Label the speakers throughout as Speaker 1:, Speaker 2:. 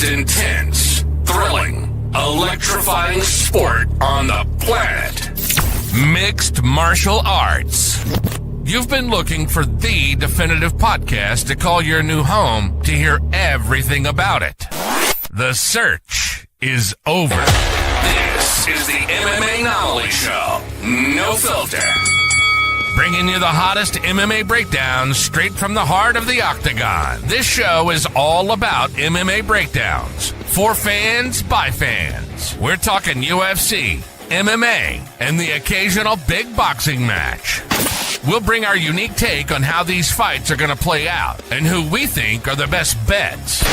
Speaker 1: most intense, thrilling, electrifying sport on the planet. Mixed martial arts. You've been looking for the definitive podcast to call your new home to hear everything about it. The search is over. This is the MMA Anomaly Show. No filter. Bringing you the hottest MMA breakdowns straight from the heart of the octagon. This show is all about MMA breakdowns. For fans, by fans. We're talking UFC, MMA, and the occasional big boxing match. We'll bring our unique take on how these fights are going to play out and who we think are the best bets.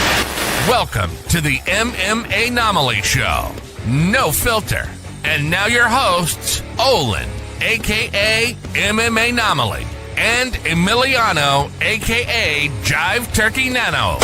Speaker 1: Welcome to the MMA Anomaly Show. No filter. And now your hosts, Olin, a.k.a. MMA Anomaly, and Emiliano, a.k.a. Jive Turkey Nano.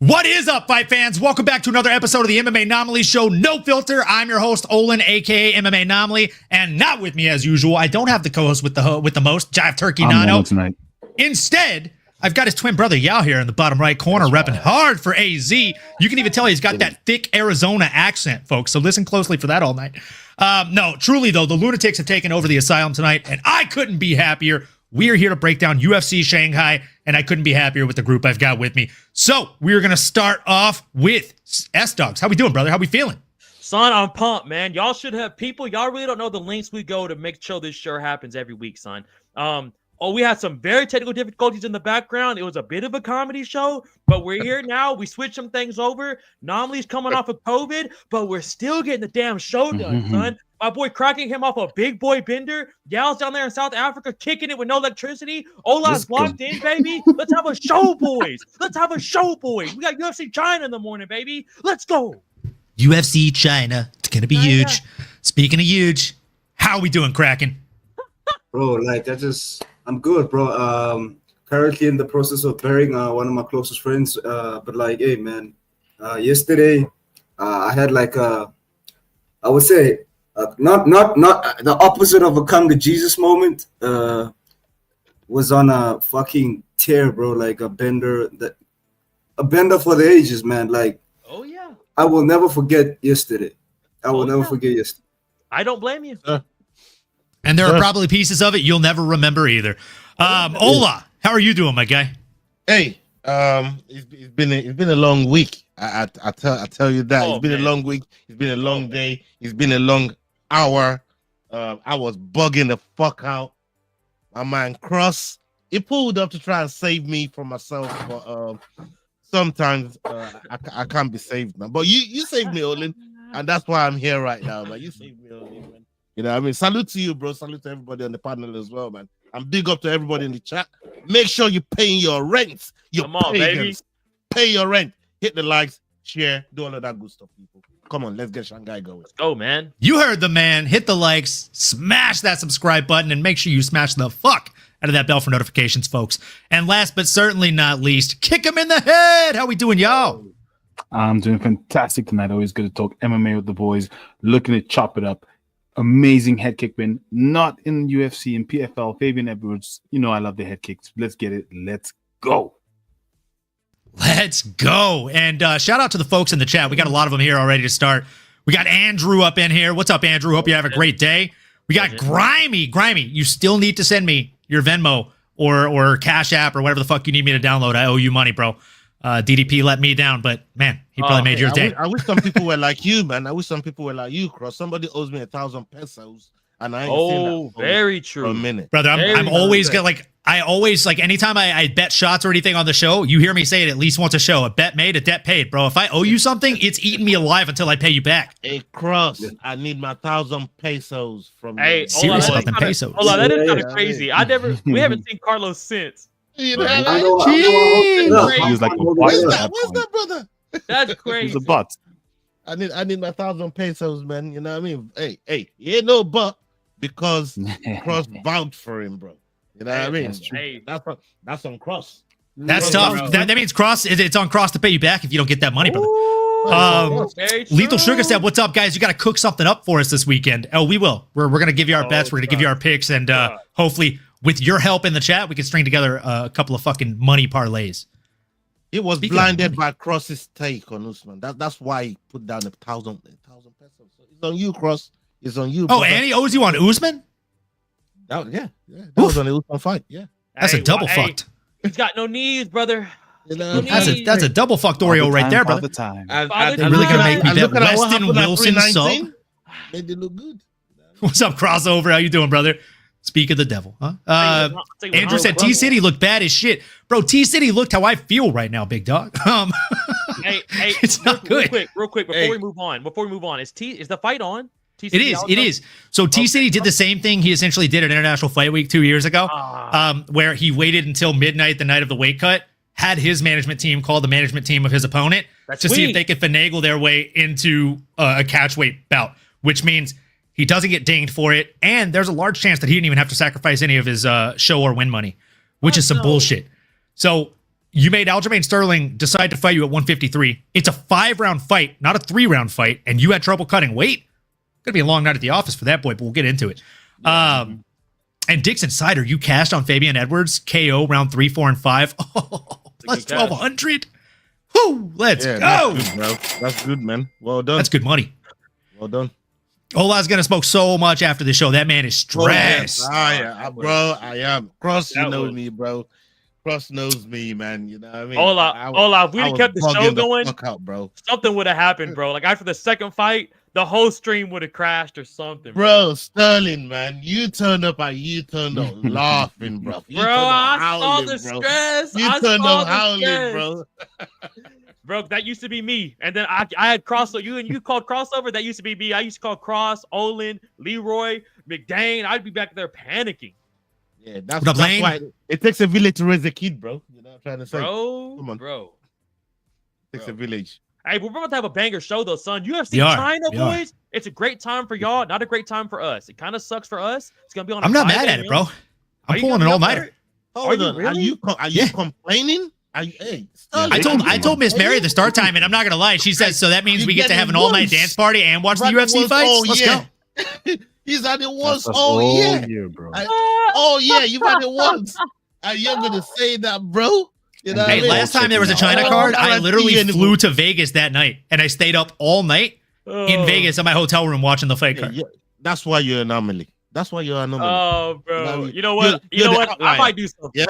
Speaker 2: What is up, fight fans? Welcome back to another episode of the MMA Anomaly Show, No Filter. I'm your host, Olin, aka MMA Anomaly, and not with me as usual. I don't have the co-host with the most, Jive Turkey Nano.
Speaker 3: Tonight.
Speaker 2: Instead, I've got his twin brother Yao here in the bottom right corner, repping hard for AZ. You can even tell he's got that thick Arizona accent, folks. So listen closely for that all night. No, truly though, the lunatics have taken over the asylum tonight, and I couldn't be happier. We're here to break down UFC Shanghai, and I couldn't be happier with the group I've got with me. So we're going to start off with S-Dogs. How we doing, brother? How we feeling?
Speaker 4: Son, I'm pumped, man. Y'all should have people. Y'all really don't know the links we go to make sure this show happens every week, son. We had some very technical difficulties in the background. It was a bit of a comedy show, but we're here now. We switched some things over. Nominaly's coming off of COVID, but we're still getting the damn show done, son. My boy cracking him off a big boy bender. Yao's down there in South Africa kicking it with no electricity. Ola's locked in, baby. Let's have a show, boys. Let's have a show, boys. We got UFC China in the morning, baby. Let's go.
Speaker 2: UFC China. It's going to be huge. Speaking of huge, how we doing, Kraken?
Speaker 5: Bro, I'm good, bro. Currently in the process of burying one of my closest friends. But hey, man, yesterday I had I would say, not the opposite of a come to Jesus moment. Was on a fucking tear, bro. Like a bender for the ages, man.
Speaker 4: Oh yeah,
Speaker 5: I will never forget yesterday. I will never forget yesterday.
Speaker 4: I don't blame you.
Speaker 2: And there are probably pieces of it you'll never remember either. Ola, how are you doing, my guy?
Speaker 3: Hey, it's been a long week. I tell you that it's been a long week. It's been a long day. It's been a long hour. I was bugging the fuck out. My man Cross, he pulled up to try and save me from myself, but sometimes I can't be saved, man. But you saved me, Olin, and that's why I'm here right now, man. You saved me, Olin, man. You know what I mean? Salute to you, bro. Salute to everybody on the panel as well, man. I'm big up to everybody in the chat. Make sure you're paying your rent.
Speaker 4: Come on, baby.
Speaker 3: Pay your rent. Hit the likes, share, do all of that good stuff, people. Come on, let's get Shanghai going.
Speaker 4: Let's go, man.
Speaker 2: You heard the man. Hit the likes, smash that subscribe button, and make sure you smash the fuck out of that bell for notifications, folks. And last but certainly not least, kick him in the head. How we doing, y'all?
Speaker 3: I'm doing fantastic tonight. Always good to talk MMA with the boys. Looking to chop it up. Amazing head kick win. Not in UFC and PFL. Fabian Edwards. You know I love the head kicks. Let's get it. Let's go.
Speaker 2: Let's go. And shout out to the folks in the chat. We got a lot of them here already to start. We got Andrew up in here. What's up, Andrew? Hope you have a great day. We got Grimy. You still need to send me your Venmo or Cash App or whatever the fuck you need me to download. I owe you money, bro. DDP let me down, but man, he probably made your day.
Speaker 3: I wish some people were like you, man. I wish some people were like you, Cross. Somebody owes me 1,000 pesos, and I ain't seen that
Speaker 4: very true.
Speaker 3: For a minute,
Speaker 2: brother. I'm always gonna I always anytime I bet shots or anything on the show, you hear me say it at least once a show. A bet made, a debt paid, bro. If I owe you something, it's eating me alive until I pay you back.
Speaker 3: Hey, Cross, I need my 1,000 pesos from you.
Speaker 4: Hey,
Speaker 2: serious about the pesos.
Speaker 4: Hold on, that is kind of crazy. We haven't seen Carlos since.
Speaker 3: You know,
Speaker 5: He
Speaker 3: was like, what's that, brother?
Speaker 4: That's crazy.
Speaker 3: He's a bot. I need my 1,000 pesos, man. You know what I mean? Hey, he ain't no but because Cross vouched for him, bro. You know what I mean?
Speaker 4: Hey,
Speaker 3: that's on Cross.
Speaker 2: That's
Speaker 4: Bro,
Speaker 2: tough. That means Cross. It's on Cross to pay you back if you don't get that money, brother.
Speaker 4: Very
Speaker 2: Lethal
Speaker 4: true.
Speaker 2: Sugar said, "What's up, guys? You got to cook something up for us this weekend." Oh, we will. We're gonna give you our bets. We're gonna give you our picks, and hopefully, with your help in the chat, we can string together a couple of fucking money parlays.
Speaker 3: It was
Speaker 2: Speaking
Speaker 3: blinded by Cross's take on Usman. That's why he put down 1,000 pesos. So it's on you, Cross. It's on you.
Speaker 2: Oh,
Speaker 3: brother.
Speaker 2: and he owes you on Usman.
Speaker 3: Yeah. That was on the Usman fight. Yeah.
Speaker 2: That's a double fucked.
Speaker 4: He's got no knees, brother.
Speaker 3: You know,
Speaker 2: That's a double fucked Oreo right there, brother.
Speaker 6: Time.
Speaker 2: They're really gonna make me bet Weston Wilson sub.
Speaker 3: Made it look good.
Speaker 2: What's up, Crossover? How you doing, brother? Speak of the devil, huh? Andrew said T City looked bad as shit, bro. T City looked how I feel right now, big dog.
Speaker 4: Hey,
Speaker 2: it's not good.
Speaker 4: Real quick, before we move on, is the fight on?
Speaker 2: It is. So T City did the same thing he essentially did at International Fight Week 2 years ago, where he waited until midnight the night of the weight cut, had his management team call the management team of his opponent to see if they could finagle their way into a catch weight bout, which means he doesn't get dinged for it, and there's a large chance that he didn't even have to sacrifice any of his show or win money, which is some bullshit. So you made Aljamain Sterling decide to fight you at 153. It's a 5-round fight, not a 3-round fight, and you had trouble cutting weight. Gonna be a long night at the office for that boy, but we'll get into it. And Dixon Sider, you cashed on Fabian Edwards, KO round 3, 4, and 5. Oh, plus 1,200. Whoo, let's go.
Speaker 3: That's good, bro. That's good, man. Well done.
Speaker 2: That's good money.
Speaker 3: Well done.
Speaker 2: Ola's gonna smoke so much after the show. That man is stressed.
Speaker 3: Bro, I am. Cross, you know me, bro. Cross knows me, man. You know what I mean?
Speaker 4: Ola, if we would kept the show going,
Speaker 3: bro.
Speaker 4: something would have happened, bro. Like after the second fight, the whole stream would have crashed or something.
Speaker 3: Bro, Sterling, man, you turned up and you turned up laughing, bro.
Speaker 4: I saw the stress.
Speaker 3: You turned up howling, bro.
Speaker 4: Bro, that used to be me. And then I had crossover. You called crossover. That used to be me. I used to call Cross, Olin, Leroy, McDane. I'd be back there panicking.
Speaker 3: Yeah, that's why it takes a village to raise a kid, bro. You know what I'm trying to say?
Speaker 4: Come on.
Speaker 3: It takes a village.
Speaker 4: Hey, we're about to have a banger show, though, son. UFC China, boys. It's a great time for y'all, not a great time for us. It kind of sucks for us. It's going to be on
Speaker 2: I'm not mad at it, bro. I'm pulling an all-nighter.
Speaker 3: Are you complaining? Hey,
Speaker 2: I told Miss Mary the start time, and I'm not gonna lie. She says so. That means we get to have an all-night dance party and watch the UFC fights. Let's go.
Speaker 3: He's had it once. Year, bro. You've had it once, and you're gonna say that, bro. You know
Speaker 2: hey, last time there was a China card, I literally flew to Vegas that night, and I stayed up all night in Vegas in my hotel room watching the fight card.
Speaker 3: Yeah. That's why you're an anomaly.
Speaker 4: Oh, bro. You know what? I might do something.
Speaker 3: Yeah.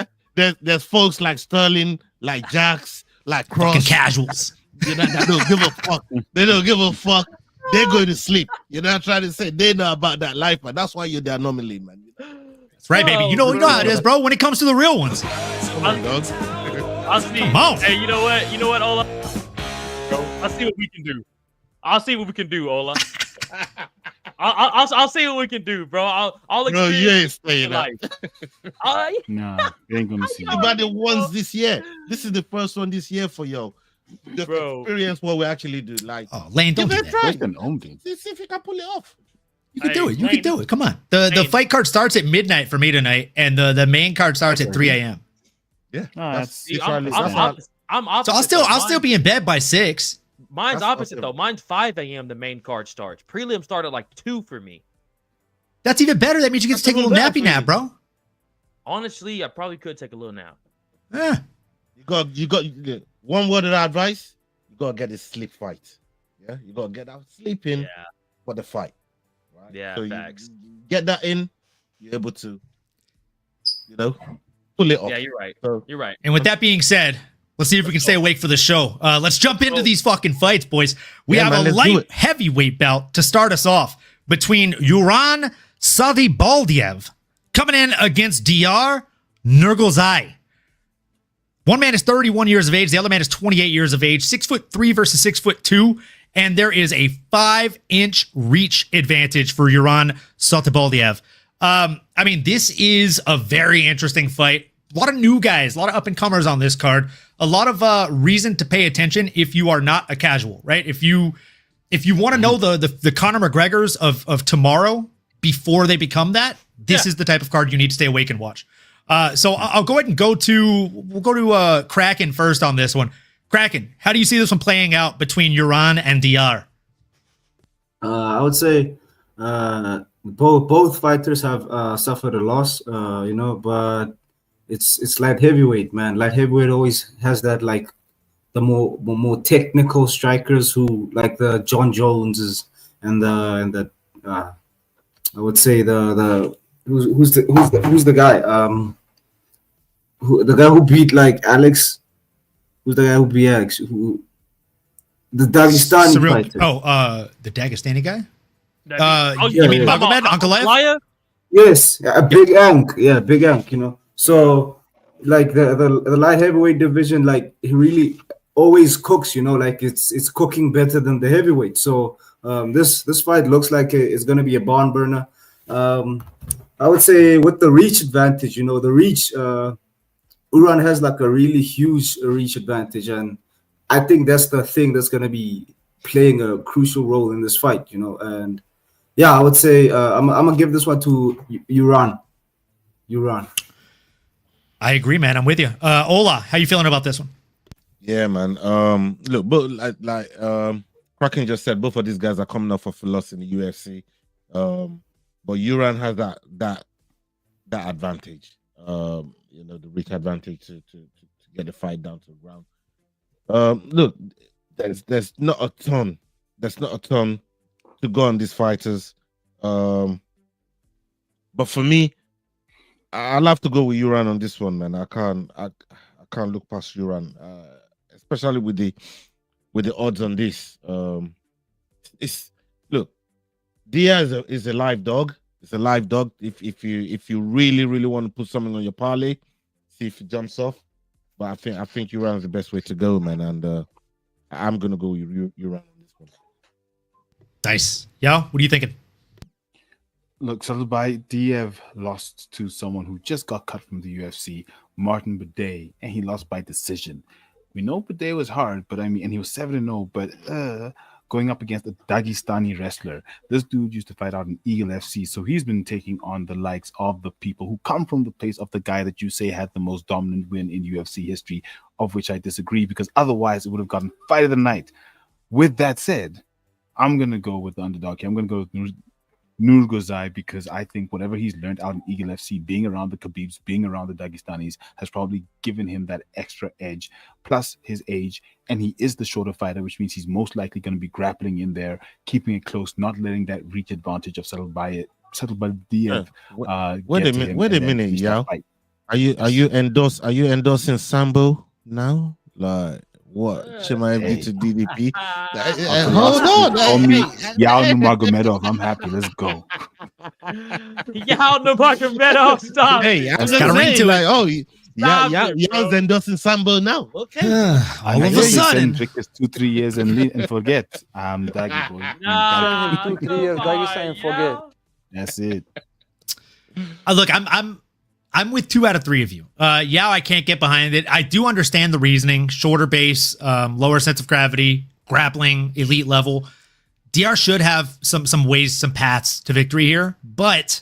Speaker 3: There's folks like Sterling, like Jax, like Cross.
Speaker 2: Fucking casuals.
Speaker 3: You know, that don't give a fuck. They don't give a fuck. They're going to sleep. You know what I'm trying to say? They know about that life, man. That's why you're the anomaly, man.
Speaker 2: That's right, baby. You know how it is, bro, when it comes to the real ones.
Speaker 4: I'll see.
Speaker 2: Come on.
Speaker 4: Hey, you know what, Ola? I'll see what we can do. Ola. I'll see what we can do, bro. I'll experience.
Speaker 3: Bro, you ain't staying
Speaker 4: life.
Speaker 6: Nah, you ain't gonna see.
Speaker 3: You've had the ones this year. This is the first one this year for you. Just experience what we actually do. Like,
Speaker 2: Lane, don't do
Speaker 3: that. See if you can pull it off.
Speaker 2: You can do it. You can do it. Come on. The fight card starts at midnight for me tonight, and the main card starts at 3 a.m.
Speaker 3: Yeah,
Speaker 4: I'm opposite.
Speaker 2: So I'll still be in bed by 6.
Speaker 4: Mine's opposite though. Mine's 5 a.m. The main card starts. Prelim start at like 2 for me.
Speaker 2: That's even better. That means you get to take a little nappy nap, bro.
Speaker 4: Honestly, I probably could take a little nap.
Speaker 2: Yeah.
Speaker 3: You got one word of advice. You gotta get this sleep fight. Yeah, you gotta get out sleeping for the fight. Right?
Speaker 4: Yeah,
Speaker 3: so
Speaker 4: facts.
Speaker 3: You get that in, you're able to, pull it off.
Speaker 4: Yeah, you're right. You're right.
Speaker 2: And with that being said, let's see if we can stay awake for the show. Let's jump into these fucking fights, boys. We have a light heavyweight bout to start us off between Yuran Sadibaldiev coming in against Dr. Nurgozai. One man is 31 years of age. The other man is 28 years of age. 6'3" versus 6'2". And there is a 5-inch reach advantage for Yuran Sadibaldiev. I mean, this is a very interesting fight. A lot of new guys, a lot of up-and-comers on this card. A lot of reason to pay attention if you are not a casual, right? If you want to know the Conor McGregors of tomorrow before they become that, this is the type of card you need to stay awake and watch. So I'll go ahead and we'll go to Kraken first on this one. Kraken, how do you see this one playing out between Uran and DR?
Speaker 5: I would say both fighters have suffered a loss, but it's light heavyweight, man. Light heavyweight always has that like the more technical strikers who like the John Joneses and the I would say the who's the guy the guy who beat like Alex. Who's the guy who beat Alex? The Dagestani fighter.
Speaker 2: The Dagestani guy?
Speaker 5: You
Speaker 2: mean Magomed Ankalaev?
Speaker 5: Yes, a big Ank. Yeah, big Ank, So, like, the light heavyweight division, like, he really always cooks, like, it's cooking better than the heavyweight. So, this fight looks like it's going to be a barn burner. I would say with the reach advantage, the reach, Uran has, like, a really huge reach advantage, and I think that's the thing that's going to be playing a crucial role in this fight, and yeah, I would say I'm going to give this one to Uran.
Speaker 2: I agree, man. I'm with you. Ola, how you feeling about this one?
Speaker 3: Yeah, man. Look, but like Kraken just said, both of these guys are coming off of a loss in the UFC. But Uran has that advantage. The reach advantage to get the fight down to the ground. Look, there's not a ton to go on these fighters. But for me, I'll have to go with Uran on this one, man. I can't look past Uran, especially with the odds on this. Diaz is a live dog. It's a live dog. If you really want to put something on your parlay, see if it jumps off. But I think Uran is the best way to go, man. And I'm gonna go with Uran on this one.
Speaker 2: Nice. Yeah, what are you thinking?
Speaker 6: Look, Salubay Diev lost to someone who just got cut from the UFC, Martin Bidet, and he lost by decision. We know Bidet was hard, but and he was 7-0, but going up against a Dagestani wrestler. This dude used to fight out in Eagle FC, so he's been taking on the likes of the people who come from the place of the guy that you say had the most dominant win in UFC history, of which I disagree, because otherwise it would have gotten fight of the night. With that said, I'm going to go with the underdog here. I'm going to go with Nurgozai, because I think whatever he's learned out in Eagle FC, being around the Khabibs, being around the Dagestanis, has probably given him that extra edge, plus his age, and he is the shorter fighter, which means he's most likely going to be grappling in there, keeping it close, not letting that reach advantage of Salubay Diev.
Speaker 3: Wait a minute, Yao. Are you endorsing Sambo now? Like what? Shema MD to DDP? Hold on.
Speaker 6: Call me Yao Nurmagomedov. I'm happy. Let's go.
Speaker 4: Yao Nurmagomedov, stop.
Speaker 3: Hey, I was gonna say like, Yao's endorsing Sambo now. Okay.
Speaker 2: All of a sudden,
Speaker 6: Victor's 2-3 years and forget. I'm Daggy boy.
Speaker 7: No, 2-3 years, Daggy and forget.
Speaker 6: That's it.
Speaker 2: Look, I'm with 2 out of 3 of you. Yao, I can't get behind it. I do understand the reasoning. Shorter base, lower sense of gravity, grappling, elite level. DR should have some ways, some paths to victory here. But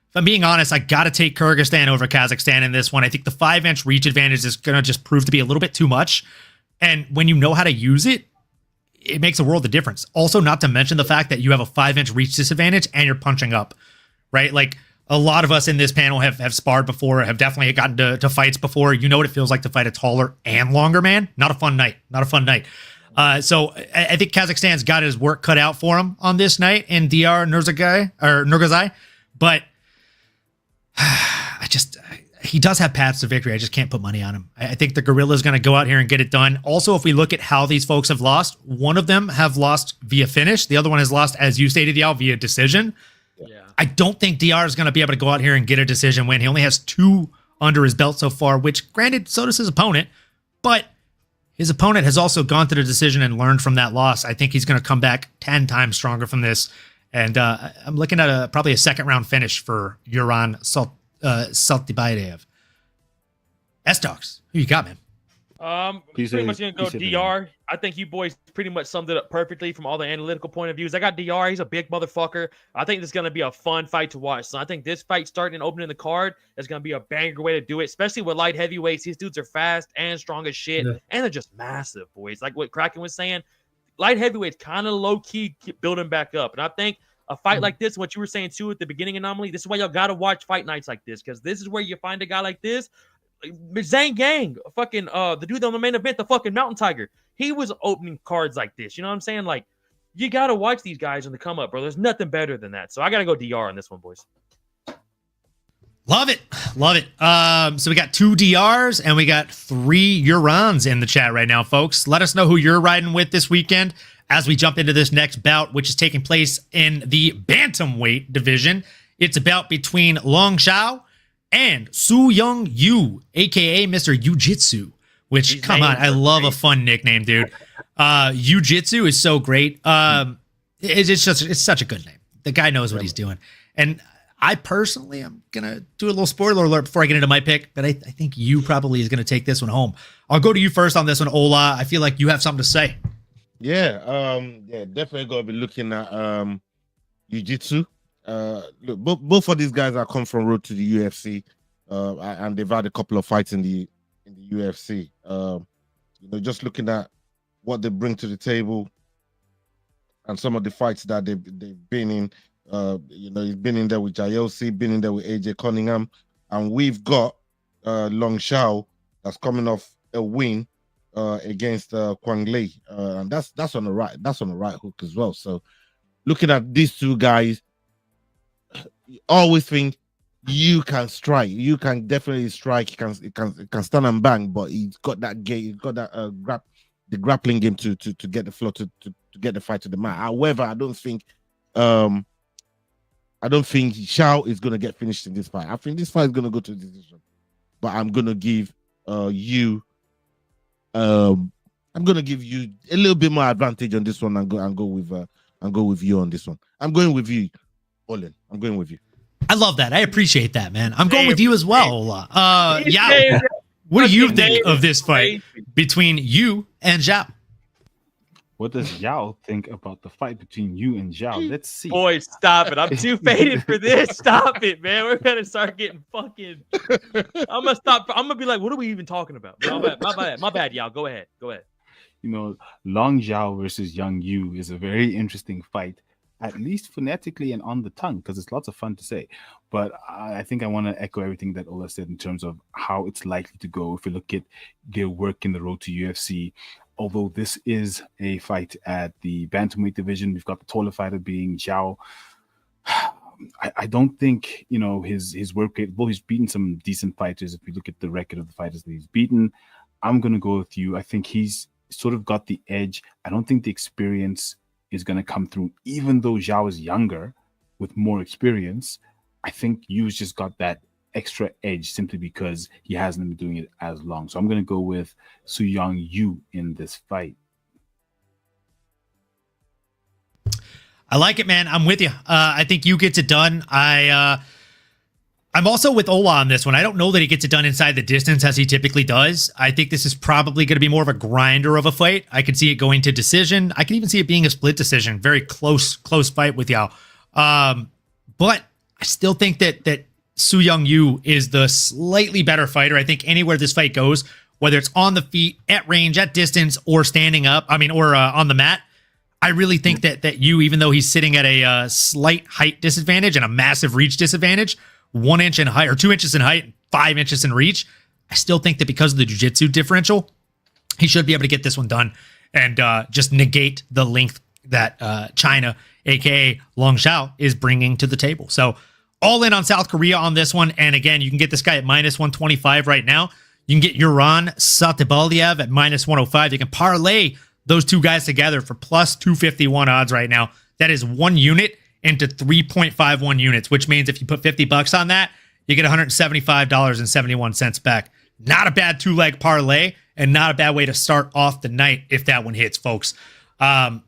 Speaker 2: if I'm being honest, I got to take Kyrgyzstan over Kazakhstan in this one. I think the 5-inch reach advantage is going to just prove to be a little bit too much. And when you know how to use it, it makes a world of difference. Also, not to mention the fact that you have a 5-inch reach disadvantage and you're punching up, right? Like, a lot of us in this panel have sparred before, have definitely gotten to fights before. You know what it feels like to fight a taller and longer man. Not a fun night. So I think Kazakhstan's got his work cut out for him on this night in DR Nurgozai. But he does have paths to victory. I just can't put money on him. I think the Gorilla's going to go out here and get it done. Also, if we look at how these folks have lost, one of them have lost via finish. The other one has lost, as you stated, Yao, via decision.
Speaker 4: Yeah.
Speaker 2: I don't think DR is going to be able to go out here and get a decision win. He only has 2 under his belt so far, which, granted, so does his opponent. But his opponent has also gone to the decision and learned from that loss. I think he's going to come back 10 times stronger from this. And I'm looking at probably a 2nd-round finish for Uran Saltibayev. S-Dogs, who you got, man?
Speaker 6: Please
Speaker 4: pretty
Speaker 6: say-
Speaker 4: much gonna go
Speaker 6: please say the
Speaker 4: DR. I think you boys pretty much summed it up perfectly from all the analytical point of views. I got DR. He's a big motherfucker. I think this is gonna be a fun fight to watch. So I think this fight starting and opening the card is gonna be a banger way to do it, especially with light heavyweights. These dudes are fast and strong as shit,
Speaker 5: Yeah.
Speaker 4: and they're just massive, boys. Like what Kraken was saying, light heavyweights kind of low key keep building back up, and I think a fight like this, what you were saying too at the beginning, Anomaly. This is why y'all gotta watch fight nights like this, because this is where you find a guy like this. Zhang Gang, fucking the dude on the main event, the fucking Mountain Tiger. He was opening cards like this. You know what I'm saying? Like, you gotta watch these guys on the come up, bro. There's nothing better than that. So I gotta go DR on this one, boys.
Speaker 2: Love it. Love it. So we got 2 DRs and we got 3 Urons in the chat right now, folks. Let us know who you're riding with this weekend as we jump into this next bout, which is taking place in the bantamweight division. It's a bout between Long Xiao and Su Young Yu, aka Mr. Jiu-Jitsu, which,
Speaker 4: These
Speaker 2: come on,
Speaker 4: names
Speaker 2: I
Speaker 4: are
Speaker 2: love
Speaker 4: great.
Speaker 2: a fun nickname, dude. Jiu-Jitsu is so great. It's such a good name. The guy knows what he's doing. And I personally, I'm going to do a little spoiler alert before I get into my pick, but I think you probably is going to take this one home. I'll go to you first on this one, Ola. I feel like you have something to say.
Speaker 3: Yeah, definitely gonna be looking at jiu-jitsu. Look, both of these guys are come from road to the UFC, and they've had a couple of fights in the UFC. Just looking at what they bring to the table and some of the fights that they've been in. He's been in there with Jayosi, been in there with AJ Cunningham, and we've got Long Xiao that's coming off a win against Kwang Lei, and that's on the right hook as well. So looking at these two guys, you always think you can strike, you can definitely strike, you can stand and bang, but he's got that game, he's got that the grappling game to get the floor to get the fight to the mat. However, I don't think Xiao is gonna get finished in this fight. I think this fight is gonna go to decision, but I'm gonna give you a little bit more advantage on this one and go with you on this one. I'm going with you, Olin. I'm going with you.
Speaker 2: I love that. I appreciate that, man. I'm going with you as well, Ola.
Speaker 4: Yeah,
Speaker 2: Yeah. What do you think
Speaker 4: name
Speaker 2: of this fight between you and Zhao?
Speaker 6: What does Yao think about the fight between you and Zhao? Let's see.
Speaker 4: Boys, stop it. I'm too faded for this. Stop it, man. We're gonna start getting fucking. I'm gonna stop. I'm gonna be like, what are we even talking about? My bad, y'all. Go ahead.
Speaker 6: Long Zhao versus Young Yu is a very interesting fight, at least phonetically and on the tongue, because it's lots of fun to say. But I think I want to echo everything that Ola said in terms of how it's likely to go if you look at their work in the road to UFC. Although this is a fight at the bantamweight division, we've got the taller fighter being Zhao. I don't think, his work rate, well, he's beaten some decent fighters. If you look at the record of the fighters that he's beaten, I'm going to go with you. I think he's sort of got the edge. I don't think the experience is going to come through, even though Zhao is younger with more experience. I think Yu's just got that extra edge simply because he hasn't been doing it as long. So I'm going to go with Su Young Yu in this fight.
Speaker 2: I like it, man. I'm with you. I think you gets it done. I'm also with Ola on this one. I don't know that he gets it done inside the distance as he typically does. I think this is probably going to be more of a grinder of a fight. I could see it going to decision. I can even see it being a split decision. Very close fight with Yao. But I still think that Su Young Yu is the slightly better fighter. I think anywhere this fight goes, whether it's on the feet, at range, at distance, or standing up, or on the mat, I really think that Yu, even though he's sitting at a slight height disadvantage and a massive reach disadvantage, 1 inch in height or 2 inches in height, 5 inches in reach, I still think that because of the jiu-jitsu differential, he should be able to get this one done and just negate the length that China, aka Long Xiao, is bringing to the table. So all in on South Korea on this one. And again, you can get this guy at -125 right now. You can get Yuran Satabaliev at -105. You can parlay those two guys together for +251 odds right now. That is 1 unit into 3.51 units, which means if you put $50 on that, you get $175.71 back. Not a bad 2-leg parlay and not a bad way to start off the night if that one hits, folks. I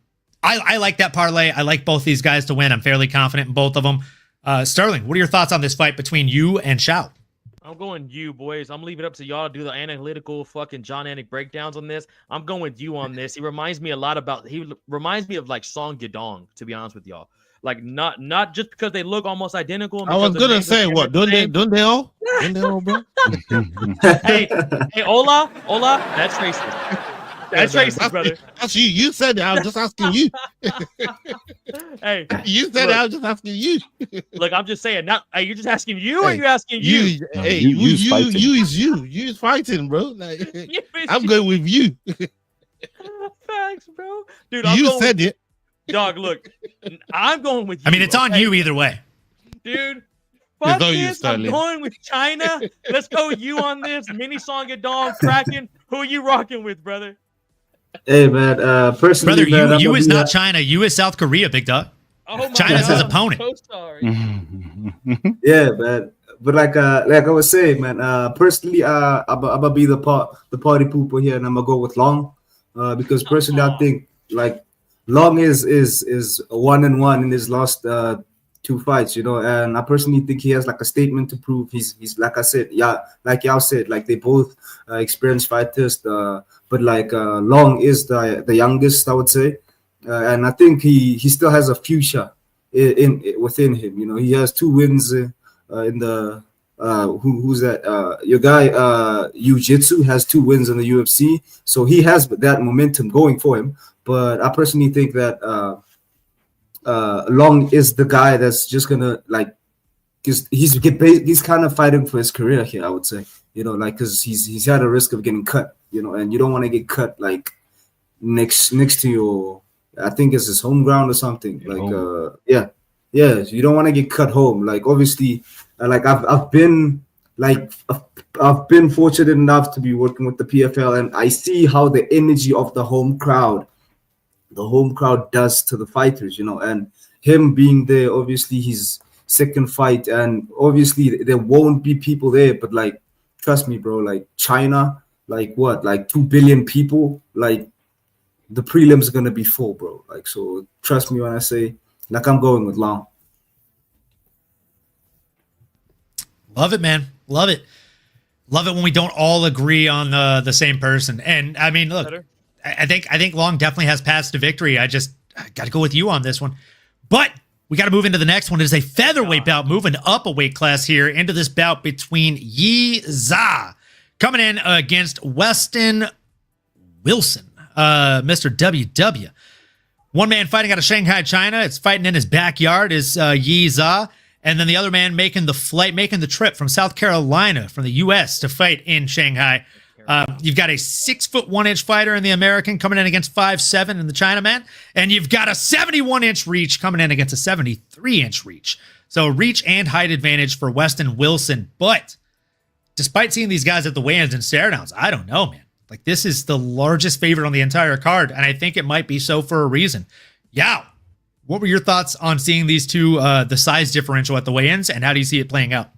Speaker 2: like that parlay. I like both these guys to win. I'm fairly confident in both of them. Sterling, what are your thoughts on this fight between you and Xiao?
Speaker 4: I'm going you, boys. I'm leaving it up to y'all to do the analytical fucking John Anik breakdowns on this. I'm going with you on this. He reminds me a lot about. He reminds me of like Song Yadong, to be honest with y'all. Like not just because they look almost identical.
Speaker 3: I was gonna say what? Don't they all? Don't they all, bro?
Speaker 4: hey, Ola, that's racist. That's racist, brother.
Speaker 3: That's you. You said it. I was just asking you.
Speaker 4: Hey,
Speaker 3: you said it. I was just asking you.
Speaker 4: Look, I'm just saying. Not. Are you just asking you, or are you asking you?
Speaker 3: Hey, you is you. You is fighting, bro. Like, I'm going with you.
Speaker 4: Thanks, bro. Dude,
Speaker 3: you said it.
Speaker 4: Dog, look, I'm going with you.
Speaker 2: I mean, it's on you either way.
Speaker 4: Dude, fuck this. I'm going with China. Let's go with you on this. Mini Song of Dog, Kraken. Who are you rocking with, brother?
Speaker 5: Hey, man. Personally,
Speaker 2: brother,
Speaker 5: man,
Speaker 2: you is not China. You is South Korea, big dog.
Speaker 4: Oh
Speaker 2: China's
Speaker 4: God.
Speaker 2: his opponent.
Speaker 4: I'm so sorry.
Speaker 5: Yeah, man. But like I was saying, man. Personally, I'm gonna be the party pooper here, and I'm gonna go with Long. Because personally, I think like Long is 1-1 in his last 2 fights, you know, and I personally think he has like a statement to prove. He's like I said, yeah, like y'all said, like they both experienced fighters, but like Long is the youngest, I would say, and I think he still has a future within him. You know, he has 2 wins in the who's that? Your guy Jiu-Jitsu has 2 wins in the UFC, so he has that momentum going for him. But I personally think that Long is the guy that's just gonna like, because he's kind of fighting for his career here, I would say. You know, like because he's had a risk of getting cut. You know, and you don't want to get cut like next to your, I think it's his home ground or something. Like yeah, you don't want to get cut home. Like obviously, like I've been fortunate enough to be working with the PFL, and I see how the energy of the home crowd does to the fighters, you know, and him being there, obviously his second fight, and obviously there won't be people there, but like trust me, bro, like China, like what, like 2 billion people, like the prelims are gonna be full, bro. Like, so trust me when I say, like, I'm going with Long.
Speaker 2: Love it, man. Love it when we don't all agree on the same person. And I mean, look, I think Long definitely has paths to victory. I got to go with you on this one. But we got to move into the next one. It is a featherweight bout, moving up a weight class here into this bout between Yi Za coming in against Weston Wilson, Mr. WW. One man fighting out of Shanghai, China. It's fighting in his backyard is Yi Za. And then the other man making the trip from South Carolina, from the U.S. to fight in Shanghai. You've got a 6'1" fighter in the American coming in against 5'7" in the Chinaman, and you've got a 71-inch reach coming in against a 73-inch reach. So reach and height advantage for Weston Wilson. But despite seeing these guys at the weigh-ins and stare-downs, I don't know, man. Like, this is the largest favorite on the entire card, and I think it might be so for a reason. Yao, what were your thoughts on seeing these two, the size differential at the weigh-ins, and how do you see it playing out?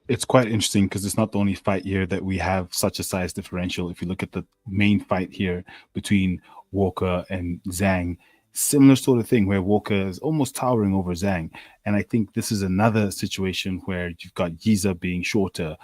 Speaker 6: It's quite interesting because it's not the only fight here that we have such a size differential. If you look at the main fight here between Walker and Zhang, similar sort of thing where Walker is almost towering over Zhang. And I think this is another situation where you've got Yiza being shorter.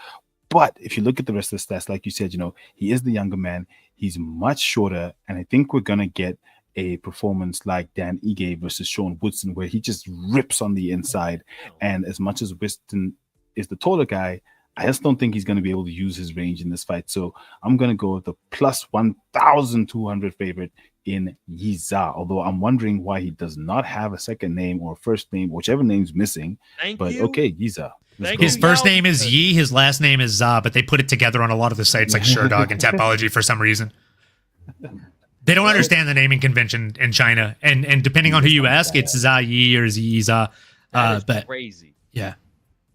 Speaker 6: But if you look at the rest of the stats, like you said, you know, he is the younger man. He's much shorter. And I think we're going to get a performance like Dan Ige versus Sean Woodson, where he just rips on the inside. And as much as Weston is the taller guy, I just don't think he's going to be able to use his range in this fight. So I'm going to go with the plus 1,200 favorite in Yiza, although I'm wondering why he does not have a second name or first name, whichever name's missing. Okay, Yiza.
Speaker 2: His first name is Yi, his last name is Za, but they put it together on a lot of the sites like Sherdog and Tapology for some reason. They don't understand the naming convention in China, and depending on who you ask, it's Za Yi or Zi Za. But
Speaker 4: crazy.
Speaker 2: Yeah.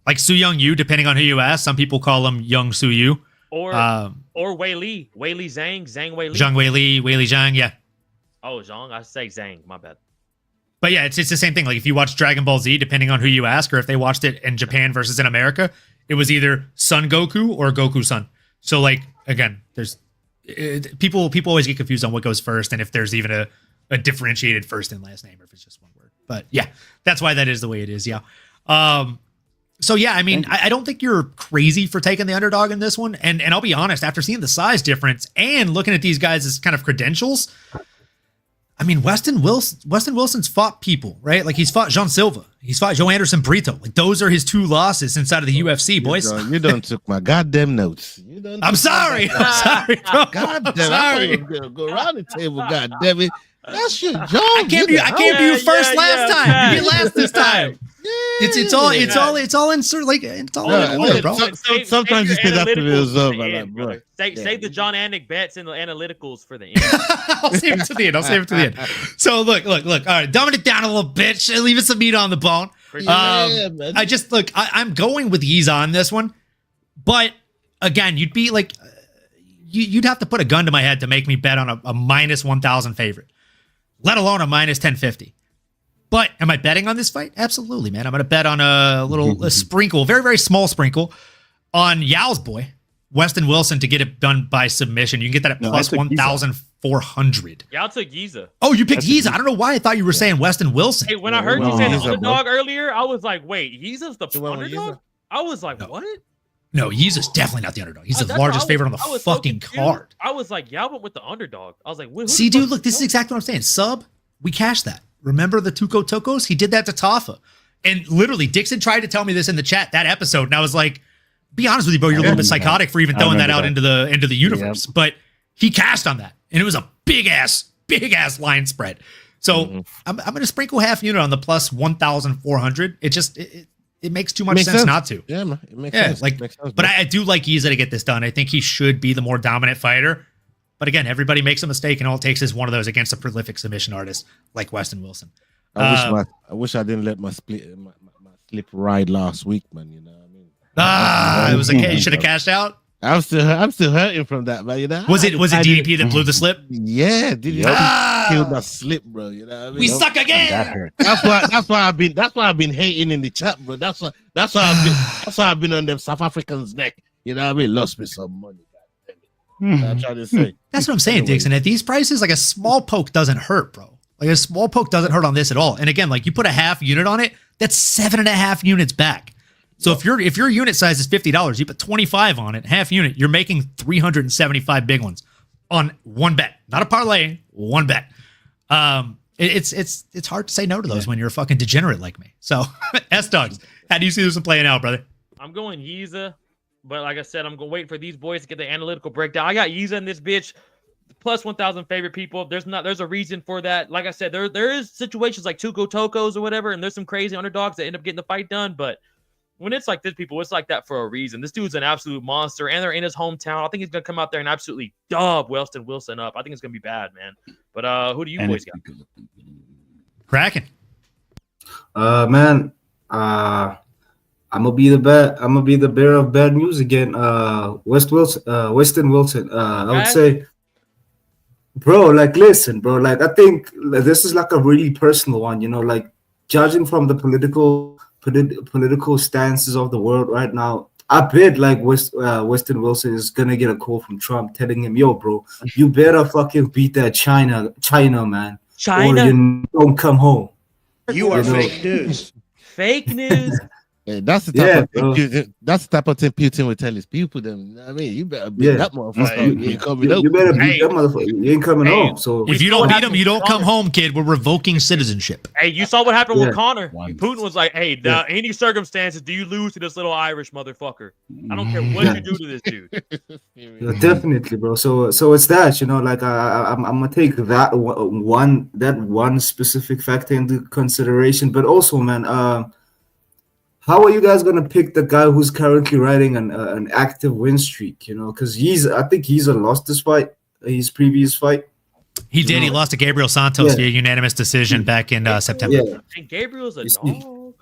Speaker 2: Like Su Young Yu, depending on who you ask, some people call him Young Su Yu.
Speaker 4: Or Wei Li Zhang, Zhang Wei Li.
Speaker 2: Zhang Wei Li Zhang, yeah.
Speaker 4: Oh, Zhang, I say Zhang, my bad.
Speaker 2: But yeah, it's the same thing. Like if you watch Dragon Ball Z, depending on who you ask, or if they watched it in Japan versus in America, it was either Son Goku or Goku Son. So like, again, there's people always get confused on what goes first and if there's even a differentiated first and last name or if it's just one word. But yeah, that's why that is the way it is. Yeah. So yeah, I mean, I don't think you're crazy for taking the underdog in this one. And I'll be honest, after seeing the size difference and looking at these guys' kind of credentials, I mean, Weston Wilson's fought people, right? Like he's fought Jean Silva, he's fought Joe Anderson Brito. Like those are his 2 losses inside of the UFC, boys.
Speaker 3: You done took my goddamn notes.
Speaker 2: I'm sorry, bro.
Speaker 3: God damn,
Speaker 2: sorry.
Speaker 3: Go around the table. God damn it, that's your job.
Speaker 2: I came to you first last time. You did last this time. It's all insert like it's all in order, bro.
Speaker 3: Sometimes you say that to me.
Speaker 4: Save the John Anik bets and the analyticals for the end.
Speaker 2: I'll save it to the end. So look. All right, dumbing it down a little bit. Leave us some meat on the bone. I'm going with Yiza on this one, but again, you'd be like, you'd have to put a gun to my head to make me bet on a minus 1,000 favorite, let alone a minus 1050. But am I betting on this fight? Absolutely, man. I'm going to bet on a sprinkle, very, very small sprinkle on Yao's boy, Weston Wilson, to get it done by submission. You can get that at plus 1,400.
Speaker 4: Yao took Yiza.
Speaker 2: Oh, you picked Yiza. I don't know why I thought you were saying Weston Wilson.
Speaker 4: Hey, when I heard you say the underdog earlier, I was like, wait, Yiza's the underdog? I was like, what?
Speaker 2: No, Yiza's definitely not the underdog. He's the largest favorite on the fucking card.
Speaker 4: I was like, Yao went with the underdog. I was like,
Speaker 2: see, dude, look, this is exactly what I'm saying. Sub, we cashed that. Remember the Tuco Tocos? He did that to Tafa. And literally, Dixon tried to tell me this in the chat, that episode. And I was like, be honest with you, bro, you're a little bit psychotic for even throwing that out into the universe. Yep. But he cashed on that. And it was a big ass line spread. So I'm going to sprinkle half unit on the plus 1,400. It just, it makes too much sense not to.
Speaker 3: Yeah, man. It makes sense.
Speaker 2: Like, but I do like Yiza to get this done. I think he should be the more dominant fighter. But again, everybody makes a mistake, and all it takes is one of those against a prolific submission artist like Weston Wilson.
Speaker 3: I wish I didn't let my slip ride last week, man. You know what I mean?
Speaker 2: It was okay. You should have cashed out.
Speaker 3: I'm still hurting from that, man. You know?
Speaker 2: Was it DDP that blew the slip?
Speaker 3: Yeah, DDP killed my slip, bro. You know what I mean?
Speaker 2: We suck again.
Speaker 6: That hurt.
Speaker 3: That's why I've been hating in the chat, bro. That's why I've been on them South Africans' neck. You know what I mean? Lost me some money. I'm trying to say.
Speaker 2: That's what I'm saying, Dixon. At these prices, like a small poke doesn't hurt, bro. Like a small poke doesn't hurt on this at all. And again, like you put a half unit on it, that's 7.5 units back. So if your unit size is $50, you put 25 on it, half unit, you're making 375 big ones on one bet, not a parlay, one bet. It's hard to say no to those when you're a fucking degenerate like me. So S-Dogs, how do you see this one playing out, brother?
Speaker 4: I'm going Yiza. But like I said, I'm going to wait for these boys to get the analytical breakdown. I got Yiza in this bitch, plus 1,000 favorite people. There's a reason for that. Like I said, there is situations like Tuco Tocos or whatever, and there's some crazy underdogs that end up getting the fight done. But when it's like this, people, it's like that for a reason. This dude's an absolute monster, and they're in his hometown. I think he's going to come out there and absolutely dub Weston Wilson up. I think it's going to be bad, man. But who do you boys got?
Speaker 2: Kraken.
Speaker 5: Man, I'm gonna be the bearer of bad news again. Weston Wilson. I would say, bro. Like, listen, bro. Like, I think this is like a really personal one. You know, like judging from the political stances of the world right now, I bet like Weston Wilson is gonna get a call from Trump telling him, "Yo, bro, you better fucking beat that China, man, or you don't come home."
Speaker 8: You are fake news.
Speaker 4: Fake news.
Speaker 3: Yeah, that's the type of thing Putin would tell his people. Them, you know what I mean, you better beat that motherfucker. You ain't coming home.
Speaker 5: You better beat that motherfucker. You ain't coming home. So
Speaker 2: if you don't beat him, you don't come home, kid. We're revoking citizenship.
Speaker 4: Hey, you saw what happened with Connor. Putin was like, "Hey, any circumstances, do you lose to this little Irish motherfucker? I don't care what you do to this dude."
Speaker 5: Yeah, definitely, bro. So it's that, you know, like I'm gonna take that one specific factor into consideration, but also, man, how are you guys gonna pick the guy who's currently riding an active win streak? You know, because I think he's lost this fight, his previous fight.
Speaker 2: He did. He lost to Gabriel Santos via unanimous decision back in September.
Speaker 5: Yeah.
Speaker 4: And Gabriel's a dog.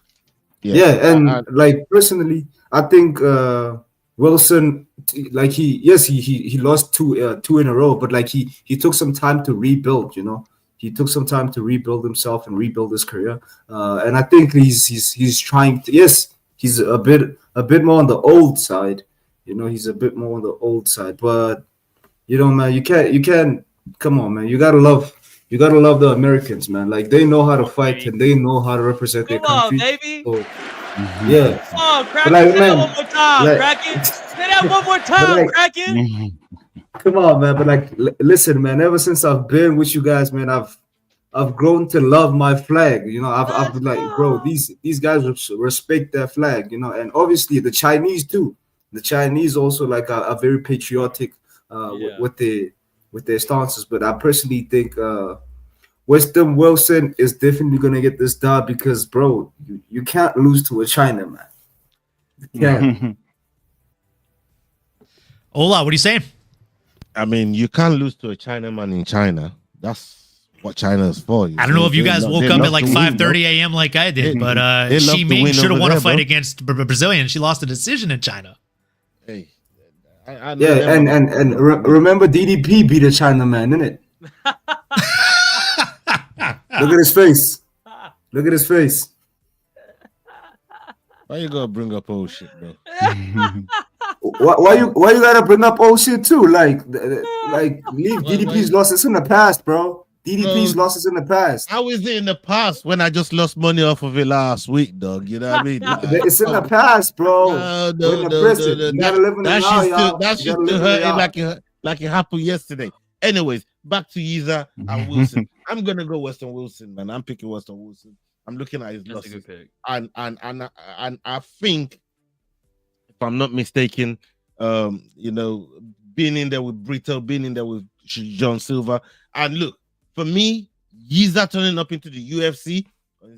Speaker 5: Yeah, and like personally, I think Wilson, like he lost two in a row, but like he took some time to rebuild. You know. He took some time to rebuild himself and rebuild his career, and I think he's trying to. Yes, he's a bit more on the old side. You know, he's a bit more on the old side. But you know, man, you can't. Come on, man, you gotta love the Americans, man. Like they know how to fight and they know how to represent their country.
Speaker 4: Come on, baby.
Speaker 5: So, Yeah,
Speaker 4: Oh, Kraken,
Speaker 5: like,
Speaker 4: say that
Speaker 5: man,
Speaker 4: one more time,
Speaker 5: like-
Speaker 4: Kraken. Say that one more
Speaker 5: But
Speaker 4: time,
Speaker 5: like-
Speaker 4: Kraken.
Speaker 5: come on, man. But like, listen, man. Ever since I've been with you guys, man, I've grown to love my flag. You know, I've been like, bro, these guys respect their flag. You know, and obviously the Chinese too. The Chinese also like are very patriotic
Speaker 4: Yeah.
Speaker 5: with their stances. But I personally think Weston Wilson is definitely gonna get this dub because, bro, you can't lose to a China, man. You can't.
Speaker 2: Ola, what are you saying?
Speaker 3: I mean, you can't lose to a Chinaman in China. That's what China is for.
Speaker 2: I don't know if you guys woke up at like 5:30
Speaker 3: a.m.
Speaker 2: a.m. like I did, but
Speaker 3: they love
Speaker 2: Xi
Speaker 3: to
Speaker 2: Ming
Speaker 3: win
Speaker 2: should have
Speaker 3: over
Speaker 2: won a
Speaker 3: there,
Speaker 2: fight
Speaker 3: bro.
Speaker 2: against Brazilian. She lost a decision in China.
Speaker 3: Hey, I know
Speaker 5: Yeah,
Speaker 3: them.
Speaker 5: and remember DDP beat a China man, didn't it? Look at his face. Look at his face.
Speaker 3: Why you gotta bring up old shit, bro?
Speaker 5: Why you gotta bring up old shit too? Like leave DDP's losses in the past, bro. DDP's losses in the past.
Speaker 3: How is it in the past when I just lost money off of it last week, dog? You know what I mean? Like,
Speaker 5: It's in the past, bro.
Speaker 3: no,
Speaker 5: We're in the present. You gotta live in the now, y'all.
Speaker 3: That
Speaker 5: You
Speaker 3: shit
Speaker 5: gotta
Speaker 3: still
Speaker 5: live in the
Speaker 3: hurting
Speaker 5: now.
Speaker 3: like it happened yesterday. Anyways, back to Yiza and Wilson. I'm gonna go Weston Wilson, man. I'm picking Weston Wilson. I'm looking at his
Speaker 4: That's a
Speaker 3: losses,
Speaker 4: good pick.
Speaker 3: and I think, if I'm not mistaken, you know, being in there with Brito, being in there with John Silver, and look, for me, Yiza turning up into the UFC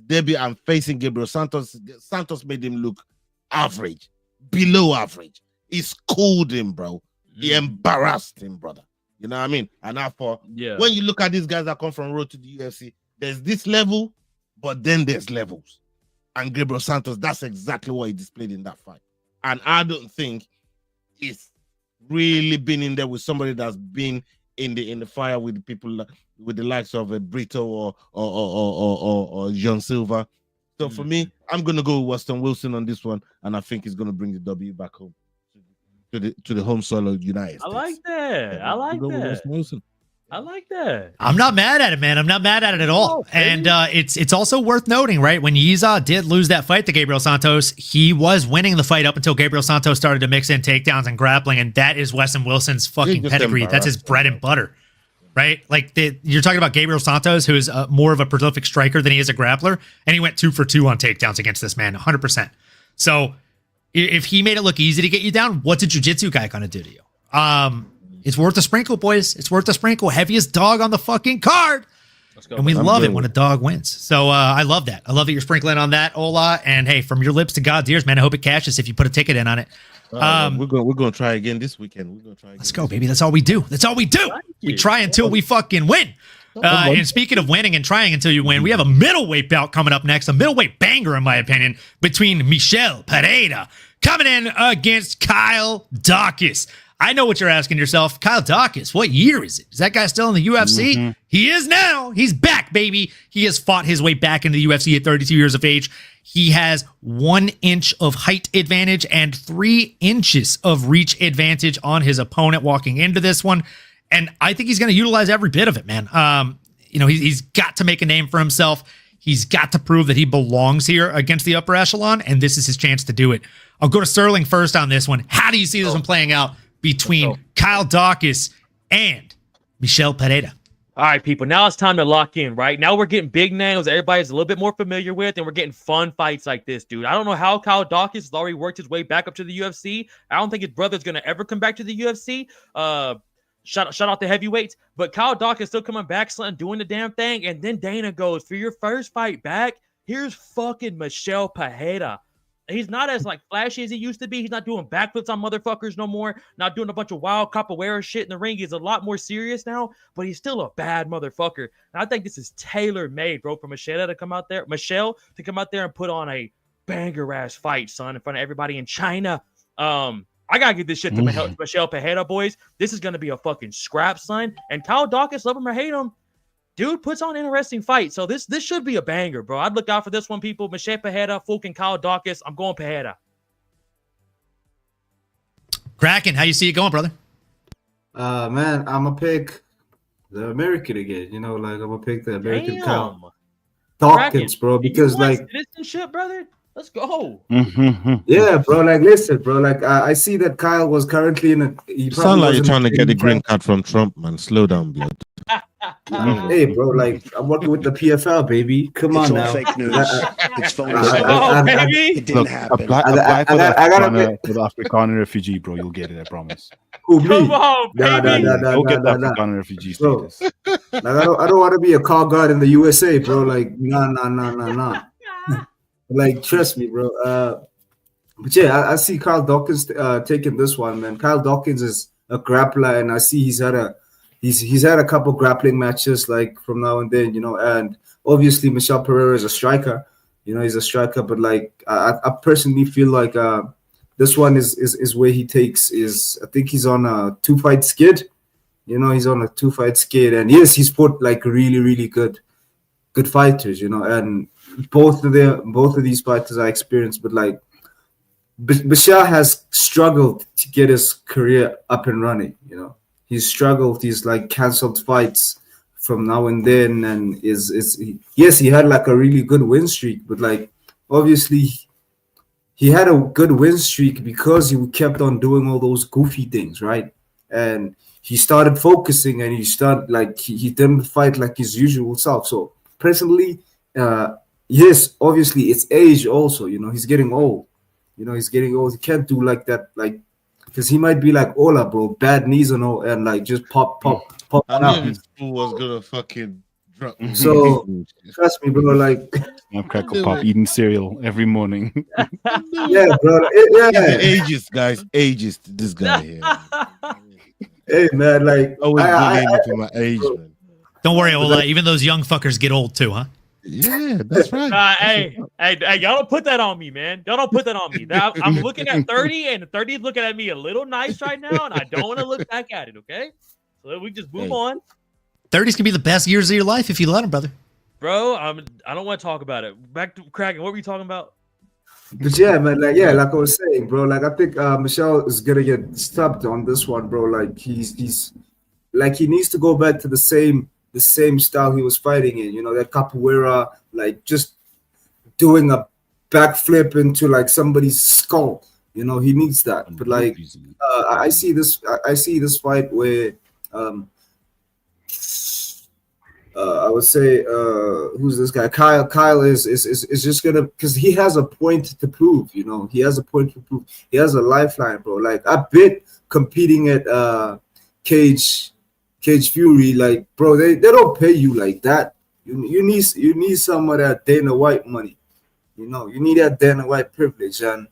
Speaker 3: debut and facing Gabriel Santos. Santos made him look average, below average. He schooled him, bro. He embarrassed him, brother. You know what I mean? And therefore, when you look at these guys that come from road to the UFC, there's this level, but then there's levels. And Gabriel Santos, that's exactly what he displayed in that fight. And I don't think he's really been in there with somebody that's been in the fire with the people, with the likes of Brito or John Silva. So for me, I'm gonna go with Weston Wilson on this one, and I think he's gonna bring the W back home to the home soil of the United States.
Speaker 4: I like that. I like that. I like that.
Speaker 2: I'm not mad at it, man. I'm not mad at it at all. And it's also worth noting, right? When Yiza did lose that fight to Gabriel Santos, he was winning the fight up until Gabriel Santos started to mix in takedowns and grappling, and that is Weston Wilson's fucking pedigree. That's his bread and butter, right? Like you're talking about Gabriel Santos, who is more of a prolific striker than he is a grappler, and he went 2 for 2 on takedowns against this man, 100%. So if he made it look easy to get you down, what's a jiu-jitsu guy gonna do to you? It's worth a sprinkle, boys. It's worth a sprinkle. Heaviest dog on the fucking card. Let's go. And we love it when a dog wins. So I love that. I love that you're sprinkling on that, Ola. And hey, from your lips to God's ears, man, I hope it cashes if you put a ticket in on it.
Speaker 3: We're gonna try again this weekend. We're gonna try again.
Speaker 2: Let's go, baby. That's all we do. That's all we do. We try until we fucking win. And speaking of winning and trying until you win, we have a middleweight bout coming up next. A middleweight banger, in my opinion, between Michel Pereira coming in against Kyle Dawkins. I know what you're asking yourself. Kyle Dawkins, what year is it? Is that guy still in the UFC? He is now. He's back, baby. He has fought his way back into the UFC at 32 years of age. He has 1 inch of height advantage and 3 inches of reach advantage on his opponent walking into this one. And I think he's going to utilize every bit of it, man. You know, he's got to make a name for himself. He's got to prove that he belongs here against the upper echelon, and this is his chance to do it. I'll go to Sterling first on this one. How do you see this one playing out between Kyle Dawkins and Michel Pereira?
Speaker 4: All right, people. Now it's time to lock in, right? Now we're getting big names everybody's a little bit more familiar with, and we're getting fun fights like this, dude. I don't know how Kyle Dawkins has already worked his way back up to the UFC. I don't think his brother's going to ever come back to the UFC. Shout out the heavyweights. But Kyle Dawkins still coming back, son, doing the damn thing. And then Dana goes, for your first fight back, here's fucking Michel Pereira. He's not as like flashy as he used to be. He's not doing backflips on motherfuckers no more. Not doing a bunch of wild capoeira shit in the ring. He's a lot more serious now, but he's still a bad motherfucker. And I think this is tailor-made, bro, for Michelle to come out there and put on a banger ass fight, son, in front of everybody in China. I gotta give this shit to Michel Pereira, boys. This is gonna be a fucking scrap, son. And Kyle Dawkins, love him or hate him, dude puts on interesting fights. So this should be a banger, bro. I'd look out for this one, people. Michel Pereira, fucking Kyle Dawkins. I'm going Pereira.
Speaker 2: Kraken, how you see it going, brother?
Speaker 5: Man, I'm gonna pick the American again. You know, like I'm gonna pick the American Kyle Dawkins, bro, because like
Speaker 4: citizenship, brother. Let's go.
Speaker 5: Yeah, bro. Like, listen, bro. Like, I see that Kyle was currently in a. He
Speaker 3: You
Speaker 5: probably
Speaker 3: sound like you're
Speaker 5: wasn't
Speaker 3: trying to get the
Speaker 5: in
Speaker 3: green card from Trump, man. Slow down, blood.
Speaker 5: Hey, bro. Like, I'm working with the PFL, baby. Come
Speaker 8: It's
Speaker 5: on
Speaker 8: all
Speaker 5: now.
Speaker 8: fake news. It's phony.
Speaker 4: Oh, baby.
Speaker 8: It didn't
Speaker 6: Look,
Speaker 8: happen.
Speaker 6: apply for the
Speaker 5: I gotta
Speaker 6: for the Afrikaner refugee, bro. You'll get it, I promise.
Speaker 5: Who, me?
Speaker 4: Come on,
Speaker 5: Nah,
Speaker 4: baby.
Speaker 6: Go get the
Speaker 5: nah.
Speaker 6: Afrikaner refugee
Speaker 5: Bro.
Speaker 6: status.
Speaker 5: Like, I don't want to be a call guard in the USA, bro. Like, nah. Like, trust me, bro. But yeah, I see Kyle Dawkins taking this one, man. Kyle Dawkins is a grappler, and I see he's had a couple grappling matches like from now and then, and obviously Michel Pereira is a striker. He's a striker, but like I personally feel like this one is where he takes is I think he's on a 2-fight skid. He's on a 2-fight skid, and yes, he's put like really, really good fighters, and both of these fighters are experienced, but like Bashar has struggled to get his career up and running. He's struggled. He's like canceled fights from now and then, and yes, he had like a really good win streak, but like obviously he had a good win streak because he kept on doing all those goofy things, right? And he started focusing, and he didn't fight like his usual self. So personally, yes, obviously it's age also. He's getting old. He's getting old. He can't do like that, like, because he might be like Ola, bro, bad knees and all, and like just pop
Speaker 3: I
Speaker 5: out.
Speaker 3: knew this fool was gonna fucking drop.
Speaker 5: So trust me, bro. Like,
Speaker 6: Crackle pop eating cereal every morning.
Speaker 5: yeah, bro. Yeah.
Speaker 3: Ageist, guys. Ageist. This guy here.
Speaker 5: Hey, man. Like,
Speaker 3: Always bullying me for my age, man.
Speaker 2: Don't worry, Ola. Even those young fuckers get old too, huh?
Speaker 3: Yeah, that's right.
Speaker 4: Hey, y'all don't put that on me, man. Y'all don't put that on me. Now, I'm looking at 30, and 30 is looking at me a little nice right now, and I don't want to look back at it, okay? So we just move on.
Speaker 2: 30s can be the best years of your life if you let them, brother.
Speaker 4: Bro, I don't want to talk about it. Back to Kraken. What were you talking about?
Speaker 5: But yeah, man. Like, like I was saying, bro. Like, I think Michelle is gonna get stopped on this one, bro. Like, he's like he needs to go back to the same style he was fighting in. That capoeira, like just doing a backflip into like somebody's skull. He needs that. But like, I see this fight where, I would say, who's this guy? Kyle is just gonna, because he has a point to prove. He has a point to prove. He has a lifeline, bro. Like, I bet competing at Cage Fury, like, bro, they don't pay you like that. You need some of that Dana White money. You need that Dana White privilege, and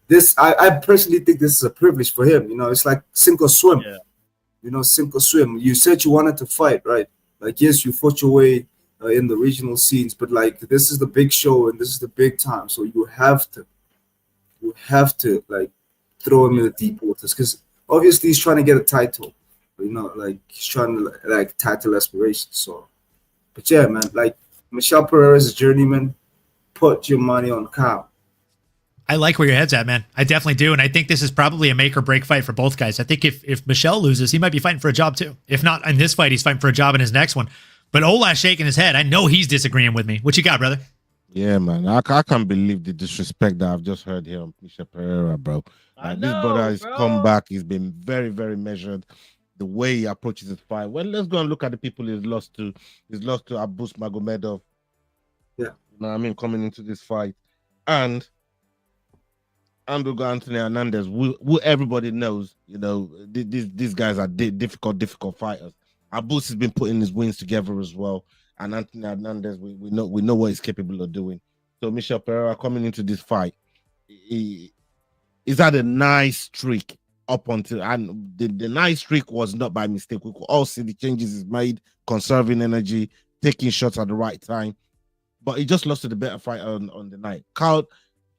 Speaker 5: this I personally think this is a privilege for him. It's like sink or swim. Yeah. Sink or swim. You said you wanted to fight, right? Like, yes, you fought your way in the regional scenes, but like this is the big show and this is the big time, so you have to like throw him in the deep waters, because obviously he's trying to get a title. Like he's trying to like title aspirations. So, but yeah, man, like Michel Pereira is a journeyman. Put your money on Kyle.
Speaker 2: I like where your head's at, man. I definitely do. And I think this is probably a make or break fight for both guys. I think if Michelle loses, he might be fighting for a job too. If not in this fight, he's fighting for a job in his next one. But Ola's shaking his head. I know he's disagreeing with me. What you got, brother?
Speaker 3: Yeah, man. I can't believe the disrespect that I've just heard here on Michel Pereira, bro. This brother has come back. He's been very, very measured. The way he approaches his fight. Well, let's go and look at the people he's lost to. He's lost to Abus Magomedov.
Speaker 5: Yeah.
Speaker 3: Coming into this fight. And Andrew Anthony Hernandez, who everybody knows, these guys are difficult fighters. Abus has been putting his wins together as well. And Anthony Hernandez, we know what he's capable of doing. So Michel Pereira coming into this fight, he's had a nice streak up until, and the nice streak was not by mistake. We could all see the changes he's made, conserving energy, taking shots at the right time. But he just lost to the better fighter on the night. Carl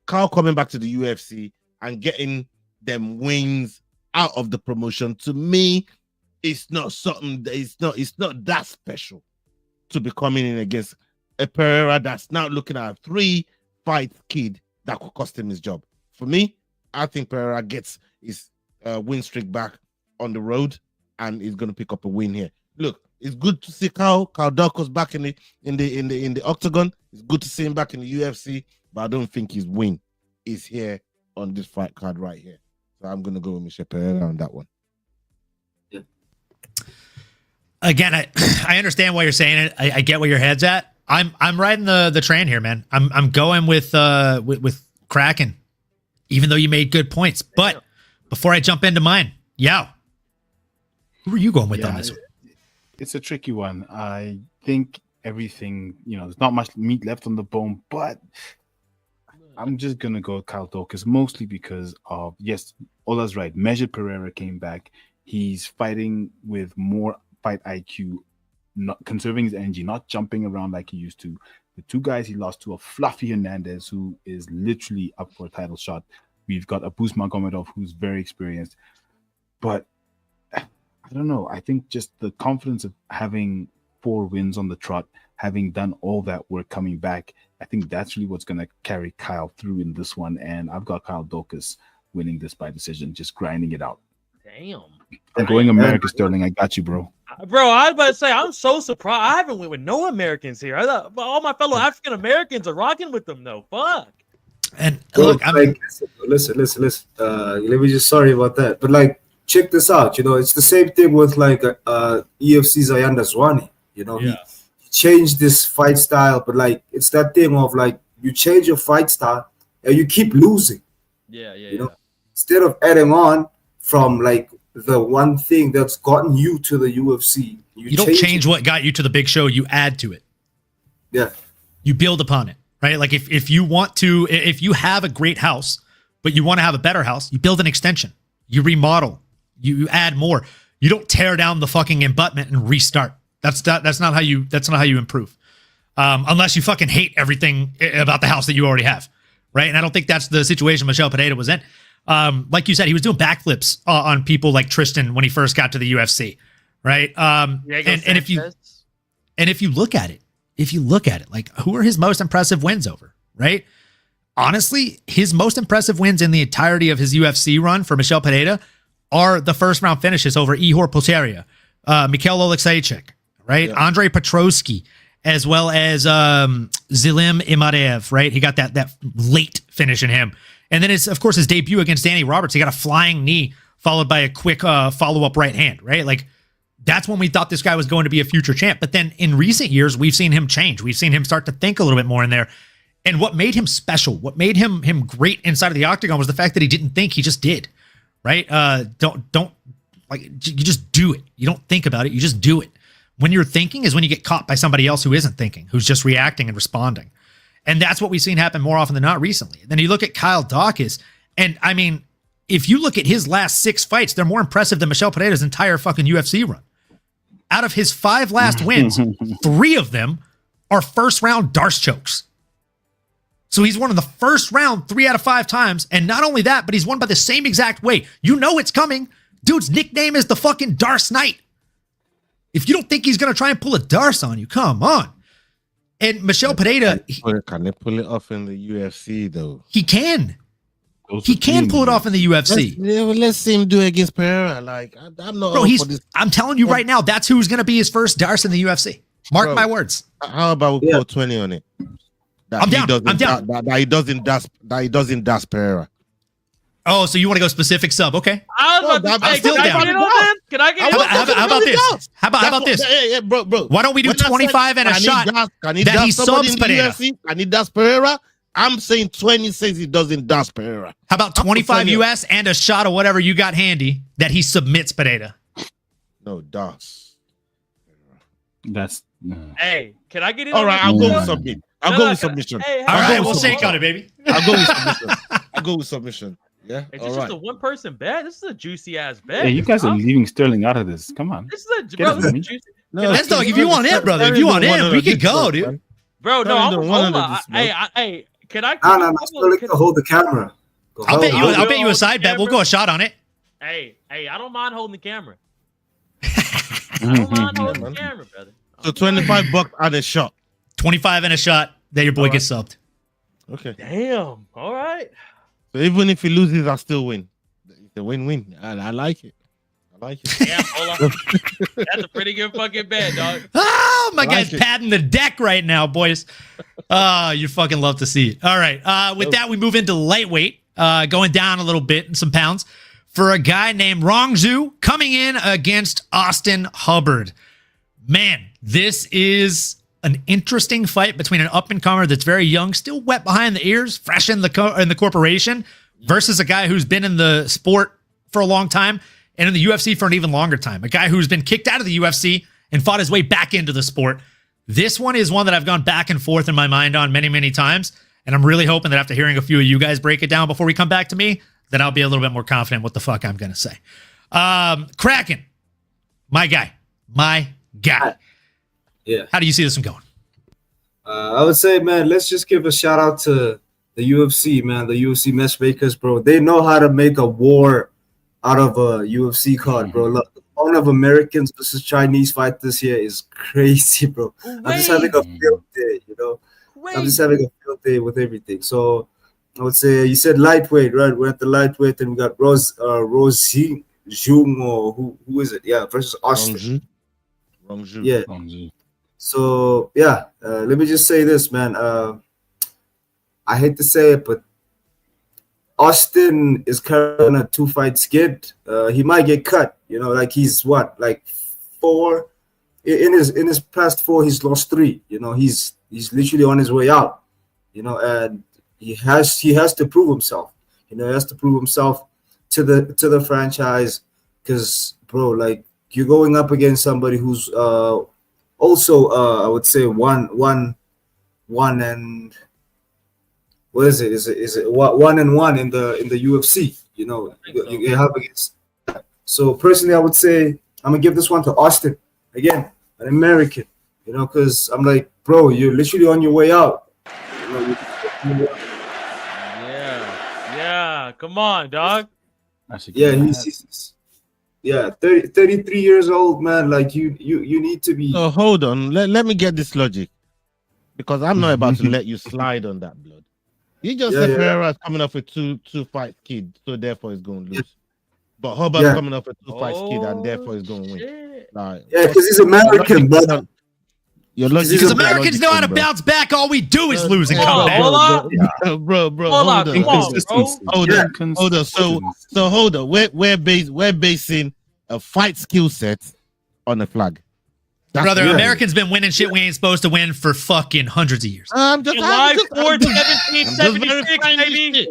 Speaker 3: coming back to the UFC and getting them wins out of the promotion, to me, it's not something that it's not that special to be coming in against a Pereira that's now looking at a 3-fight kid that could cost him his job. For me, I think Pereira gets his win streak back on the road and he's going to pick up a win here. Look, it's good to see Kyle Dawkins back in the octagon. It's good to see him back in the UFC. but I don't think his win is here on this fight card right here. So I'm gonna go with Michel Pereira on that one.
Speaker 2: Again, I understand why you're saying it. I get where your head's at. I'm riding the train here, man. I'm going with Kraken, even though you made good points. But before I jump into mine, Yao, who are you going with on this one?
Speaker 6: It's a tricky one. I think everything, there's not much meat left on the bone, but I'm just gonna go with Kyle Daukaus, mostly because of, yes, Ola's right. Measured Pereira came back. He's fighting with more fight IQ, not conserving his energy, not jumping around like he used to. The two guys he lost to are Fluffy Hernandez, who is literally up for a title shot. We've got Abus Magomedov, who's very experienced. But I don't know. I think just the confidence of having 4 wins on the trot, having done all that work coming back, I think that's really what's going to carry Kyle through in this one. And I've got Kyle Daukaus winning this by decision, just grinding it out.
Speaker 4: Damn.
Speaker 6: I'm going America, Sterling. I got you, bro.
Speaker 4: Bro, I was about to say, I'm so surprised. I haven't went with no Americans here. I thought all my fellow African Americans are rocking with them, though. Fuck.
Speaker 2: And look,
Speaker 5: listen. Let me just sorry about that, but like, check this out. It's the same thing with like EFC's Ayanda Zwani. He changed this fight style, but like it's that thing of like you change your fight style and you keep losing.
Speaker 4: Yeah.
Speaker 5: Instead of adding on from like the one thing that's gotten you to the UFC,
Speaker 2: you don't change what got you to the big show. You add to it.
Speaker 5: Yeah,
Speaker 2: you build upon it, right? Like if you have a great house, but you want to have a better house, you build an extension, you remodel, you add more. You don't tear down the fucking abutment and restart. That's not how you improve. Unless you fucking hate everything about the house that you already have, right? And I don't think that's the situation Michel Pereira was in. Like you said, he was doing backflips on people like Tristan when he first got to the UFC, right? And if you look at it, like who are his most impressive wins over, right? Honestly, his most impressive wins in the entirety of his UFC run for Michel Pereira are the first round finishes over Ihor Potieria, Mikhail Oleksiejczuk, right? Yeah. Andre Petroski, as well as Zilim Imadev, right? He got that late finish in him. And then it's, of course, his debut against Danny Roberts. He got a flying knee followed by a quick follow-up right hand, right? Like, that's when we thought this guy was going to be a future champ. But then in recent years, we've seen him change. We've seen him start to think a little bit more in there. And what made him special, what made him great inside of the octagon was the fact that he didn't think, he just did, right? Don't like, you just do it. You don't think about it. You just do it. When you're thinking is when you get caught by somebody else who isn't thinking, who's just reacting and responding. And that's what we've seen happen more often than not recently. Then you look at Kyle Daukaus, and I mean, if you look at his last 6 fights, they're more impressive than Michel Pereira's entire fucking UFC run. Out of his 5 last wins, 3 of them are first round Darce chokes. So he's won in the first round 3 out of 5 times. And not only that, but he's won by the same exact way. You know it's coming. Dude's nickname is the fucking Darce Knight. If you don't think he's going to try and pull a Darce on you, come on. And Michel Pereira...
Speaker 3: Can they pull it off in the UFC, though?
Speaker 2: He can. He can pull it off in the UFC.
Speaker 3: Let's see him do it against Pereira. Like, I'm not...
Speaker 2: Bro, I'm telling you right now, that's who's going to be his first Darce in the UFC. Mark my words.
Speaker 3: How about we put 20 on it?
Speaker 2: I'm down.
Speaker 3: That he doesn't Darce Pereira.
Speaker 2: Oh, so you want to go specific sub? Okay.
Speaker 4: I'm still down. Can I get
Speaker 2: how about this? How about this?
Speaker 3: Hey, bro.
Speaker 2: Why don't we do 25 and a shot that he subs Pereira?
Speaker 3: Can he Darce Pereira? I'm saying 20 says he doesn't Darce Pereira.
Speaker 2: How about 25 US and a shot of whatever you got handy that he submits Pereira?
Speaker 3: No, Darce.
Speaker 6: That's...
Speaker 4: Hey, can I get it?
Speaker 3: All right, I'll go with submit. I'll go with submission.
Speaker 2: All right, we'll shake on it, baby.
Speaker 3: I'll go with submission. Yeah.
Speaker 4: Is this just a one-person bet? This is a juicy ass bet.
Speaker 6: Hey, you guys are leaving Sterling out of this. Come on.
Speaker 4: This is a juicy.
Speaker 2: No, let's talk. If you want in, brother. If you want in, we can go, dude.
Speaker 4: Bro, no, hey, can I?
Speaker 5: No, Sterling can hold the camera.
Speaker 2: I'll bet you a side bet. We'll go a shot on it.
Speaker 4: Hey, I don't mind holding the camera. I don't mind holding the camera, brother.
Speaker 3: So $25 and a shot.
Speaker 2: 25 and a shot. That your boy gets subbed.
Speaker 3: Okay.
Speaker 4: Damn. All right.
Speaker 3: So even if he loses, I still win. It's a win-win. I like it.
Speaker 4: Damn, hold on. That's a pretty good fucking bet, dog.
Speaker 2: Oh Oh, my guy's patting the deck right now, boys. You fucking love to see it. All right. With that, we move into lightweight, going down a little bit in some pounds for a guy named Rongzhu coming in against Austin Hubbard. Man, this is an interesting fight between an up-and-comer that's very young, still wet behind the ears, fresh in the corporation, versus a guy who's been in the sport for a long time and in the UFC for an even longer time. A guy who's been kicked out of the UFC and fought his way back into the sport. This one is one that I've gone back and forth in my mind on many, many times, and I'm really hoping that after hearing a few of you guys break it down before we come back to me, that I'll be a little bit more confident what the fuck I'm going to say. Kraken, my guy.
Speaker 5: Yeah.
Speaker 2: How do you see this one going?
Speaker 5: I would say, man, let's just give a shout out to the UFC, man. The UFC matchmakers, bro. They know how to make a war out of a UFC card, bro. Look, the amount of Americans versus Chinese fight this year is crazy, bro. I'm just having a field day, you know. I'm just having a field day with everything. So I would say you said lightweight, right? We're at the lightweight, and we got Rose Jung, or who is it? Yeah, versus Austin.
Speaker 3: Rongzhu.
Speaker 5: Yeah.
Speaker 6: Rongzhu.
Speaker 5: So yeah, let me just say this, man. I hate to say it, but Austin is currently on a 2-fight skid. He might get cut. You know, like he's what, like 4 in his past 4, he's lost 3. You know, he's literally on his way out. You know, and he has to prove himself. You know, he has to prove himself to the franchise, because bro, like, you're going up against somebody who's also I would say one and what is it? Is it 1-1 in the UFC? You know, you have against. So personally, I would say I'm gonna give this one to Austin again, an American. You know, because I'm like, bro, you're literally on your way out. You know,
Speaker 4: Yeah. Come on, dog.
Speaker 5: yeah, he's 33 years old, man. Like you need to be.
Speaker 3: So hold on, let me get this logic, because I'm not about to let you slide on that, blood. You just said Pereira is coming off with two fight kid, so therefore he's going to lose. But Hubbard's coming off with 2 fights kid, and therefore he's going to win. Like,
Speaker 5: because he's American, brother.
Speaker 2: Because Americans know how to bounce back. All we do is lose and come back.
Speaker 3: Bro, hold on. Hold on. So hold on. We're basing a fight skill set on a flag.
Speaker 2: Brother, Americans been winning shit we ain't supposed to win for fucking hundreds of years.
Speaker 4: July 4th, 1776, baby.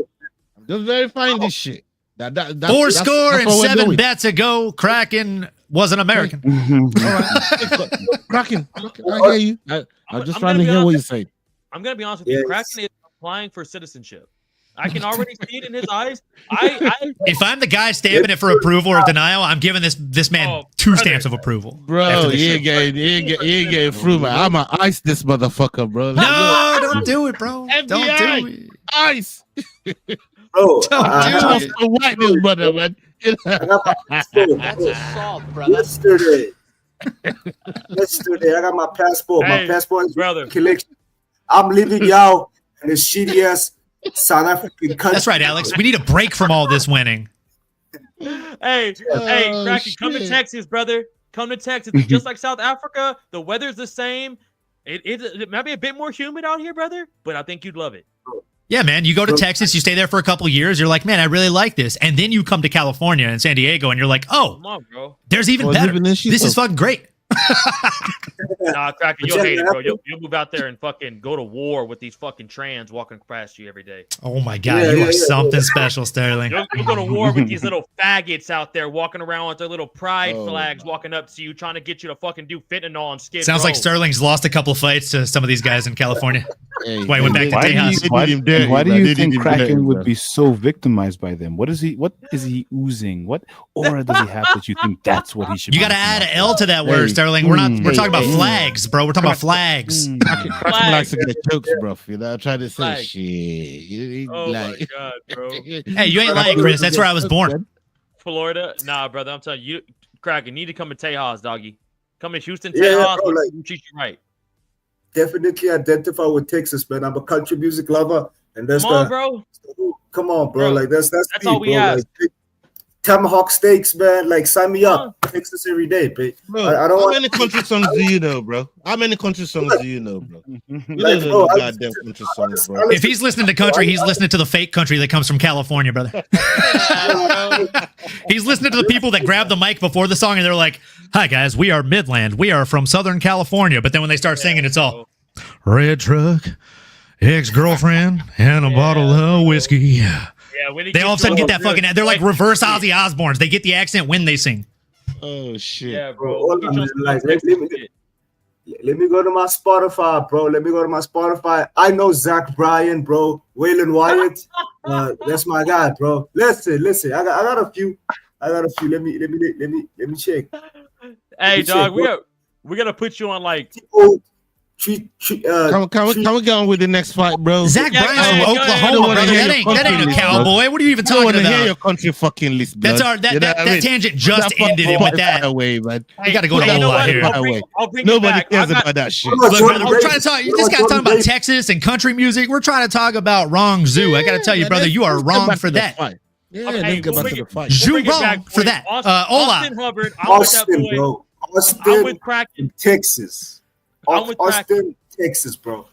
Speaker 3: I'm just verifying this shit. That's
Speaker 2: 4 bets ago, Kraken was an American.
Speaker 3: All right. Kraken, I hear you. I'm just trying to hear what you say.
Speaker 4: I'm gonna be honest with you. Kraken is applying for citizenship. I can already see it in his eyes.
Speaker 2: If I'm the guy stamping it for approval or denial, I'm giving this man 2 stamps of approval.
Speaker 3: Bro, you ain't getting through, man. I'm gonna ice this motherfucker, bro.
Speaker 2: No, don't do it, bro.
Speaker 3: FBI,
Speaker 2: don't do it.
Speaker 3: Ice.
Speaker 5: Bro,
Speaker 2: don't do it.
Speaker 3: White this brother, man.
Speaker 7: That's assault, brother.
Speaker 5: Yesterday, I got my passport. My passport is
Speaker 4: brother.
Speaker 5: Collection. I'm leaving y'all in a shitty ass South African country.
Speaker 2: That's right, Alex. We need a break from all this winning.
Speaker 4: Hey, Kraken, come to Texas, brother. Come to Texas. Just like South Africa, the weather's the same. It might be a bit more humid out here, brother, but I think you'd love it.
Speaker 2: Yeah, man. You go to Texas, you stay there for a couple years. You're like, man, I really like this. And then you come to California and San Diego, and you're like, oh,
Speaker 4: Come on, bro.
Speaker 2: there's even better. This is fucking great.
Speaker 4: Nah, Kraken, you'll hate it, bro. You'll move out there and fucking go to war with these fucking trans walking past you every day.
Speaker 2: Oh my God, you are something special, Sterling.
Speaker 4: You'll go to war with these little faggots out there walking around with their little pride flags, walking up to you, trying to get you to fucking do fentanyl on Skid
Speaker 2: Sounds
Speaker 4: Row.
Speaker 2: like Sterling's lost a couple of fights to some of these guys in California. Why he went back to
Speaker 6: Why
Speaker 2: Tejas.
Speaker 6: do you think Kraken would be so victimized by them? What is he oozing? What aura does he have that you think that's what he should be?
Speaker 2: You got to add an L to that word, Sterling. We're talking about flags, bro. We're talking about flags.
Speaker 3: Kraken likes to get jokes, bro. You know, trying to say shit.
Speaker 4: Oh my God, bro.
Speaker 2: Hey, you ain't lying, Chris. That's where I was born.
Speaker 4: Florida? Nah, brother. I'm telling you, Kraken, need to come to Tejas, doggy. Come to Houston,
Speaker 5: Yeah,
Speaker 4: Tejas.
Speaker 5: bro, like-
Speaker 4: We'll treat you right.
Speaker 5: Definitely identify with Texas, man. I'm a country music lover, and that's
Speaker 4: Come on, bro.
Speaker 5: Come on, bro. Like that's
Speaker 4: That's
Speaker 5: me,
Speaker 4: all we
Speaker 5: bro.
Speaker 4: ask.
Speaker 5: Like, tomahawk steaks, man. Like sign me up. Texas every day, but
Speaker 3: Bro,
Speaker 5: I don't
Speaker 3: how
Speaker 5: want
Speaker 3: many country songs do you know, bro? How many country songs do you know, bro? You
Speaker 5: Like,
Speaker 3: don't
Speaker 5: bro,
Speaker 3: know
Speaker 5: I-
Speaker 3: goddamn country songs, bro.
Speaker 2: If he's listening to country, he's listening to the fake country that comes from California, brother. He's listening to the people that grab the mic before the song and they're like, "Hi guys, we are Midland. We are from Southern California." But then when they start singing, it's all red truck, ex-girlfriend, and a bottle of whiskey.
Speaker 4: Yeah, when he
Speaker 2: They all of a sudden get that
Speaker 4: gets
Speaker 2: fucking. They're like reverse Ozzy Osbournes. They get the accent when they sing.
Speaker 3: Oh shit.
Speaker 4: Yeah,
Speaker 5: Bro,
Speaker 4: bro.
Speaker 5: hold on, man. Like, let me go to my Spotify, bro. Let me go to my Spotify. I know Zach Bryan, bro. Waylon Wyatt. That's my guy, bro. Listen. I got a few. Let me check.
Speaker 4: Hey,
Speaker 5: You
Speaker 4: dog,
Speaker 5: said,
Speaker 4: we're gonna put you on like.
Speaker 5: Can
Speaker 3: Can we get on with the next fight, bro?
Speaker 2: Zach
Speaker 4: Yeah,
Speaker 2: Bryan's
Speaker 4: go
Speaker 2: from
Speaker 4: ahead, go
Speaker 2: Oklahoma,
Speaker 4: ahead.
Speaker 2: brother.
Speaker 3: Hear
Speaker 2: That
Speaker 3: your
Speaker 2: ain't a
Speaker 3: country list,
Speaker 2: cowboy. What are you even
Speaker 3: I don't want
Speaker 2: talking
Speaker 3: to hear
Speaker 2: about?
Speaker 3: your country fucking list,
Speaker 2: That's
Speaker 3: blood.
Speaker 2: our that,
Speaker 3: You know
Speaker 2: that,
Speaker 3: what I
Speaker 2: that
Speaker 3: mean?
Speaker 2: tangent just
Speaker 3: Put that
Speaker 2: ended in
Speaker 3: fucking
Speaker 2: with that.
Speaker 3: away, man.
Speaker 2: We got to go to
Speaker 4: You know
Speaker 2: Ola
Speaker 4: what?
Speaker 2: here.
Speaker 4: I'll bring it
Speaker 3: Nobody
Speaker 4: back.
Speaker 3: cares
Speaker 4: I got-
Speaker 3: about that shit.
Speaker 2: Look,
Speaker 5: Jordan
Speaker 2: brother, we're
Speaker 5: Davis.
Speaker 2: trying to talk.
Speaker 5: You
Speaker 2: This
Speaker 5: know
Speaker 2: guy's
Speaker 5: Jordan
Speaker 2: talking about
Speaker 5: Davis.
Speaker 2: Texas and country music. We're trying to talk about wrong zoo. I got to tell you, brother, you are
Speaker 3: Let's get
Speaker 2: wrong
Speaker 3: back
Speaker 2: for
Speaker 3: to the
Speaker 2: that.
Speaker 3: fight. Yeah,
Speaker 4: Okay,
Speaker 3: let's get
Speaker 4: we'll
Speaker 3: back
Speaker 4: bring
Speaker 3: to the
Speaker 4: it-
Speaker 3: fight.
Speaker 2: Ju-
Speaker 4: we'll bring it
Speaker 2: wrong
Speaker 4: back
Speaker 2: for
Speaker 4: you.
Speaker 2: that.
Speaker 4: Austin,
Speaker 2: Ola.
Speaker 4: Austin Hubbard. I'm with that
Speaker 5: Austin,
Speaker 4: boy.
Speaker 5: bro.
Speaker 4: I'm
Speaker 5: Austin,
Speaker 4: with Kraken.
Speaker 5: Texas.
Speaker 4: I'm with
Speaker 5: Austin, Texas, bro.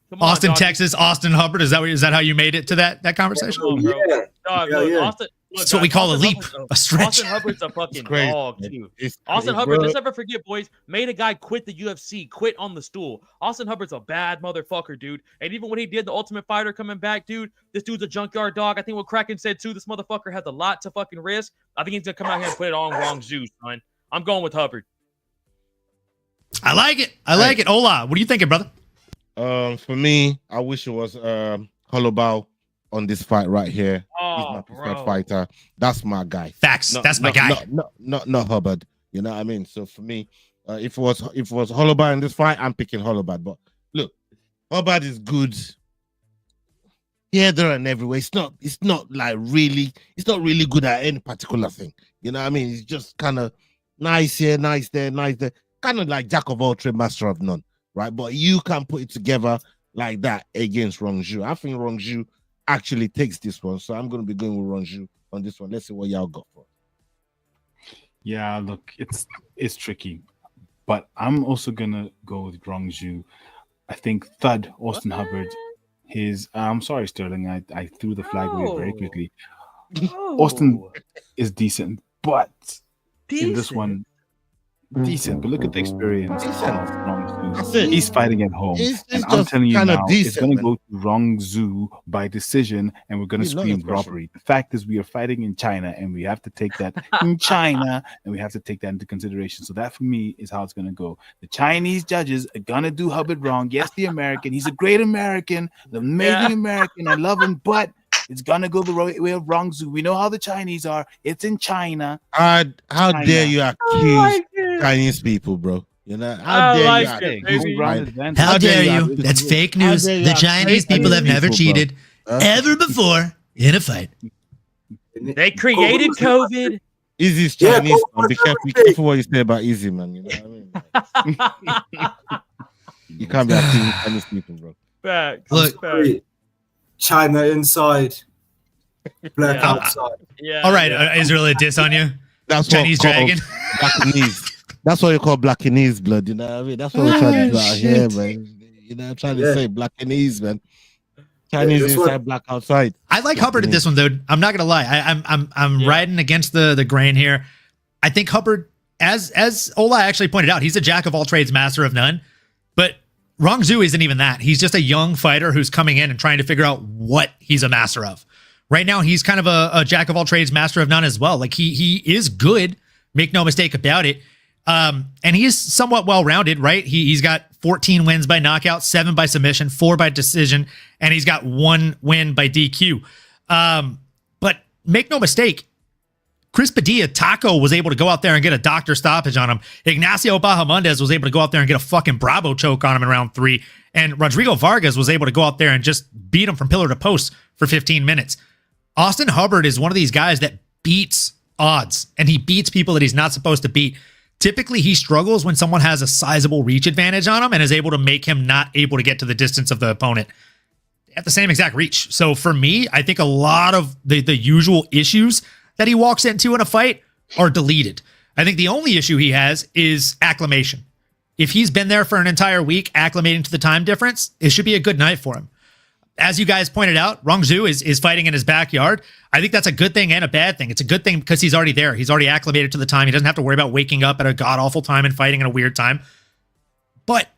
Speaker 4: Come on,
Speaker 2: Austin,
Speaker 4: dog.
Speaker 2: Texas, Austin Hubbard. Is that how you made it to that conversation?
Speaker 4: Come on, bro.
Speaker 5: Yeah.
Speaker 4: Dog,
Speaker 5: Yeah,
Speaker 4: look,
Speaker 5: yeah.
Speaker 4: Austin. Look,
Speaker 2: That's what we
Speaker 4: dog,
Speaker 2: call a
Speaker 4: Austin
Speaker 2: leap,
Speaker 4: Hubbard's
Speaker 2: a stretch.
Speaker 4: Austin Hubbard's a fucking
Speaker 3: crazy,
Speaker 4: dog
Speaker 3: man.
Speaker 4: too.
Speaker 3: It's
Speaker 4: Austin
Speaker 3: crazy,
Speaker 4: Hubbard,
Speaker 3: bro.
Speaker 4: let's never forget, boys, made a guy quit the UFC, quit on the stool. Austin Hubbard's a bad motherfucker, dude. And even when he did the Ultimate Fighter coming back, dude, this dude's a junkyard dog. I think what Kraken said too, this motherfucker has a lot to fucking risk. I think he's gonna come out here and put it on wrong Zeus, son. I'm going with Hubbard.
Speaker 2: I like it. I like it. Ola, what are you thinking, brother?
Speaker 3: For me, I wish it was Hollowbow on this fight right here. He's
Speaker 4: Oh,
Speaker 3: my preferred
Speaker 4: bro.
Speaker 3: fighter. That's my guy.
Speaker 2: Facts. That's my guy.
Speaker 3: Not Hubbard. You know what I mean? So for me, if it was Hollowbow in this fight, I'm picking Hollowbow. But look, Hubbard is good here, there, and everywhere. It's not really good at any particular thing. You know what I mean? It's just kind of nice here, nice there, nice there. Kind of like jack of all trades, master of none, right? But you can put it together like that against Rongju. I think Rongju actually takes this one, so I'm going to be going with Rongju on this one. Let's see what y'all got for it.
Speaker 6: Yeah, look, it's tricky, but I'm also gonna go with Rongju. I think Thud Austin Hubbard. I'm sorry, Sterling. I threw the flag away very
Speaker 4: No.
Speaker 6: quickly.
Speaker 4: Oh,
Speaker 6: Austin is decent, but in this
Speaker 4: decent.
Speaker 6: one, decent. But look at the experience of
Speaker 3: That's
Speaker 6: Rongzu.
Speaker 3: it.
Speaker 6: He's fighting at home,
Speaker 3: It's
Speaker 6: and I'm
Speaker 3: just
Speaker 6: telling you
Speaker 3: kinda
Speaker 6: now, it's
Speaker 3: decent,
Speaker 6: going to
Speaker 3: man.
Speaker 6: go to Rongzu by decision, and we're going to
Speaker 3: He's not
Speaker 6: scream
Speaker 3: the pressure.
Speaker 6: robbery. The fact is, we are fighting in China, and we have to take that in China, and we have to take that into consideration. So that, for me, is how it's going to go. The Chinese judges are going to do Hubbard wrong. Yes, the American. He's a great American, an amazing American. I love him, but it's going to go the way of Rongzu. We know how the Chinese are. It's in China.
Speaker 3: How
Speaker 6: China.
Speaker 3: dare you accuse Chinese people, bro? You know, how
Speaker 4: I
Speaker 3: dare
Speaker 4: like
Speaker 3: you
Speaker 4: it,
Speaker 3: accuse
Speaker 4: baby.
Speaker 6: Home ground
Speaker 3: Right.
Speaker 6: advantage.
Speaker 2: How dare you?
Speaker 3: accuse-
Speaker 2: That's fake
Speaker 3: how
Speaker 2: news.
Speaker 3: dare you
Speaker 2: The
Speaker 3: accuse
Speaker 2: Chinese people have never
Speaker 3: people, bro?
Speaker 2: cheated ever before in a fight.
Speaker 4: They created COVID.
Speaker 3: Easy's
Speaker 5: Yeah,
Speaker 3: Chinese,
Speaker 5: go
Speaker 3: man. Be
Speaker 5: for
Speaker 3: careful,
Speaker 5: everything.
Speaker 3: careful what you say about Easy, man. You know what I mean? You can't be accusing Chinese people, bro.
Speaker 4: Facts.
Speaker 2: Look.
Speaker 4: Facts.
Speaker 5: China inside, black
Speaker 4: Yeah.
Speaker 5: outside.
Speaker 4: Yeah.
Speaker 2: All right,
Speaker 4: yeah.
Speaker 2: Israel, a diss on you?
Speaker 3: That's
Speaker 2: Chinese
Speaker 3: what called
Speaker 2: dragon?
Speaker 3: Blackanese. That's what you call Blackanese blood. You know what I mean? That's what we're trying to do out here, man. You know, I'm trying to
Speaker 5: Yeah.
Speaker 3: say Blackanese, man. Chinese
Speaker 5: this
Speaker 3: inside,
Speaker 5: one-
Speaker 3: black outside.
Speaker 2: I like Hubbard in this one, dude. I'm not gonna lie. I'm
Speaker 4: Yeah.
Speaker 2: riding against the grain here. I think Hubbard, as Ola actually pointed out, he's a jack of all trades, master of none. But Rongzu isn't even that. He's just a young fighter who's coming in and trying to figure out what he's a master of. Right now, he's kind of a jack of all trades, master of none as well. Like he is good, make no mistake about it. And he is somewhat well-rounded, right? He's got 14 wins by knockout, 7 by submission, 4 by decision, and he's got 1 win by DQ. But make no mistake, Chris Padilla, Taco was able to go out there and get a doctor stoppage on him. Ignacio Bahamondes was able to go out there and get a fucking Bravo choke on him in round 3. And Rodrigo Vargas was able to go out there and just beat him from pillar to post for 15 minutes. Austin Hubbard is one of these guys that beats odds, and he beats people that he's not supposed to beat. Typically, he struggles when someone has a sizable reach advantage on him and is able to make him not able to get to the distance of the opponent at the same exact reach. So for me, I think a lot of the usual issues that he walks into in a fight are deleted. I think the only issue he has is acclimation. If he's been there for an entire week acclimating to the time difference, it should be a good night for him. As you guys pointed out, Rongzhu is fighting in his backyard. I think that's a good thing and a bad thing. It's a good thing because he's already there. He's already acclimated to the time. He doesn't have to worry about waking up at a god-awful time and fighting in a weird time. But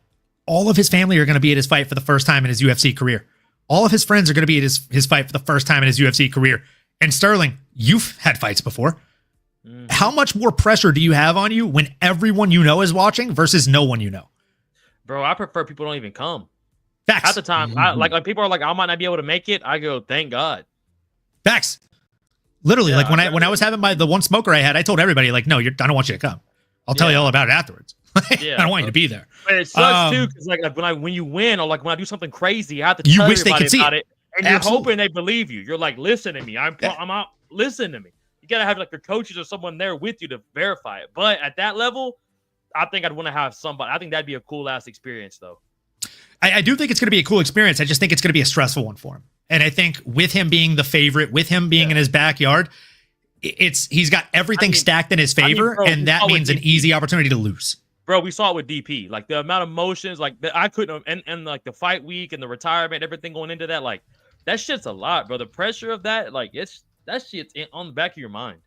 Speaker 2: all of his family are going to be at his fight for the first time in his UFC career. All of his friends are going to be at his fight for the first time in his UFC career. And Sterling, you've had fights before. How much more pressure do you have on you when everyone you know is watching versus no one you know?
Speaker 4: Bro, I prefer people don't even come.
Speaker 2: Facts.
Speaker 4: At the time, like people are like, I might not be able to make it. I go, thank God.
Speaker 2: Facts. Literally, like when I was having the one smoker I had, I told everybody like, no, I don't want you to come. I'll tell you all about it afterwards. I don't want you to be there.
Speaker 4: But it sucks too, because like when you win or like when I do something crazy, I have to tell
Speaker 2: wish they
Speaker 4: everybody
Speaker 2: could see
Speaker 4: about
Speaker 2: it.
Speaker 4: and you're hoping they believe you. You're like, listen to me. I'm out. Listen to me. You gotta have like your coaches or someone there with you to verify it. But at that level, I think I'd want to have somebody. I think that'd be a cool ass experience though.
Speaker 2: I do think it's going to be a cool experience. I just think it's going to be a stressful one for him. And I think with him being the favorite, with him being in his backyard, he's got everything stacked in his favor,
Speaker 4: bro,
Speaker 2: and that means an easy opportunity to lose.
Speaker 4: Bro, we saw it with DP. Like the amount of emotions, like I couldn't, and like the fight week and the retirement, everything going into that, like that shit's a lot, bro. The pressure of that, like that shit's on the back of your mind.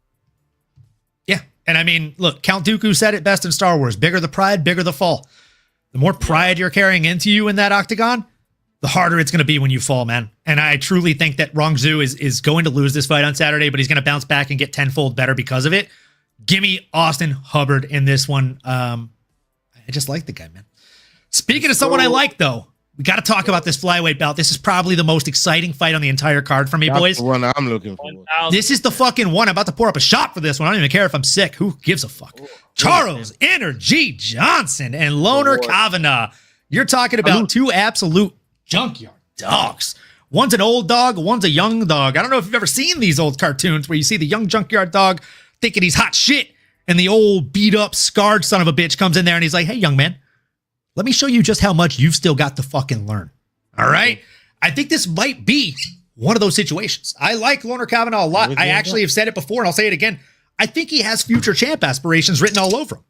Speaker 2: Yeah, and I mean, look, Count Dooku said it best in Star Wars: "Bigger the pride, bigger the fall." The more pride you're carrying into you in that octagon, the harder it's going to be when you fall, man. And I truly think that Rongzhu is going to lose this fight on Saturday, but he's going to bounce back and get tenfold better because of it. Give me Austin Hubbard in this one. I just like the guy, man. Speaking of someone I like, though, we got to talk about this flyweight bout. This is probably the most exciting fight on the entire card for me, boys.
Speaker 3: The one I'm looking for.
Speaker 2: This is the fucking one. I'm about to pour up a shot for this one. I don't even care if I'm sick. Who gives a fuck? Charles Energy Johnson and Loner Kavanagh. You're talking about two absolute junkyard dogs. One's an old dog, one's a young dog. I don't know if you've ever seen these old cartoons where you see the young junkyard dog thinking he's hot shit, and the old beat up, scarred son of a bitch comes in there and he's like, hey, young man, let me show you just how much you've still got to fucking learn. All right? I think this might be one of those situations. I like Loner Kavanagh a lot. I actually have said it before, and I'll say it again. I think he has future champ aspirations written all over him.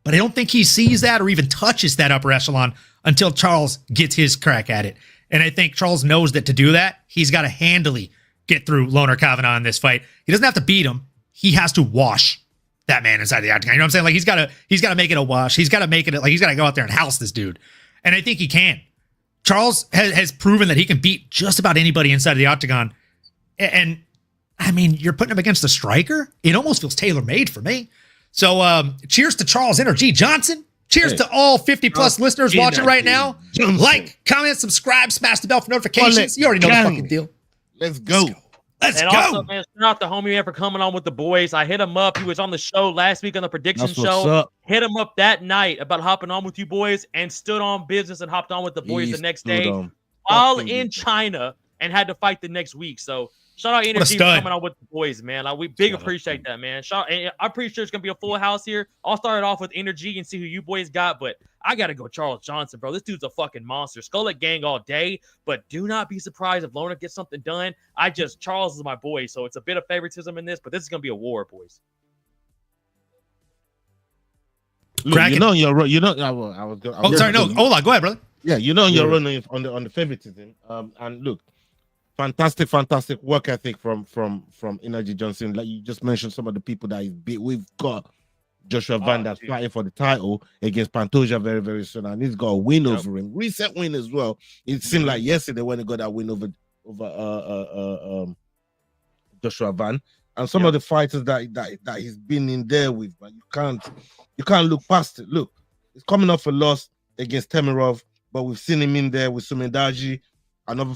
Speaker 2: But I don't think he sees that or even touches that upper echelon until Charles gets his crack at it. And I think Charles knows that to do that, he's got to handily get through Loner Kavanagh in this fight. He doesn't have to beat him. He has to wash that man inside the octagon. You know what I'm saying? Like he's got to make it a wash. He's got to make it like he's got to go out there and house this dude. And I think he can. Charles has proven that he can beat just about anybody inside of the octagon. And I mean, you're putting him against a striker. It almost feels tailor-made for me. So cheers to Charles Energy Johnson. Cheers to all 50 plus listeners watching right now. Like, comment, subscribe, smash the bell for notifications. You already know the fucking deal.
Speaker 3: Let's go.
Speaker 2: Let's
Speaker 4: and
Speaker 2: go.
Speaker 4: Also, man, shout out to homie man for coming on with the boys. I hit him up. He was on the show last week on the prediction show. Hit him up that night about hopping on with you boys and stood on business and hopped on with the boys the next day while in China and had to fight the next week. So shout out Energy for coming on with the boys, man. Like, we big appreciate that, man. I'm pretty sure it's gonna be a full house here. I'll start it off with Energy and see who you boys got, but I gotta go Charles Johnson, bro. This dude's a fucking monster. Skullet gang all day, but do not be surprised if Loner gets something done. Charles is my boy, so it's a bit of favoritism in this, but this is gonna be a war, boys.
Speaker 3: Look, I was
Speaker 2: sorry, no. Hold on, go ahead, brother.
Speaker 3: Yeah, you're running on the favoritism. And look, fantastic work ethic from Energy Johnson. Like you just mentioned, some of the people that he's beat. We've got Joshua Van that's fighting for the title against Pantoja very, very soon, and he's got a win over him. Recent win as well. It seemed like yesterday when he got that win over Joshua Van, and some of the fighters that he's been in there with, but you can't look past it. Look, he's coming off a loss against Temirov, but we've seen him in there with Sumendaji. Another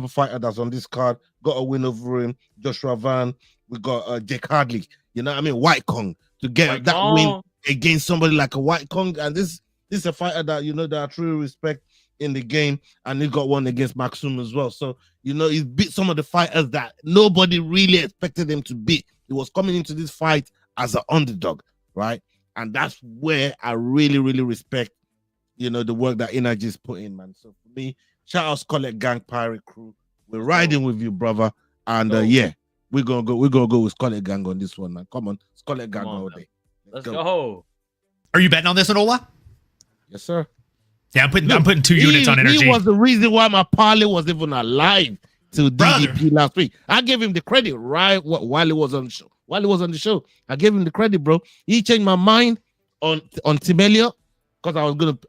Speaker 3: fighter that's on this card got a win over him. Joshua Van. We got Jake Hardley. You know what I mean? White Kong to get that win against somebody like a White Kong. And this is a fighter that that I truly respect in the game. And he got one against Maxum as well. So he's beat some of the fighters that nobody really expected him to beat. He was coming into this fight as an underdog, right? And that's where I really, really respect the work that Energy is put in, man. So for me, shout out Skullet Gang Pirate Crew. We're riding with you, brother. And We're gonna go with Scarlet Gang on this one, man. Come on, Scarlet Gang
Speaker 4: Come on,
Speaker 3: all
Speaker 4: man.
Speaker 3: day.
Speaker 4: Let's go.
Speaker 2: Are you betting on this one, Ola?
Speaker 3: Yes, sir.
Speaker 2: Yeah, I'm putting 2 units on energy.
Speaker 3: He was the reason why my parlay was even alive to
Speaker 2: Brother.
Speaker 3: DDP last week. I gave him the credit while he was on the show. While he was on the show, I gave him the credit, bro. He changed my mind on Tim Elliott because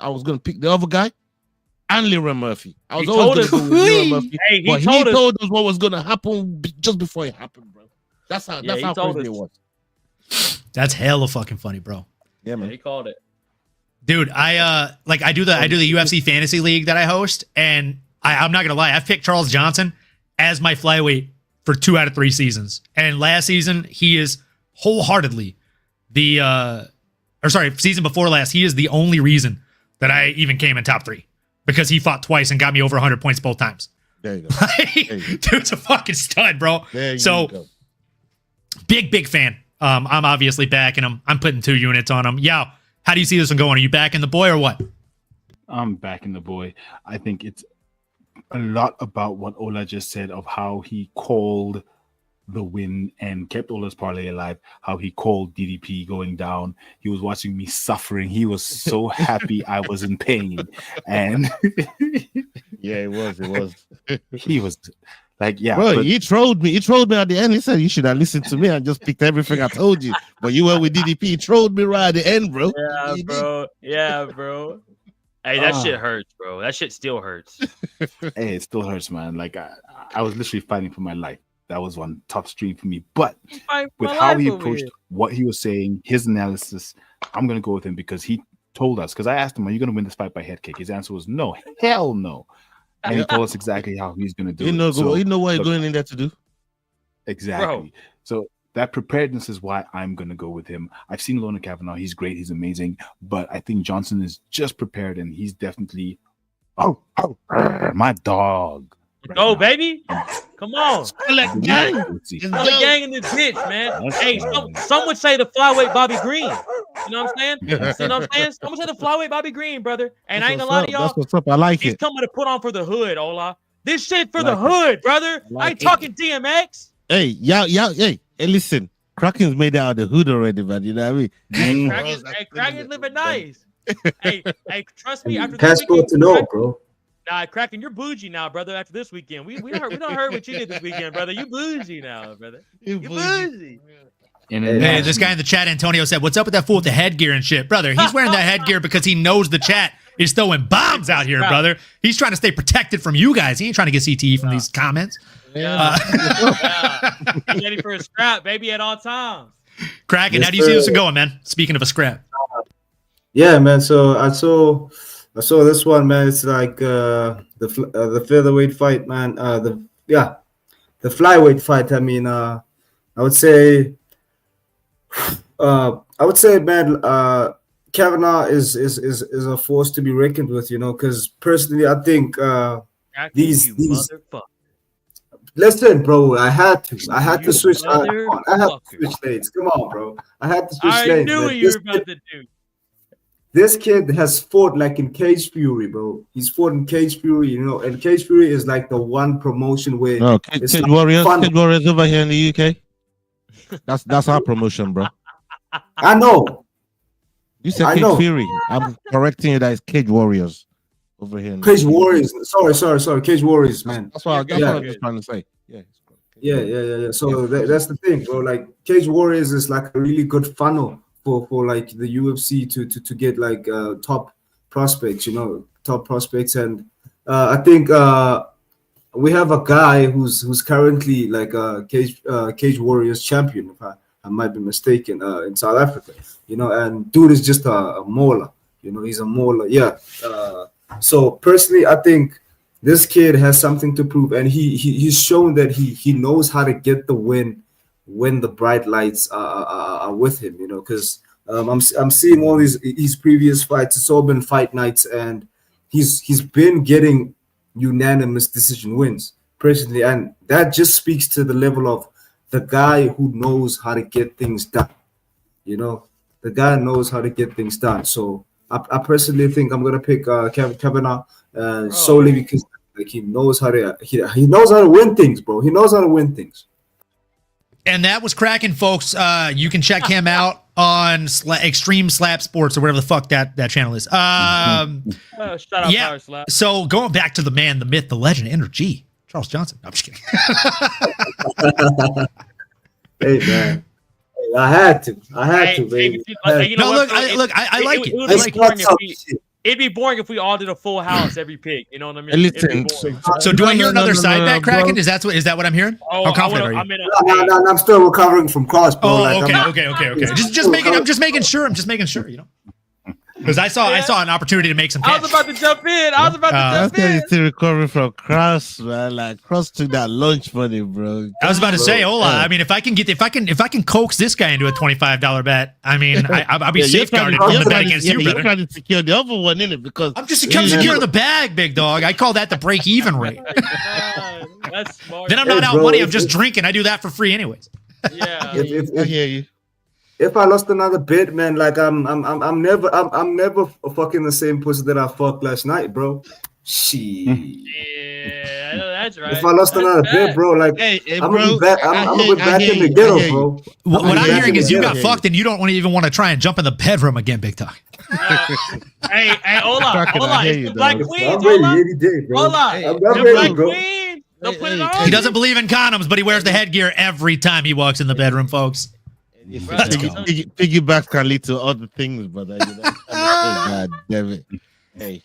Speaker 3: I was gonna pick the other guy and Leroy Murphy. I was always gonna go with Leroy Murphy, but he told us what was gonna happen just before it happened, bro. That's how crazy it was.
Speaker 2: That's hella fucking funny, bro.
Speaker 3: Yeah, man.
Speaker 4: He called it.
Speaker 2: Dude, I do the UFC fantasy league that I host, and I'm not gonna lie, I've picked Charles Johnson as my flyweight for 2 out of 3 seasons. And last season, he is wholeheartedly season before last, he is the only reason that I even came in top 3 because he fought twice and got me over 100 points both times.
Speaker 3: There you go.
Speaker 2: Dude's a fucking stud, bro.
Speaker 3: Go.
Speaker 2: Big fan. I'm obviously backing him. I'm putting 2 units on him. Yao, how do you see this one going? Are you backing the boy or what?
Speaker 6: I'm backing the boy. I think it's a lot about what Ola just said of how he called the win and kept Ola's parlay alive, how he called DDP going down. He was watching me suffering. He was so happy I was in pain. And
Speaker 3: yeah, it was.
Speaker 6: He was like, yeah.
Speaker 3: Bro, he trolled me. He trolled me at the end. He said, you should have listened to me and just picked everything I told you. But you went with DDP. He trolled me right at the end, bro.
Speaker 4: Yeah, bro. Hey, that shit hurts, bro. That shit still hurts.
Speaker 6: Hey, it still hurts, man. Like I was literally fighting for my life. That was one tough stream for me. But with how he approached what he was saying, his analysis, I'm gonna go with him because he told us. Because I asked him, "Are you gonna win this fight by head kick?" His answer was no, hell no. And he told us exactly how he's gonna do it.
Speaker 3: You know what he's going in there to do.
Speaker 6: Exactly.
Speaker 4: Bro.
Speaker 6: So that preparedness is why I'm going to go with him. I've seen Lona Kavanaugh. He's great. He's amazing. But I think Johnson is just prepared, and he's definitely, my dog.
Speaker 4: Go, baby. Come on.
Speaker 3: Select gang.
Speaker 4: Another gang in this bitch, man. Hey, some would say the flyweight Bobby Green. You know what I'm saying? You know what I'm saying? Some would say the flyweight Bobby Green, brother. And I ain't gonna lie to y'all.
Speaker 3: That's what's up. I like
Speaker 4: He's
Speaker 3: it.
Speaker 4: coming to put on for the hood, Ola. This shit for the hood, brother. I ain't talking DMX.
Speaker 3: Hey, hey, listen. Kraken's made out of the hood already, man. You know what I mean?
Speaker 4: Kraken's living nice. hey, trust me. After
Speaker 5: That's
Speaker 4: this
Speaker 5: good
Speaker 4: weekend,
Speaker 5: to know, bro.
Speaker 4: Nah, Kraken, you're bougie now, brother. After this weekend, we don't heard what you did this weekend, brother. You bougie now, brother. You bougie.
Speaker 2: Hey, this guy in the chat, Antonio, said, "What's up with that fool with the headgear and shit, brother? He's wearing that headgear because he knows the chat is throwing bombs out here, brother. He's trying to stay protected from you guys. He ain't trying to get CTE from these comments."
Speaker 4: Yeah. He's ready for a scrap, baby, at all times.
Speaker 2: Kraken, how do you see this one going, man? Speaking of a scrap.
Speaker 5: Yeah, man. So I saw this one, man. It's like the featherweight fight, man. The flyweight fight. I mean, I would say, man, Kavanaugh is a force to be reckoned with, you know. Because personally, I think these. Listen, bro. I had to switch. I had to switch lanes. Come on, bro. I had to switch lanes.
Speaker 4: I knew what you were about to do.
Speaker 5: This kid has fought like in Cage Fury, bro. He's fought in Cage Fury, you know, and Cage Fury is like the one promotion where
Speaker 3: Cage Warriors over here in the UK. That's our promotion, bro.
Speaker 5: I know.
Speaker 3: You said Cage Fury. I'm correcting you. That is Cage Warriors over here.
Speaker 5: Cage Warriors. Sorry. Cage Warriors, man.
Speaker 3: That's what I was trying to say.
Speaker 5: Yeah. So that's the thing, bro. Like Cage Warriors is like a really good funnel for like the UFC to get like top prospects, you know, and I think we have a guy who's currently like a Cage Warriors champion, if I might be mistaken, in South Africa, you know, and dude is just a mauler, you know, he's a mauler, yeah. So personally, I think this kid has something to prove, and he's shown that he knows how to get the win when the bright lights are with him, you know, because I'm seeing all his previous fights. It's all been fight nights, and he's been getting unanimous decision wins personally, and that just speaks to the level of the guy who knows how to get things done. You know, the guy knows how to get things done. So I personally think I'm gonna pick Kavanaugh solely because like he knows how to win things, bro. He knows how to win things.
Speaker 2: And that was cracking, folks. You can check him out on Extreme Slap Sports or whatever the fuck that channel is.
Speaker 4: Shout out
Speaker 2: yeah.
Speaker 4: Power Slap.
Speaker 2: So going back to the man, the myth, the legend, Energy, Charles Johnson. No, I'm just kidding.
Speaker 5: Hey man, hey, I had to, baby.
Speaker 4: You know
Speaker 2: No,
Speaker 4: what,
Speaker 2: look, I like it.
Speaker 4: would
Speaker 2: I
Speaker 4: be
Speaker 2: like
Speaker 4: boring
Speaker 2: it.
Speaker 4: if it'd be boring if we all did a full house every pick. You know what I mean?
Speaker 3: Hey,
Speaker 4: It'd be
Speaker 3: listen,
Speaker 4: boring.
Speaker 2: So do I hear another side bet,
Speaker 3: bro.
Speaker 2: Kraken? Is that what I'm hearing?
Speaker 4: Oh,
Speaker 2: How confident are you?
Speaker 5: No, I'm still recovering from cost, bro.
Speaker 2: Oh,
Speaker 5: Like,
Speaker 2: okay. I'm just making sure, you know. Because I saw an opportunity to make some
Speaker 4: I
Speaker 2: cash.
Speaker 4: was about to jump in. I was about to
Speaker 3: That's
Speaker 4: jump in.
Speaker 3: he's still recovering from Cross, man. Like Cross took that lunch money, bro.
Speaker 2: I was about to say, Ola. I mean, if I can coax this guy into a $25 bet, I mean, I'll be safeguarded from the bet against you,
Speaker 3: You're
Speaker 2: brother.
Speaker 3: trying to secure the other one, innit? Because
Speaker 2: I'm just securing the bag, big dog. I call that the break-even rate.
Speaker 4: That's smart.
Speaker 2: Then I'm not out money. I'm just drinking. I do that for free, anyways.
Speaker 4: Yeah.
Speaker 3: I hear you.
Speaker 5: If I lost another bid, man, like I'm never fucking the same pussy that I fucked last night, bro. Shit.
Speaker 4: Yeah, I know that's right.
Speaker 5: If I lost another bid, bro, like
Speaker 3: Hey,
Speaker 5: I'm
Speaker 3: bro,
Speaker 5: gonna be back. I'm gonna be back in the
Speaker 3: I
Speaker 5: ghetto,
Speaker 3: hear you.
Speaker 5: bro.
Speaker 2: What I'm hearing is you got
Speaker 3: Yeah.
Speaker 2: fucked and you don't even want to try and jump in the bedroom again, big dog.
Speaker 4: Hey, Ola,
Speaker 3: Cracking, I hear
Speaker 4: it's
Speaker 3: you,
Speaker 4: the Black
Speaker 3: dog.
Speaker 4: Queens,
Speaker 5: I'm ready
Speaker 4: Ola.
Speaker 5: any day, bro.
Speaker 4: Ola,
Speaker 5: I'm
Speaker 4: the
Speaker 5: ready,
Speaker 4: Black
Speaker 5: bro.
Speaker 4: Queen. They'll put it
Speaker 3: Hey,
Speaker 4: on.
Speaker 2: He doesn't believe in condoms, but he wears the headgear every time he walks in the bedroom, folks.
Speaker 3: Piggyback can lead to other things, brother. You know? God damn it. Hey.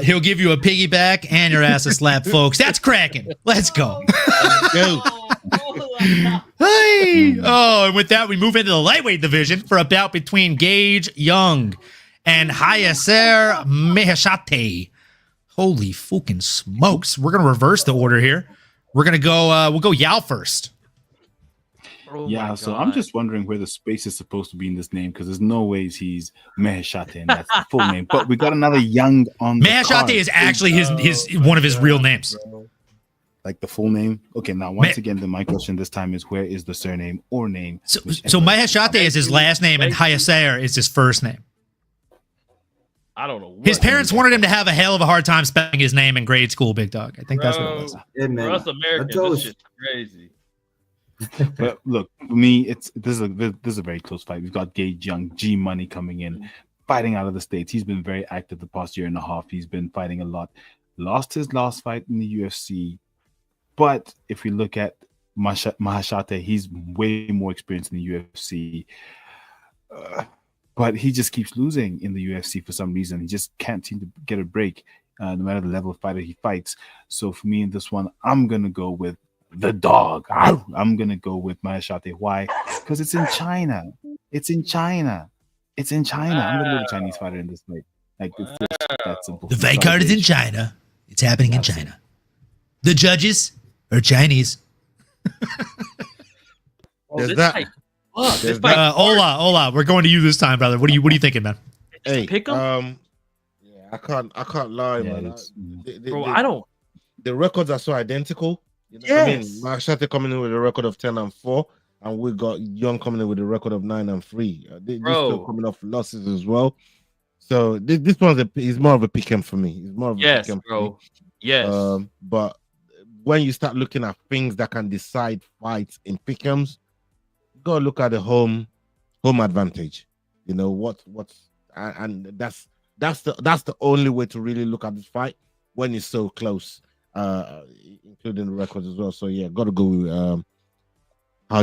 Speaker 2: He'll give you a piggyback and your ass a slap, folks. That's cracking. Let's go.
Speaker 3: Go.
Speaker 2: Hey. Oh, and with that, we move into the lightweight division for a bout between Gage Young and Hayaser Meheshate. Holy fucking smokes. We're going to reverse the order here. We're going to go, we'll go Yao first.
Speaker 6: Yeah, so I'm just wondering where the space is supposed to be in this name because there's no ways he's Meheshate and that's the full name. But we got another Young on the card.
Speaker 2: Meheshate is actually his one of his real names.
Speaker 6: Like the full name. Okay, now once again, then my question this time is where is the surname or name?
Speaker 2: So Meheshate is his last name and Hayaser is his first name.
Speaker 4: I don't know.
Speaker 2: His parents wanted him to have a hell of a hard time spelling his name in grade school, big dog. I think that's what it was.
Speaker 5: Yeah, man.
Speaker 4: For us Americans, this shit's crazy.
Speaker 6: But look, for me, this is a very close fight. We've got Gage Young, G Money coming in, fighting out of the States. He's been very active the past year and a half. He's been fighting a lot. Lost his last fight in the UFC. But if we look at Maheshate, he's way more experienced in the UFC. But he just keeps losing in the UFC for some reason. He just can't seem to get a break, no matter the level of fighter he fights. So for me in this one, I'm going to go with the dog. I'm going to go with Maheshate. Why? Because it's in China. It's in China. I'm going to go with Chinese fighter in this fight. Like, it's just that simple.
Speaker 2: The fight card is in China. It's happening in China. The judges are Chinese.
Speaker 3: There's that.
Speaker 2: Ola, we're going to you this time, brother. What are you thinking, man?
Speaker 3: Hey,
Speaker 4: pick 'em?
Speaker 3: yeah, I can't lie,
Speaker 6: Yeah,
Speaker 3: man.
Speaker 4: Bro, I don't.
Speaker 3: The records are so identical. You know
Speaker 4: Yes.
Speaker 3: what I mean? Maheshate coming in with a record of 10-4, and we got Young coming in with a record of 9-3. They're still coming off losses as well. So this one's is more of a pick 'em for me. It's more of a pick 'em for me.
Speaker 4: Yes.
Speaker 3: But when you start looking at things that can decide fights in pick'ems, go look at the home advantage. You know what's and that's the only way to really look at this fight when it's so close, including the records as well. So yeah, gotta go with how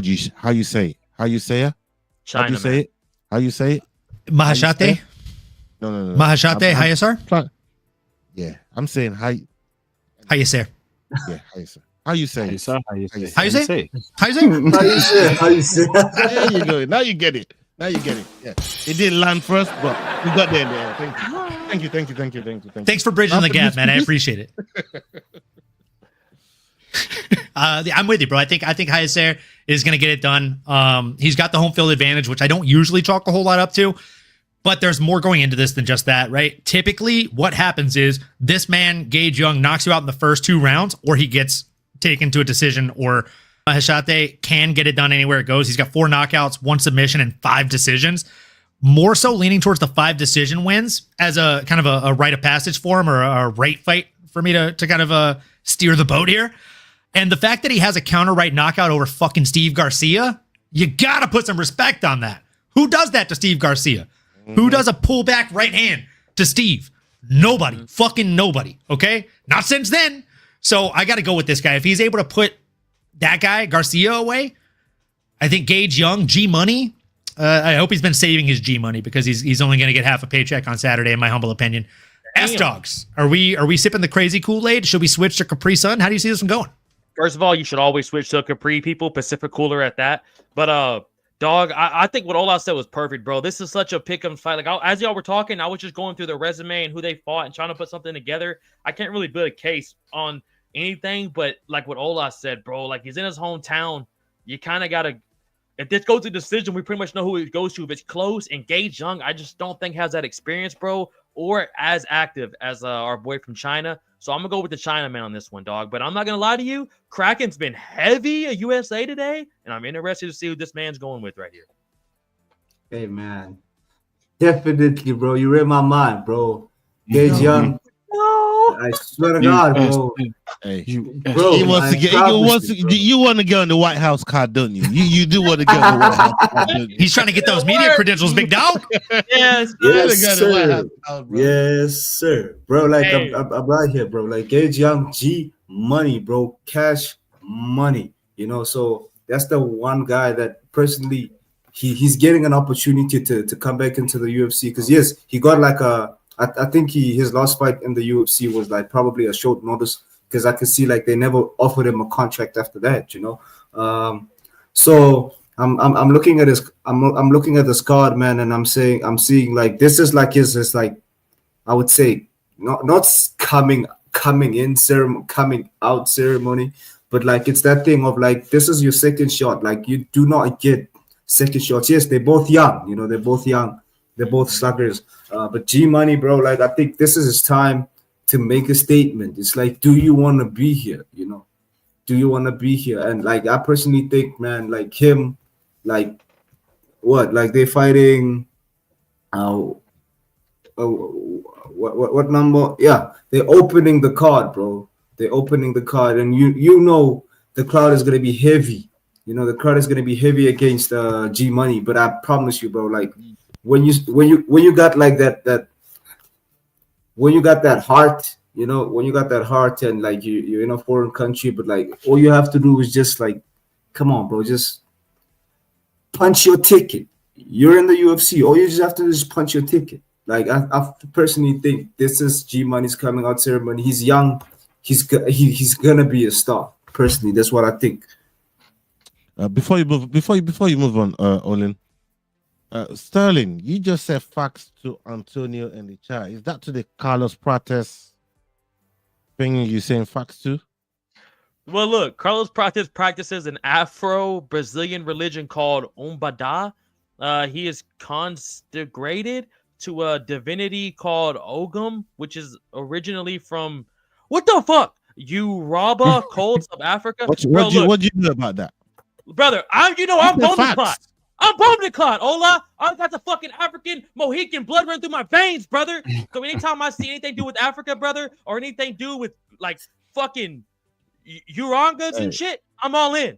Speaker 3: you say it? How you say it?
Speaker 4: China,
Speaker 3: How you say it? How you say it?
Speaker 2: Maheshate?
Speaker 3: No.
Speaker 2: Maheshate Hayasar?
Speaker 3: Yeah, I'm saying how.
Speaker 2: Hayaser.
Speaker 3: Yeah, how you say it?
Speaker 2: How you say?
Speaker 5: How you say?
Speaker 3: There you go. Now you get it. Yeah, it didn't land first, but we got there. Thank you.
Speaker 2: Thanks for bridging the gap, man. I appreciate it. I'm with you, bro. I think Hayaser is going to get it done. He's got the home field advantage, which I don't usually chalk a whole lot up to. But there's more going into this than just that, right? Typically, what happens is this man, Gage Young, knocks you out in the first 2 rounds, or he gets taken to a decision, or Maheshate can get it done anywhere it goes. He's got 4 knockouts, 1 submission, and 5 decisions. More so leaning towards the 5 decision wins as a kind of a rite of passage for him, or a right fight for me to kind of steer the boat here. And the fact that he has a counter right knockout over fucking Steve Garcia, you gotta put some respect on that. Who does that to Steve Garcia? Who does a pullback right hand to Steve? Nobody. Fucking nobody. Okay? Not since then. So I gotta go with this guy. If he's able to put that guy, Garcia, away, I think Gage Young, G Money. I hope he's been saving his G Money because he's only going to get half a paycheck on Saturday, in my humble opinion. S Dogs, are we sipping the crazy Kool-Aid? Should we switch to Capri Sun? How do you see this one going?
Speaker 4: First of all, you should always switch to a Capri, people. Pacific Cooler at that. But dog, I think what Ola said was perfect, bro. This is such a pick'em fight. Like as y'all were talking, I was just going through the resume and who they fought and trying to put something together. I can't really build a case on anything, but like what Ola said, bro. Like he's in his hometown. You kind of gotta. If this goes to decision, we pretty much know who it goes to. If it's close, and Gage Young, I just don't think has that experience, bro, or as active as our boy from China. So I'm going to go with the Chinaman on this one, dog. But I'm not going to lie to you. Kraken's been heavy at USA today, and I'm interested to see who this man's going with right here.
Speaker 5: Hey, man. Definitely, bro. You read my mind, bro. Gage Young. No. I swear to God, bro.
Speaker 3: Hey,
Speaker 5: bro,
Speaker 3: he wants to get. You want to get on the White House card, don't you? You do want to get on the White House card, don't you?
Speaker 2: He's trying to get those media credentials, big dog.
Speaker 4: Yes,
Speaker 5: sir. Yes, sir. Bro, like hey. I'm right here, bro. Like Gage Young, G Money, bro, cash money. You know, so that's the one guy that personally he's getting an opportunity to come back into the UFC because yes, he got like a. I think his last fight in the UFC was like probably a short notice because I could see like they never offered him a contract after that, you know. So I'm looking at his I'm looking at this card, man, and I'm seeing like this is like his like I would say not coming out ceremony, but like it's that thing of like this is your second shot. Like you do not get second shots. Yes, they're both young, you know, they're both young. They're both sluggers. But G Money, bro, like I think this is his time to make a statement. It's like, do you want to be here? You know, do you want to be here? And like I personally think, man, like him, like what? Like they're fighting what number? Yeah, they're opening the card, bro. They're opening the card, and you know the crowd is gonna be heavy. You know, the crowd is gonna be heavy against G Money, but I promise you, bro, like when you got like that when you got that heart, you know, when you got that heart and like you're in a foreign country, but like all you have to do is just like, come on, bro, just punch your ticket. You're in the UFC. All you just have to do is punch your ticket. Like I personally think this is G Money's coming out ceremony. He's young. He's gonna be a star. Personally, that's what I think.
Speaker 3: Before you move on, Olin. Sterling, you just said facts to Antonio in the chat. Is that to the Carlos Prates thing you saying facts to?
Speaker 4: Well, look, Carlos Prates practices an Afro-Brazilian religion called Umbanda. He is consecrated to a divinity called Ogum, which is originally from what the fuck? Uraba, cold of Africa.
Speaker 3: What do you know about that,
Speaker 4: brother? I'm bomb the clot. I'm bomb the clot. Ola, I got the fucking African Mohican blood running through my veins, brother. So anytime I see anything to do with Africa, brother, or anything to do with like fucking Urangas and shit, I'm all in.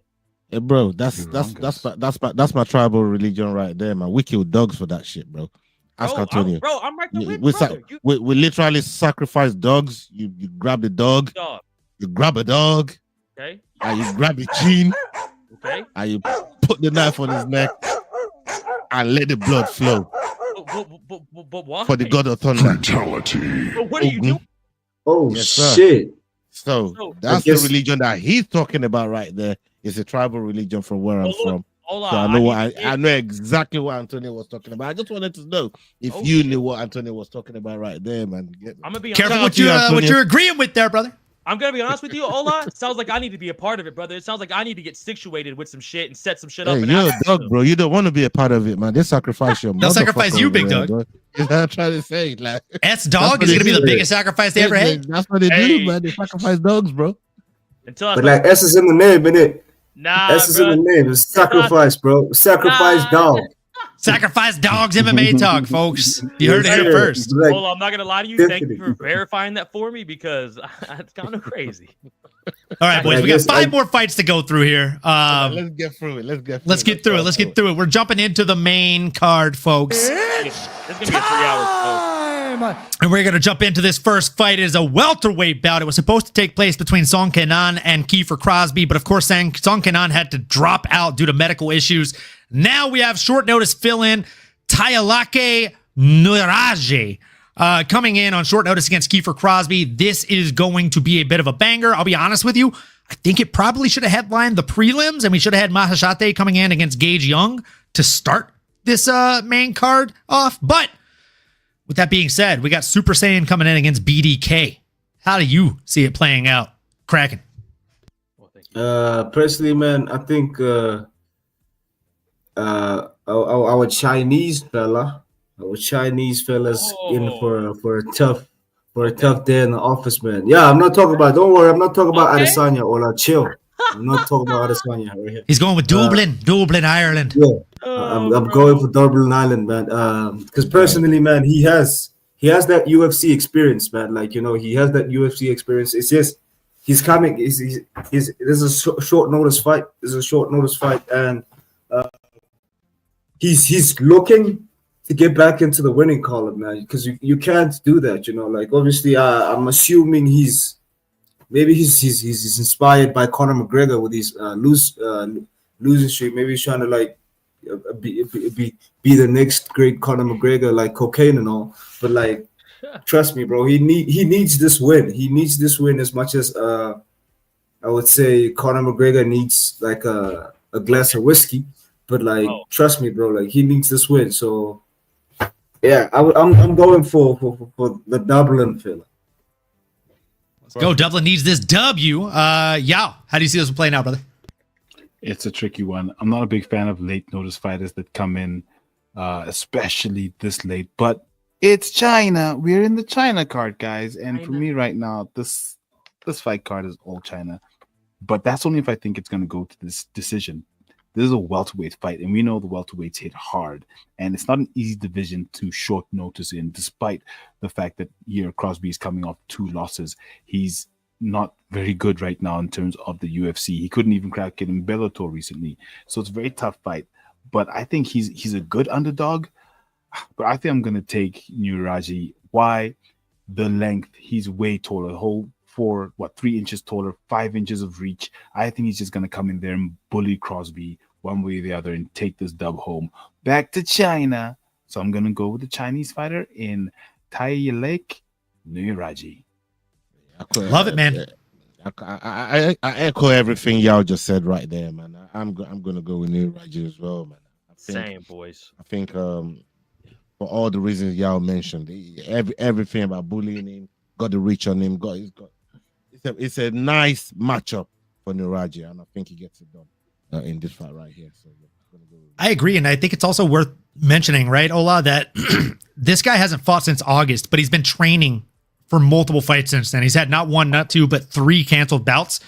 Speaker 3: Hey, bro, that's my tribal religion right there, man. We kill dogs for that shit, bro. Ask Antonio.
Speaker 4: I'm right there with
Speaker 3: we literally sacrifice dogs. You grab the dog. You grab a dog.
Speaker 4: Okay.
Speaker 3: And you grab the chin.
Speaker 4: Okay.
Speaker 3: And you put the knife on his neck and let the blood flow.
Speaker 4: But why?
Speaker 3: For the god of thunder.
Speaker 1: Fatality.
Speaker 4: But what are you doing?
Speaker 5: Oh, yes, shit.
Speaker 3: So that's the religion that he's talking about right there. It's a tribal religion from where I'm from. So I know exactly what Antonio was talking about. I just wanted to know if you knew what Antonio was talking about right there, man.
Speaker 4: I'm gonna be
Speaker 2: careful what you're agreeing with there, brother.
Speaker 4: I'm gonna be honest with you, Ola. It sounds like I need to be a part of it, brother. It sounds like I need to get situated with some shit and set some shit up.
Speaker 3: You're a dog, bro. You don't want to be a part of it, man. They sacrifice your.
Speaker 2: They'll sacrifice you, big dog.
Speaker 3: That's what I'm trying to say. Like
Speaker 2: S dog is gonna be the biggest sacrifice they ever had.
Speaker 3: That's what they do, man. They sacrifice dogs, bro.
Speaker 5: But like S is in the name, innit?
Speaker 4: Nah,
Speaker 5: S is in the name. It's sacrifice, bro. Sacrifice dog.
Speaker 2: Sacrifice Dogs MMA talk, folks. You heard it here first.
Speaker 5: Like,
Speaker 4: Well, I'm not gonna lie to you. Thank you for verifying that for me because it's kind of crazy.
Speaker 2: All right, boys. We got 5 more fights to go through here.
Speaker 3: Let's get through it.
Speaker 2: Let's get through it. We're jumping into the main card, folks.
Speaker 4: It's gonna be a 3-hour show.
Speaker 2: And we're going to jump into this first fight. It is a welterweight bout. It was supposed to take place between Song Kenan and Kiefer Crosby, but of course, Song Kenan had to drop out due to medical issues. Now we have short notice fill-in Tayalake Nuraje coming in on short notice against Kiefer Crosby. This is going to be a bit of a banger. I'll be honest with you. I think it probably should have headlined the prelims, and we should have had Mahashate coming in against Gage Young to start this main card off. But with that being said, we got Super Saiyan coming in against BDK. How do you see it playing out, Kraken?
Speaker 5: Personally, man, I think our Chinese fellas in for a tough day in the office, man. Yeah, I'm not talking about. Don't worry, I'm not talking about Adesanya or chill. I'm not talking about Adesanya right here.
Speaker 2: He's going with Dublin, Ireland.
Speaker 5: Yeah, I'm going for Dublin, Ireland, man. Because personally, man, he has that UFC experience, man. Like, you know, he has that UFC experience. It's just he's coming. This is a short notice fight. And he's looking to get back into the winning column, man. Because you can't do that, you know. Like, obviously, I'm assuming he's inspired by Conor McGregor with his losing streak. Maybe he's trying to like be the next great Conor McGregor, like cocaine and all. But like, trust me, bro, he needs this win. He needs this win as much as I would say Conor McGregor needs like a glass of whiskey. But like, trust me, bro, like he needs this win. So yeah, I'm going for the Dublin fella.
Speaker 2: Go, Dublin needs this W. Yao, how do you see this playing out, brother?
Speaker 6: It's a tricky one. I'm not a big fan of late notice fighters that come in, especially this late. But it's China. We're in the China card, guys. And for me right now, this fight card is all China. But that's only if I think it's going to go to this decision. This is a welterweight fight, and we know the welterweights hit hard. And it's not an easy division to short notice in, despite the fact that here Crosby is coming off 2 losses. He's not very good right now in terms of the UFC. He couldn't even crack it in Bellator recently. So it's a very tough fight. But I think he's a good underdog. But I think I'm going to take Nuraji. Why? The length. He's way taller. The whole 3 inches taller, 5 inches of reach. I think he's just going to come in there and bully Crosby one way or the other and take this dub home. Back to China. So I'm going to go with the Chinese fighter in Tayalake Nuraji.
Speaker 2: Love it, man.
Speaker 3: I echo everything y'all just said right there, man. I'm gonna go with Nuraji as well, man.
Speaker 4: Same, boys.
Speaker 3: I think for all the reasons y'all mentioned, everything about bullying him, got the reach on him, it's a nice matchup for Nuraji, and I think he gets it done in this fight right here. So I'm gonna go with
Speaker 2: I agree, and I think it's also worth mentioning, right, Ola, that this guy hasn't fought since August, but he's been training for multiple fights since then. He's had not 1, not 2, but 3 canceled bouts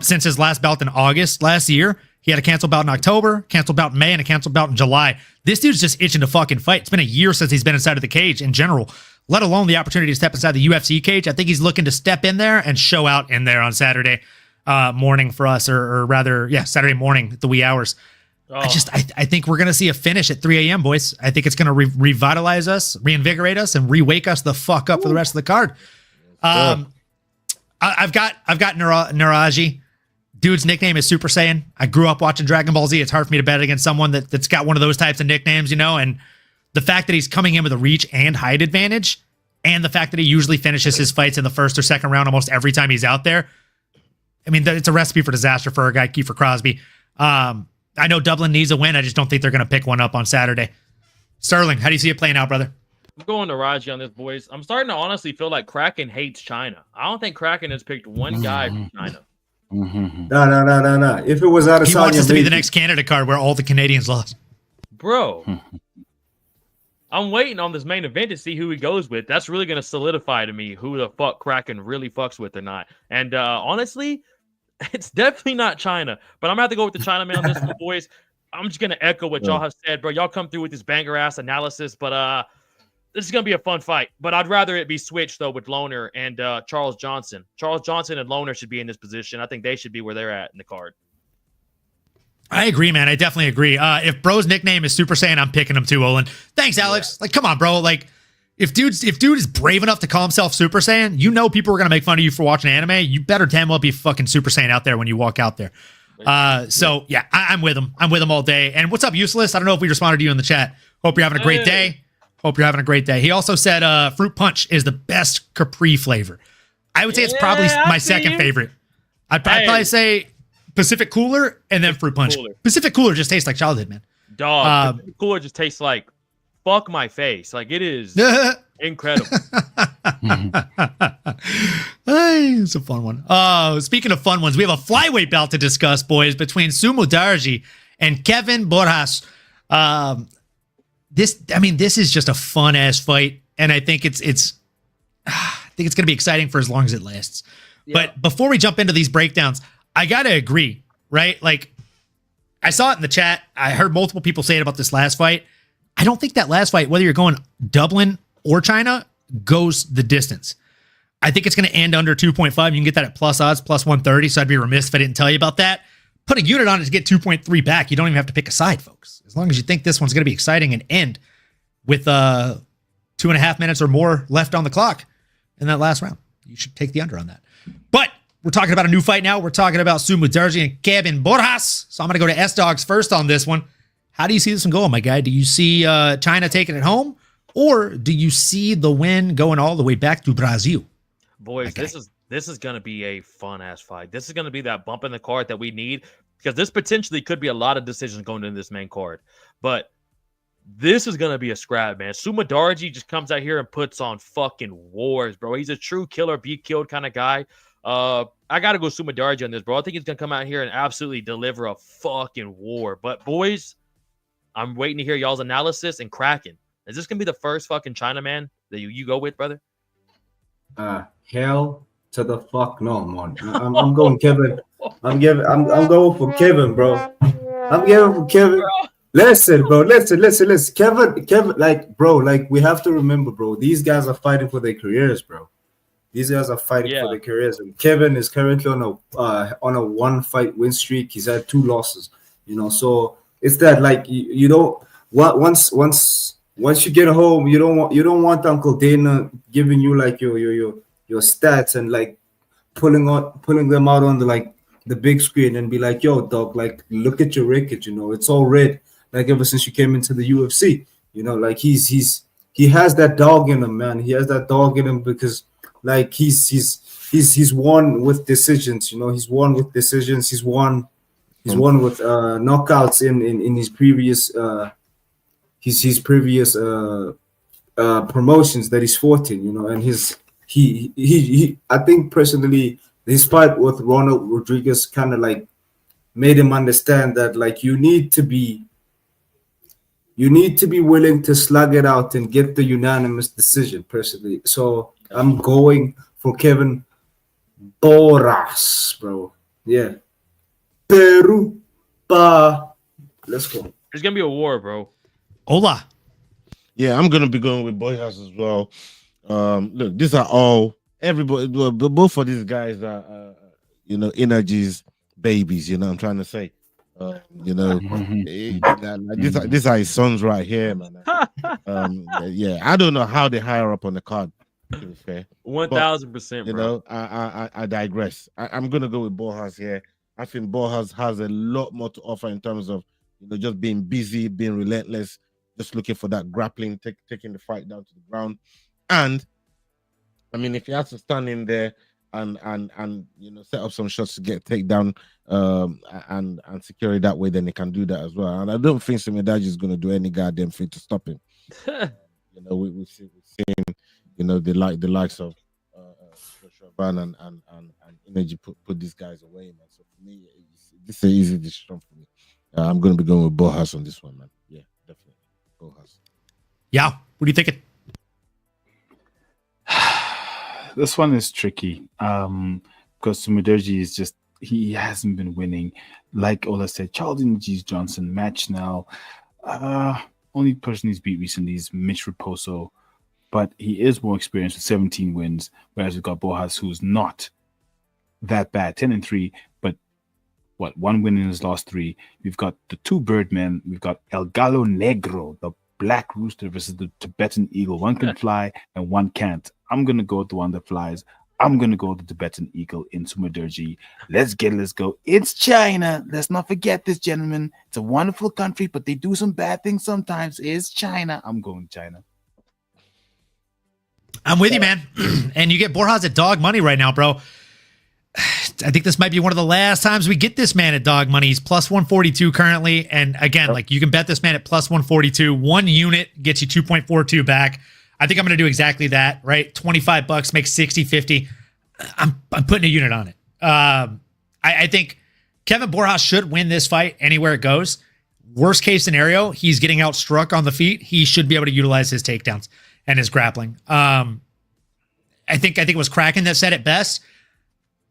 Speaker 2: since his last bout in August last year. He had a canceled bout in October, canceled bout in May, and a canceled bout in July. This dude's just itching to fucking fight. It's been a year since he's been inside of the cage in general, let alone the opportunity to step inside the UFC cage. I think he's looking to step in there and show out in there on Saturday morning for us, or rather, Saturday morning at the wee hours. I think we're going to see a finish at 3 a.m., boys. I think it's going to revitalize us, reinvigorate us, and re-wake us the fuck up for the rest of the card. I've got Nuraji. Dude's nickname is Super Saiyan. I grew up watching Dragon Ball Z. It's hard for me to bet against someone that's got one of those types of nicknames, you know, and the fact that he's coming in with a reach and height advantage, and the fact that he usually finishes his fights in the first or second round almost every time he's out there. I mean, it's a recipe for disaster for a guy, Kiefer Crosby. I know Dublin needs a win. I just don't think they're going to pick one up on Saturday. Sterling, how do you see it playing out, brother?
Speaker 4: I'm going to Raji on this, boys. I'm starting to honestly feel like Kraken hates China. I don't think Kraken has picked one guy from China.
Speaker 5: No. If it was Adesanya,
Speaker 2: he wants us to be the next Canada card where all the Canadians lost.
Speaker 4: Bro, I'm waiting on this main event to see who he goes with. That's really going to solidify to me who the fuck Kraken really fucks with or not. And honestly, it's definitely not China. But I'm going to have to go with the Chinaman on this one, boys. I'm just gonna echo what y'all have said, bro. Y'all come through with this banger ass analysis, but this is gonna be a fun fight. But I'd rather it be switched though with Loner and Charles Johnson. Charles Johnson and Loner should be in this position. I think they should be where they're at in the card.
Speaker 2: I agree, man. I definitely agree. If bro's nickname is Super Saiyan, I'm picking him too, Olin. Thanks, Alex. Like, come on, bro. Like, if dude is brave enough to call himself Super Saiyan, you know people are gonna make fun of you for watching anime. You better damn well be fucking Super Saiyan out there when you walk out there. So yeah, I'm with him. I'm with him all day. And what's up, Useless? I don't know if we responded to you in the chat. Hope you're having a great day. Hope you're having a great day. He also said fruit punch is the best Capri flavor. I would say it's probably my second favorite. I'd probably say Pacific Cooler and then fruit punch. Pacific Cooler just tastes like childhood, man.
Speaker 4: Dog, Pacific Cooler just tastes like fuck my face. Like, it is incredible.
Speaker 2: Hey, it's a fun one. Speaking of fun ones, we have a flyweight bout to discuss, boys, between Sumo Darji and Kevin Borjas. This is just a fun ass fight, and I think it's going to be exciting for as long as it lasts. Yeah. But before we jump into these breakdowns, I got to agree, right? Like, I saw it in the chat. I heard multiple people say it about this last fight. I don't think that last fight, whether you're going Dublin or China, goes the distance. I think it's going to end under 2.5. You can get that at plus odds, plus 130. So I'd be remiss if I didn't tell you about that. Put a unit on it to get 2.3 back. You don't even have to pick a side, folks. As long as you think this one's going to be exciting and end with 2.5 minutes or more left on the clock in that last round, you should take the under on that. But we're talking about a new fight now. We're talking about Sumo Darji and Kevin Borjas. So I'm going to go to S-Dogs first on this one. How do you see this one going, my guy? Do you see China taking it home? Or do you see the win going all the way back to Brazil?
Speaker 4: Boys, this is going to be a fun-ass fight. This is going to be that bump in the card that we need, because this potentially could be a lot of decisions going into this main card. But this is going to be a scrap, man. Sumo Darji just comes out here and puts on fucking wars, bro. He's a true killer, be killed kind of guy. I got to go Sumo Darji on this, bro. I think he's going to come out here and absolutely deliver a fucking war. But, boys, I'm waiting to hear y'all's analysis and Kraken. Is this going to be the first fucking Chinaman that you go with, brother?
Speaker 5: Hell to the fuck no, man. I'm going Kevin. I'm going for Kevin, bro. I'm giving for Kevin. Bro. Listen, bro. Listen. Kevin, like, bro, like, we have to remember, bro. These guys are fighting for their careers, bro. These guys are fighting for their careers. And Kevin is currently on a one-fight win streak. He's had 2 losses. You know, so it's that, like, you don't once you get home, you don't want Uncle Dana giving you like your stats and like pulling them out on the big screen and be like, yo, dog, like, look at your record, you know, it's all red, like, ever since you came into the UFC, you know, like, he has that dog in him, man. He has that dog in him because, like, he's won with decisions, you know, he's won with decisions, he's won with knockouts in his previous his previous promotions that he's fought in, you know, and he I think personally his fight with Ronald Rodriguez kind of like made him understand that, like, you need to be willing to slug it out and get the unanimous decision personally. So I'm going for Kevin Borjas, bro. Yeah. Peru. Let's go.
Speaker 4: There's gonna be a war, bro.
Speaker 2: Hola.
Speaker 3: Yeah, I'm gonna be going with Borjas as well. Look, these are all everybody. Both of these guys are, Energy's babies. You know, what I'm trying to say. These are his sons right here, man. Yeah, I don't know how they hire up on the card. To be fair,
Speaker 4: 1000%.
Speaker 3: You know, I digress. I'm gonna go with Borjas here. I think Borjas has a lot more to offer in terms of, just being busy, being relentless, just looking for that grappling, taking the fight down to the ground. And I mean, if he has to stand in there and set up some shots to get takedown and secure it that way, then he can do that as well. And I don't think Simidaji is going to do any goddamn thing to stop him. We've seen the likes of Van and Energy put these guys away, man. So for me, this is an easy decision for me. I'm going to be going with Borjas on this one, man. Yeah, definitely. Borjas.
Speaker 2: Yeah. What are you thinking?
Speaker 6: This one is tricky because Sumiderji is just he hasn't been winning. Like Ola said, Charlton G's Johnson, Matt Schnell. Only person he's beat recently is Mitch Raposo, but he is more experienced with 17 wins, whereas we've got Bojas, who's not that bad, 10-3, but one win in his last 3. We've got the 2 Birdmen. We've got El Gallo Negro, the Black Rooster versus the Tibetan Eagle. One can fly and one can't. I'm going to go with the one that flies. I'm going to go with the Tibetan Eagle in Sumaderji. Let's go. It's China. Let's not forget this, gentlemen. It's a wonderful country, but they do some bad things sometimes. It's China. I'm going China.
Speaker 2: I'm with you, man. And you get Borjas at dog money right now, bro. I think this might be one of the last times we get this man at dog money. He's plus 142 currently. And again, like you can bet this man at plus 142. 1 unit gets you 2.42 back. I think I'm going to do exactly that, right? $25 makes 60, 50. I'm putting a unit on it. I think Kevin Borjas should win this fight anywhere it goes. Worst case scenario, he's getting outstruck on the feet. He should be able to utilize his takedowns and his grappling. I think it was Kraken that said it best.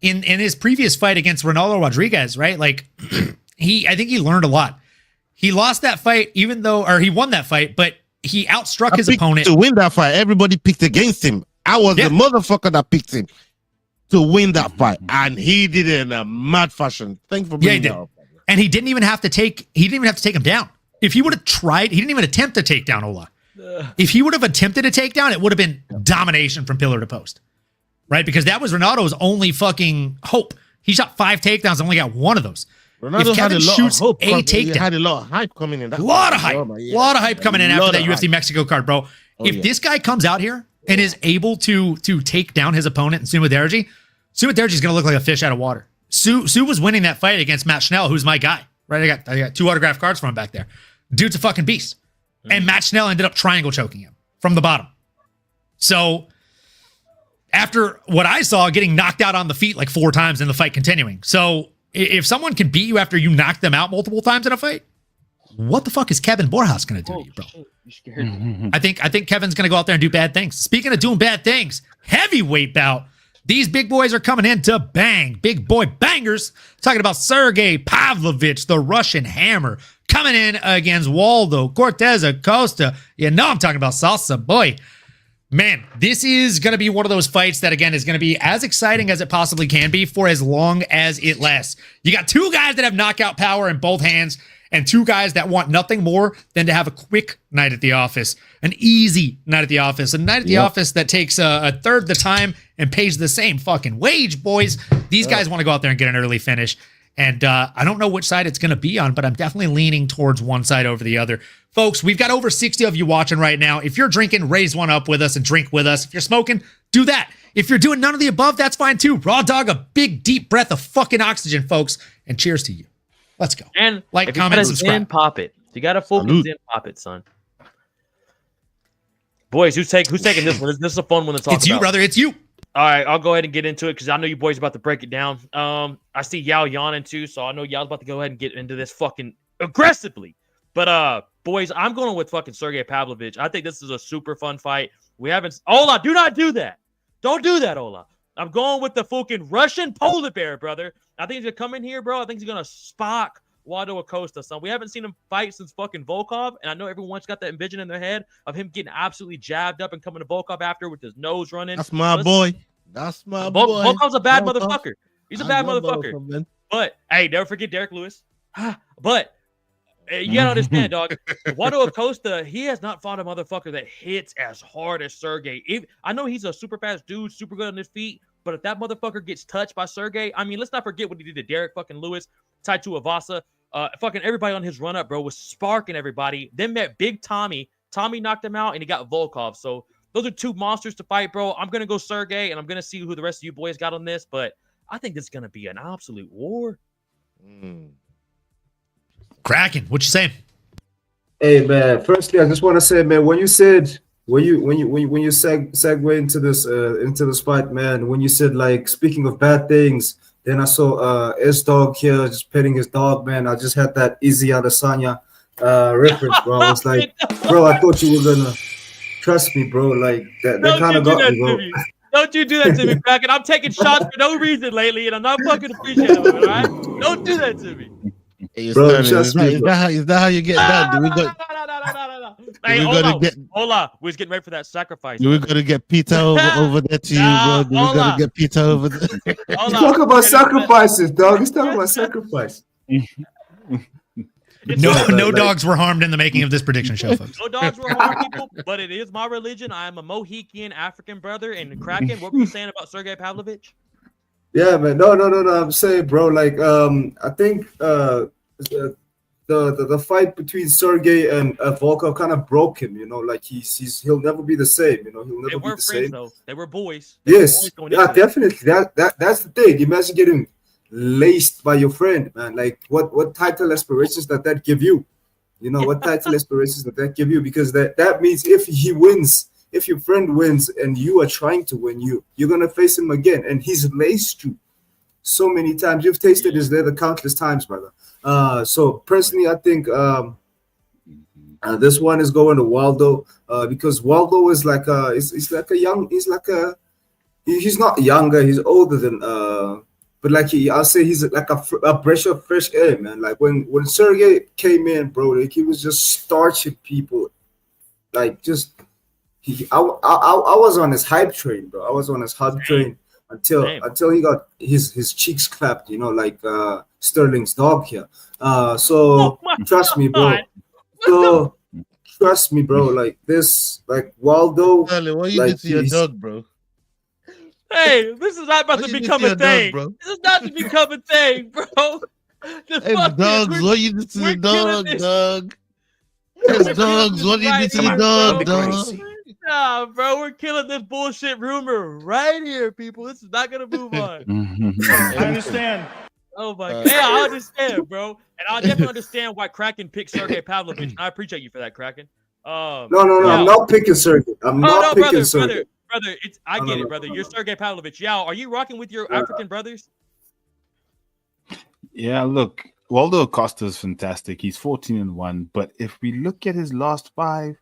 Speaker 2: In his previous fight against Ronaldo Rodriguez, right? Like I think he learned a lot. He lost that fight, he won that fight, but he outstruck his opponent
Speaker 3: to win that fight. Everybody picked against him. I was the motherfucker that picked him to win that fight, and he did it in a mad fashion. Thanks for bringing that up.
Speaker 2: And he didn't even have to take him down. If he would have tried, he didn't even attempt to take down Ola. If he would have attempted a takedown, it would have been domination from pillar to post. Right? Because that was Ronaldo's only fucking hope. He shot 5 takedowns and only got 1 of those.
Speaker 3: Ronaldo
Speaker 2: if Kevin shoots a takedown,
Speaker 3: had a lot of hype coming in.
Speaker 2: A lot of hype coming in after that UFC Mexico card, bro. If this guy comes out here and is able to take down his opponent in Sumaderji is going to look like a fish out of water. Sue was winning that fight against Matt Schnell, who's my guy. Right? I got 2 autographed cards from him back there. Dude's a fucking beast. And Matt Schnell ended up triangle choking him from the bottom. So after what I saw, getting knocked out on the feet like 4 times in the fight continuing. So if someone can beat you after you knock them out multiple times in a fight, what the fuck is Kevin Borjas going to do to you, bro?
Speaker 4: You scared me.
Speaker 2: I think Kevin's going to go out there and do bad things. Speaking of doing bad things, heavyweight bout. These big boys are coming in to bang. Big boy bangers. Talking about Sergey Pavlovich, the Russian hammer, coming in against Waldo Cortez Acosta. You know I'm talking about Salsa Boy. Man, this is going to be one of those fights that, again, is going to be as exciting as it possibly can be for as long as it lasts. You got 2 guys that have knockout power in both hands and 2 guys that want nothing more than to have a quick night at the office, an easy night at the office, a night at the office that takes a third the time and pays the same fucking wage, boys. These guys want to go out there and get an early finish. And I don't know which side it's going to be on, but I'm definitely leaning towards one side over the other. Folks, we've got over 60 of you watching right now. If you're drinking, raise one up with us and drink with us. If you're smoking, do that. If you're doing none of the above, that's fine too. Raw dog, a big, deep breath of fucking oxygen, folks. And cheers to you. Let's go.
Speaker 4: And
Speaker 2: like, comment, subscribe.
Speaker 4: Zen, pop it. If you got a full Zen, pop it, son. Boys, who's taking this one? This is a fun one to talk about.
Speaker 2: It's you, brother. It's you.
Speaker 4: All right, I'll go ahead and get into it because I know you boys are about to break it down. I see Yao yawning too, so I know Yao's about to go ahead and get into this fucking aggressively. But boys, I'm going with fucking Sergey Pavlovich. I think this is a super fun fight. We haven't. Ola, do not do that. Don't do that, Ola. I'm going with the fucking Russian polar bear, brother. I think he's gonna come in here, bro. I think he's gonna Spock Waldo Acosta, son. We haven't seen him fight since fucking Volkov, and I know everyone's got that vision in their head of him getting absolutely jabbed up and coming to Volkov after with his nose running.
Speaker 3: That's my boy. That's my boy.
Speaker 4: Volkov's a bad motherfucker. He's a bad motherfucker. But hey, never forget Derek Lewis. But you gotta understand, dog. Waldo Acosta, he has not fought a motherfucker that hits as hard as Sergey. I know he's a super fast dude, super good on his feet. But if that motherfucker gets touched by Sergey, I mean, let's not forget what he did to Derek fucking Lewis, Taitu Avasa, fucking everybody on his run up, bro, was sparking everybody. Then met Big Tommy. Tommy knocked him out, and he got Volkov. So those are 2 monsters to fight, bro. I'm gonna go Sergey, and I'm gonna see who the rest of you boys got on this. But I think this is gonna be an absolute war.
Speaker 2: Kraken, what you saying?
Speaker 5: Hey man, firstly, I just want to say, man, when you segue into this fight, man, when you said like speaking of bad things, then I saw S Dog here just petting his dog, man. I just had that Easy Adesanya reference, bro. I was like, bro, I thought you were gonna trust me, bro. Like that kind of got me, bro.
Speaker 4: Don't you do that to me, Kraken. I'm taking shots for no reason lately, and I'm not fucking appreciative of it, all right? Don't do that to me.
Speaker 3: Hey,
Speaker 5: Bro,
Speaker 3: Sterling,
Speaker 5: trust me, bro.
Speaker 3: is that how you get down? Do we got
Speaker 4: Hey,
Speaker 3: we
Speaker 4: hold
Speaker 3: gotta
Speaker 4: on.
Speaker 3: get
Speaker 4: Hold on. We're just getting ready for that sacrifice.
Speaker 3: do we
Speaker 4: brother.
Speaker 3: gotta get Peter over there to you, bro?
Speaker 4: Nah,
Speaker 3: Do we
Speaker 4: hold
Speaker 3: gotta
Speaker 4: on.
Speaker 3: get Peter over there?
Speaker 4: Hold
Speaker 5: He's
Speaker 4: on.
Speaker 5: talking about sacrifices, dog. He's talking about sacrifice.
Speaker 2: No dogs were harmed in the making of this prediction show, folks.
Speaker 4: No dogs were harmed, people, but it is my religion. I am a Mohican African brother. And Kraken, what were you saying about Sergey Pavlovich?
Speaker 5: Yeah, man. No. I'm saying, bro. Like, I think the fight between Sergey and Volkov kind of broke him. You know, like he'll never be the same. You know, he'll
Speaker 4: They
Speaker 5: never be
Speaker 4: weren't
Speaker 5: the
Speaker 4: friends,
Speaker 5: same.
Speaker 4: though. They were boys. They were
Speaker 5: Yes,
Speaker 4: boys going
Speaker 5: yeah,
Speaker 4: into it.
Speaker 5: definitely. That's the thing. Imagine getting laced by your friend, man. Like, what title aspirations that give you? You know, what title aspirations that give you? Because that means if he wins, if your friend wins, and you are trying to win, you're gonna face him again, and he's laced you so many times. You've tasted his leather countless times, brother. So personally, I think this one is going to Waldo because Waldo is like he's not younger, he's older than but like I'll say he's like a breath of fresh air, man. Like when Sergey came in, bro, like he was just starching people, like just I was on his hype train, bro. I was on his hype train until he got his cheeks clapped, you know, like Sterling's dog here. So trust me, bro. So trust me, bro. Like this, like Waldo.
Speaker 3: Sterling, what you
Speaker 5: like,
Speaker 3: did to your dog, bro?
Speaker 4: Hey, this is not about to become a thing. This is not to become a thing, bro.
Speaker 3: Hey, dogs, what you did to the dog, dog? Hey, dogs, what you did to the dog, dog?
Speaker 4: Nah, bro, we're killing this bullshit rumor right here, people. This is not gonna move on.
Speaker 8: I understand.
Speaker 4: Oh my god. Yeah, I understand, bro. And I definitely understand why Kraken picked Sergey Pavlovich. I appreciate you for that, Kraken.
Speaker 5: No, I'm not picking Sergey. I'm not picking Sergey.
Speaker 4: Brother, I get it, brother. You're Sergey Pavlovich. Yao, are you rocking with your African brothers?
Speaker 6: Yeah, look, Waldo Acosta is fantastic. He's 14-1, but if we look at his last 5,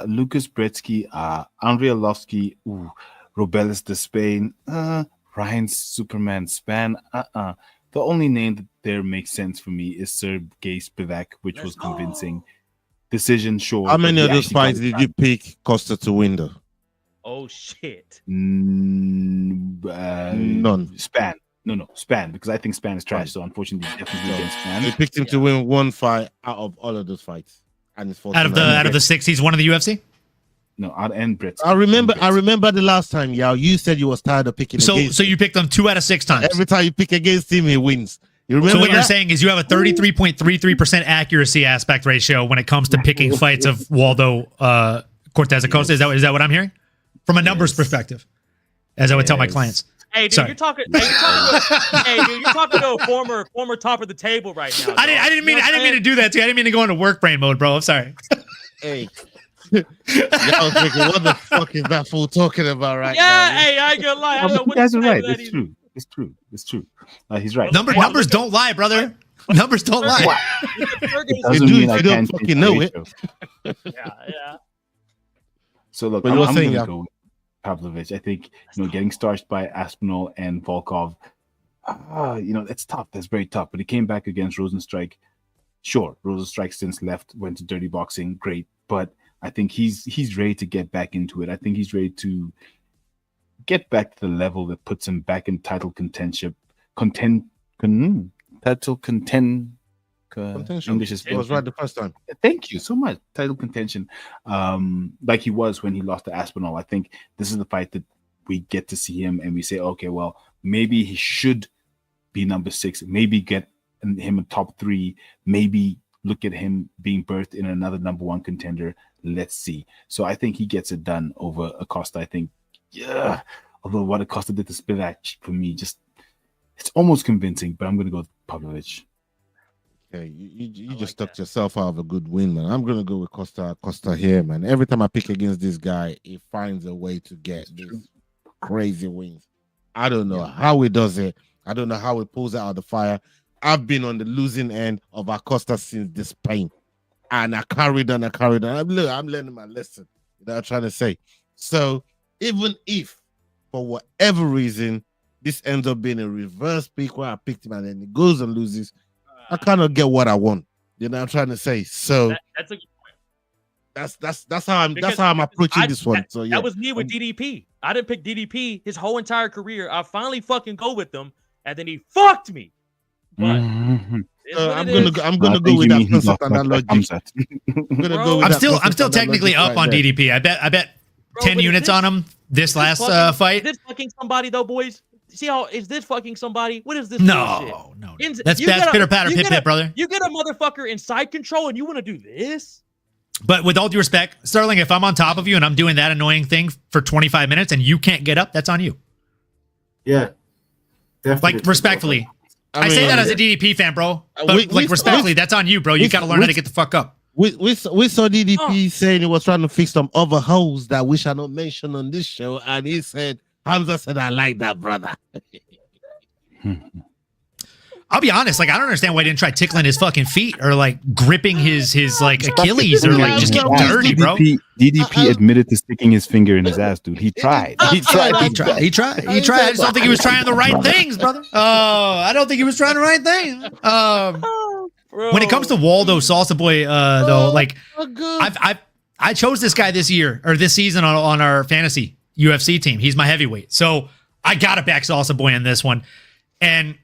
Speaker 6: Lucas Brzeski, Andrei Arlovsky, Robelis de Spain, Ryan Superman Span, The only name that there makes sense for me is Sergey Spivak, which was convincing. Decision, sure.
Speaker 3: How many of those fights did you pick Costa to win, though?
Speaker 4: Oh shit.
Speaker 6: None.
Speaker 3: Span.
Speaker 6: No, Span, because I think Span is trash. So unfortunately, definitely against Span.
Speaker 3: You picked him to win one fight out of all of those fights, and it's
Speaker 2: out of the 6 he's won in the UFC.
Speaker 6: No, and Brett.
Speaker 3: I remember the last time, Yao, you said you was tired of picking.
Speaker 2: So you picked them 2 out of 6 times.
Speaker 3: Every time you pick against him, he wins. You remember?
Speaker 2: So what you're saying is you have a 33.33% accuracy aspect ratio when it comes to picking fights of Waldo Cortez Acosta. Is that what I'm hearing? From a numbers perspective, as I would tell my clients.
Speaker 4: Hey, dude, you're talking to a former top of the table right now.
Speaker 2: I didn't mean to do that to you. I didn't mean to go into work brain mode, bro. I'm sorry.
Speaker 3: Hey. I was thinking, what the fuck is that fool talking about right now?
Speaker 4: Yeah, hey, I ain't gonna lie. I don't know what
Speaker 6: you guys are right.
Speaker 4: that
Speaker 6: It's true. He's right.
Speaker 2: Numbers don't lie, brother. Numbers don't lie.
Speaker 3: You do if you don't fucking know it.
Speaker 4: Yeah.
Speaker 6: So look, I'm going to go with Pavlovich. I think, getting starched by Aspinall and Volkov, it's tough. That's very tough. But he came back against Rosenstrike. Sure, Rosenstrike since left, went to dirty boxing. Great. But I think he's ready to get back into it. I think he's ready to get back to the level that puts him back in title contention. Contention. English is
Speaker 3: was right the first time.
Speaker 6: Thank you so much. Title contention, like he was when he lost to Aspinall. I think this is the fight that we get to see him and we say, okay, well, maybe he should be number 6. Maybe get him a top 3. Maybe look at him being birthed in another number 1 contender. Let's see. So I think he gets it done over Acosta. I think, yeah. Although what Acosta did to Spivak for me, it's almost convincing. But I'm going to go with Pavlovich.
Speaker 3: Okay, you just stuck yourself out of a good win, man. I'm gonna go with Costa here, man. Every time I pick against this guy, he finds a way to get these crazy wins. I don't know how he does it. I don't know how he pulls it out of the fire. I've been on the losing end of Acosta since this pain, and I carried on. I'm learning my lesson. You know what I'm trying to say. So even if, for whatever reason, this ends up being a reverse pick where I picked him and then he goes and loses. I kind of get what I want. You know what I'm trying to say? So
Speaker 4: that's a good point.
Speaker 3: that's how I'm approaching this one. So yeah,
Speaker 4: that was me with DDP. I didn't pick DDP his whole entire career. I finally fucking go with him, and then he fucked me. But
Speaker 3: I'm gonna go with that concept and that logic.
Speaker 2: I'm still technically up on DDP. I bet 10 units on him this last fight.
Speaker 4: Is this fucking somebody though, boys? See how is this fucking somebody? What is this?
Speaker 2: No. That's pitter patter, pit pit, brother.
Speaker 4: You get a motherfucker in side control and you want to do this?
Speaker 2: But with all due respect, Sterling, if I'm on top of you and I'm doing that annoying thing for 25 minutes and you can't get up, that's on you.
Speaker 5: Yeah. Definitely.
Speaker 2: Like, respectfully. I say that as a DDP fan, bro. But respectfully, that's on you, bro. You got to learn how to get the fuck up.
Speaker 3: We saw DDP saying he was trying to fix some other hoes that we shall not mention on this show, and he said, Hamza said, I like that, brother.
Speaker 2: I'll be honest, like I don't understand why he didn't try tickling his fucking feet or like gripping his like Achilles or like just getting dirty, bro.
Speaker 6: DDP admitted to sticking his finger in his ass, dude. He tried. He tried.
Speaker 2: I just don't think he was trying the right things, brother. I don't think he was trying the right thing. When it comes to Waldo Salsa Boy, though, like I chose this guy this year or this season on our fantasy UFC team. He's my heavyweight, so I gotta back Salsa Boy in this one. And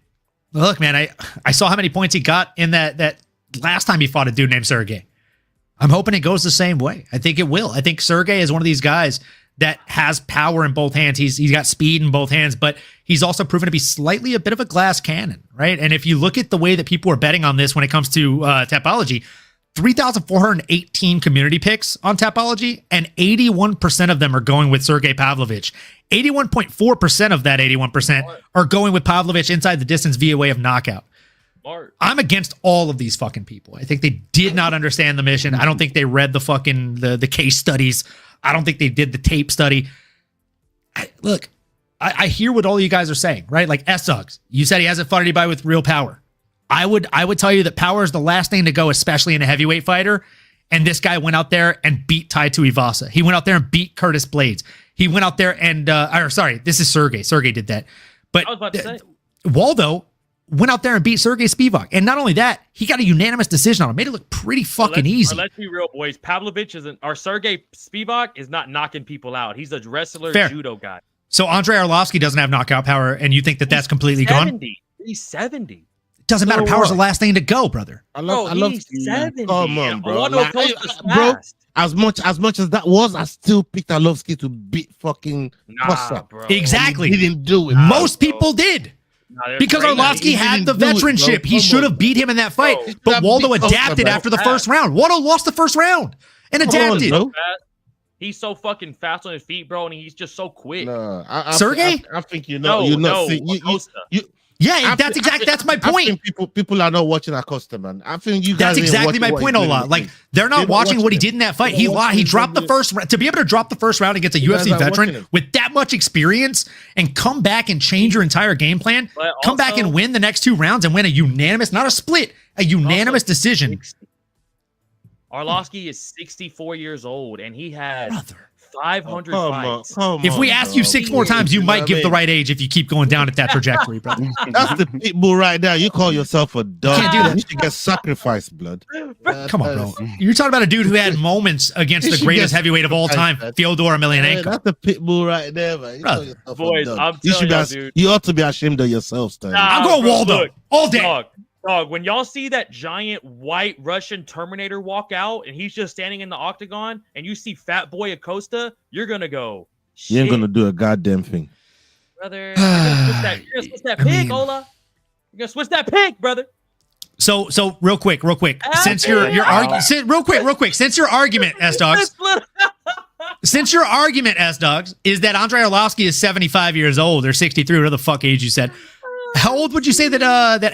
Speaker 2: look, man, I saw how many points he got in that last time he fought a dude named Sergey. I'm hoping it goes the same way. I think it will. I think Sergey is one of these guys that has power in both hands. He's got speed in both hands, but he's also proven to be slightly a bit of a glass cannon, right? And if you look at the way that people are betting on this when it comes to Tapology, 3,418 community picks on Tapology, and 81% of them are going with Sergey Pavlovich. 81.4% of that 81% are going with Pavlovich inside the distance via way of knockout. I'm against all of these fucking people. I think they did not understand the mission. I don't think they read the fucking the case studies. I don't think they did the tape study. I hear what all you guys are saying, right? Like S-Dogs, you said he hasn't fought anybody with real power. I would tell you that power is the last thing to go, especially in a heavyweight fighter. And this guy went out there and beat Tai Tuivasa. He went out there and beat Curtis Blades. He went out there and, this is Sergey. Sergey did that. But
Speaker 4: I was about to say.
Speaker 2: Waldo went out there and beat Sergey Spivak. And not only that, he got a unanimous decision on him. Made it look pretty fucking easy.
Speaker 4: Let's be real, boys. Pavlovich Sergey Spivak is not knocking people out. He's a wrestler, judo guy.
Speaker 2: So Andrei Arlovsky doesn't have knockout power, and you think that's completely gone?
Speaker 4: He's 70.
Speaker 2: Doesn't matter. Power's the last thing to go, brother.
Speaker 3: I love
Speaker 4: 70.
Speaker 3: Come on, bro. Bro, as much as that was, I still picked Arlovsky to beat fucking Costa.
Speaker 2: Exactly.
Speaker 3: He didn't do it.
Speaker 2: Most people did. Because Arlovsky had the veteranship. He should have beat him in that fight. But Waldo adapted after the first round. Waldo lost the first round and adapted.
Speaker 4: He's so fucking fast on his feet, bro, and he's just so quick.
Speaker 2: Sergey?
Speaker 3: I think you're not
Speaker 2: Yeah, that's my point.
Speaker 3: I think people are not watching Acosta, man. I think you guys.
Speaker 2: That's exactly my point, Ola. Like they're not watching what he did in that fight. He dropped the first round. To be able to drop the first round against a UFC veteran with that much experience and come back and change your entire game plan, come back and win the next two rounds and win a unanimous, not a split, a unanimous decision.
Speaker 4: Arlovsky is 64 years old and he had 500 fights.
Speaker 2: If we ask you 6 more times, you might give the right age if you keep going down at that trajectory, brother.
Speaker 3: That's the pit bull right now. You call yourself a dog.
Speaker 2: Can't do that.
Speaker 3: You should get sacrificed, blood.
Speaker 2: Come on, bro. You're talking about a dude who had moments against the greatest heavyweight of all time, Fyodor Emelianenko.
Speaker 3: That's the pit bull right there, man.
Speaker 4: Boys, I'm telling you, dude.
Speaker 3: You ought to be ashamed of yourself, Stan.
Speaker 2: I'm going Waldo all day.
Speaker 4: Dog, when y'all see that giant white Russian Terminator walk out and he's just standing in the octagon and you see Fat Boy Acosta, you're going to go, shit.
Speaker 3: You ain't going to do a goddamn thing.
Speaker 4: Brother, you're going to switch that pig, Ola. You're going to switch that pig, brother.
Speaker 2: So real quick. Since your argument, since your argument, S-Dogs, is that Andrei Arlovsky is 75 years old or 63, whatever the fuck age you said. How old would you say that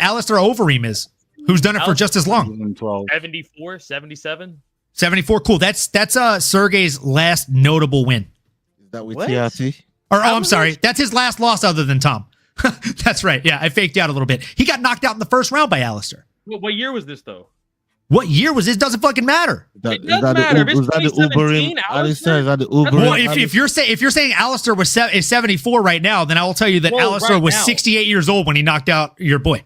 Speaker 2: Alistair Overeem is? Who's done it for just as long?
Speaker 4: 74, 77.
Speaker 2: 74. Cool. That's Sergey's last notable win.
Speaker 3: Is that with TRT?
Speaker 2: I'm sorry. That's his last loss other than Tom. That's right. Yeah, I faked out a little bit. He got knocked out in the first round by Alistair.
Speaker 4: What year was this though?
Speaker 2: What year was this? Doesn't fucking matter.
Speaker 4: It does matter. If it's 2017,
Speaker 3: Alistair, is that the Ubering?
Speaker 2: Well, if you're saying Alistair is 74 right now, then I will tell you that Alistair was 68 years old when he knocked out your boy.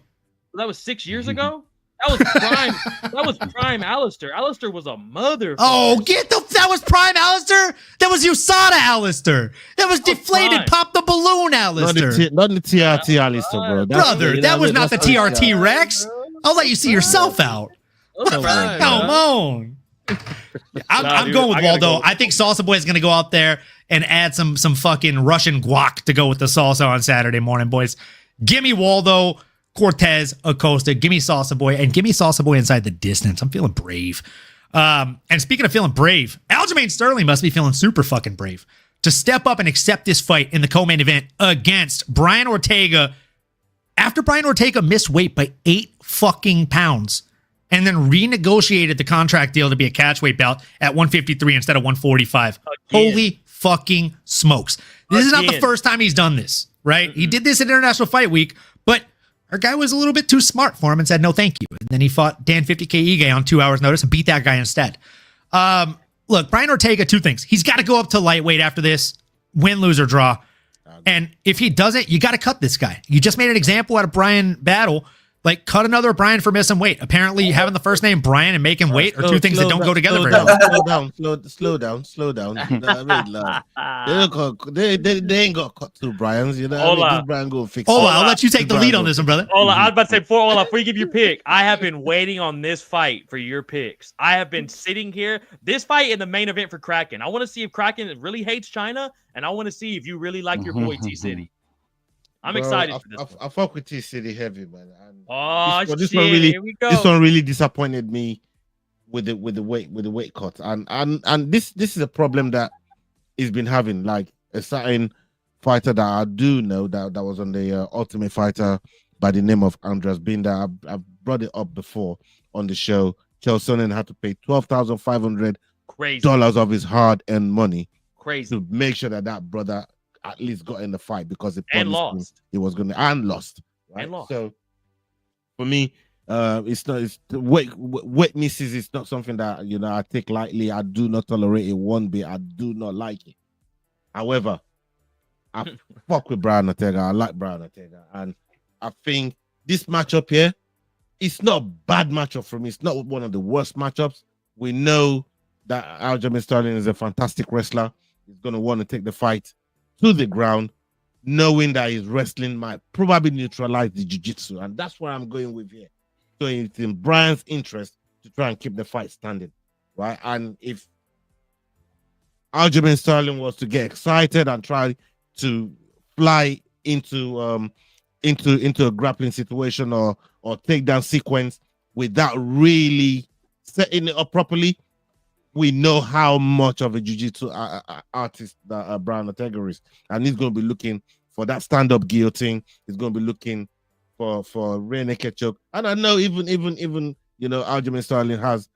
Speaker 4: That was 6 years ago. That was prime. That was prime Alistair. Alistair was a mother.
Speaker 2: Oh, that was prime Alistair. That was USADA Alistair. That was deflated.
Speaker 4: prime.
Speaker 2: Pop the balloon Alistair.
Speaker 3: Not the TRT Alistair, bro.
Speaker 2: Brother, that was not the TRT Rex. I'll let you see yourself out. Come on. I'm going with Waldo. I think Salsa Boy is going to go out there and add some fucking Russian guac to go with the salsa on Saturday morning, boys. Give me Waldo, Cortez, Acosta. Give me Salsa Boy, and give me Salsa Boy inside the distance. I'm feeling brave. And speaking of feeling brave, Aljamain Sterling must be feeling super fucking brave to step up and accept this fight in the co-main event against Brian Ortega after Brian Ortega missed weight by 8 fucking pounds and then renegotiated the contract deal to be a catchweight bout at 153 instead of 145. Holy fucking smokes. This is not the first time he's done this, right? He did this at International Fight Week, but our guy was a little bit too smart for him and said, no, thank you. And then he fought Dan 50K Ige on 2 hours notice and beat that guy instead. Look, Brian Ortega, 2 things. He's got to go up to lightweight after this, win, lose, or draw. And if he doesn't, you got to cut this guy. You just made an example out of Brian Battle. Like, cut another Brian for missing weight. Apparently, having the first name Brian and making weight are 2 things that don't go together very well.
Speaker 3: Slow down. You know what I mean? They ain't got cut 2 Brians. You know what I mean? This Brian go fix it.
Speaker 2: I'll let you take the lead on this one, brother.
Speaker 4: I was about to say, before you give your pick, I have been waiting on this fight for your picks. I have been sitting here. This fight in the main event for Kraken. I want to see if Kraken really hates China, and I want to see if you really like your boy T-City. I'm excited for this.
Speaker 3: I fuck with T-City heavy, man.
Speaker 4: And
Speaker 3: this one really disappointed me with the weight cut. And this is a problem that he's been having. Like a certain fighter that I do know that was on the Ultimate Fighter by the name of Andras Binder. I've brought it up before on the show. Chael Sonnen had to pay $12,500 of his hard-earned money to make sure that brother at least got in the fight because he lost. He was going to and lost. Right? So for me, it's weight misses. It's not something that I take lightly. I do not tolerate it one bit. I do not like it. However, I fuck with Brian Ortega. I like Brian Ortega, and I think this matchup here, it's not a bad matchup for me. It's not one of the worst matchups. We know that Aljamain Sterling is a fantastic wrestler. He's going to want to take the fight to the ground, knowing that his wrestling might probably neutralize the jiu-jitsu, and that's what I'm going with here. So it's in Brian's interest to try and keep the fight standing, right? And if Aljamain Sterling was to get excited and try to fly into a grappling situation or takedown sequence without really setting it up properly, we know how much of a jiu-jitsu artist that Brian Ortega is. And he's going to be looking for that stand-up guillotine. He's going to be looking for rear naked choke. And I know even Aljamain Sterling has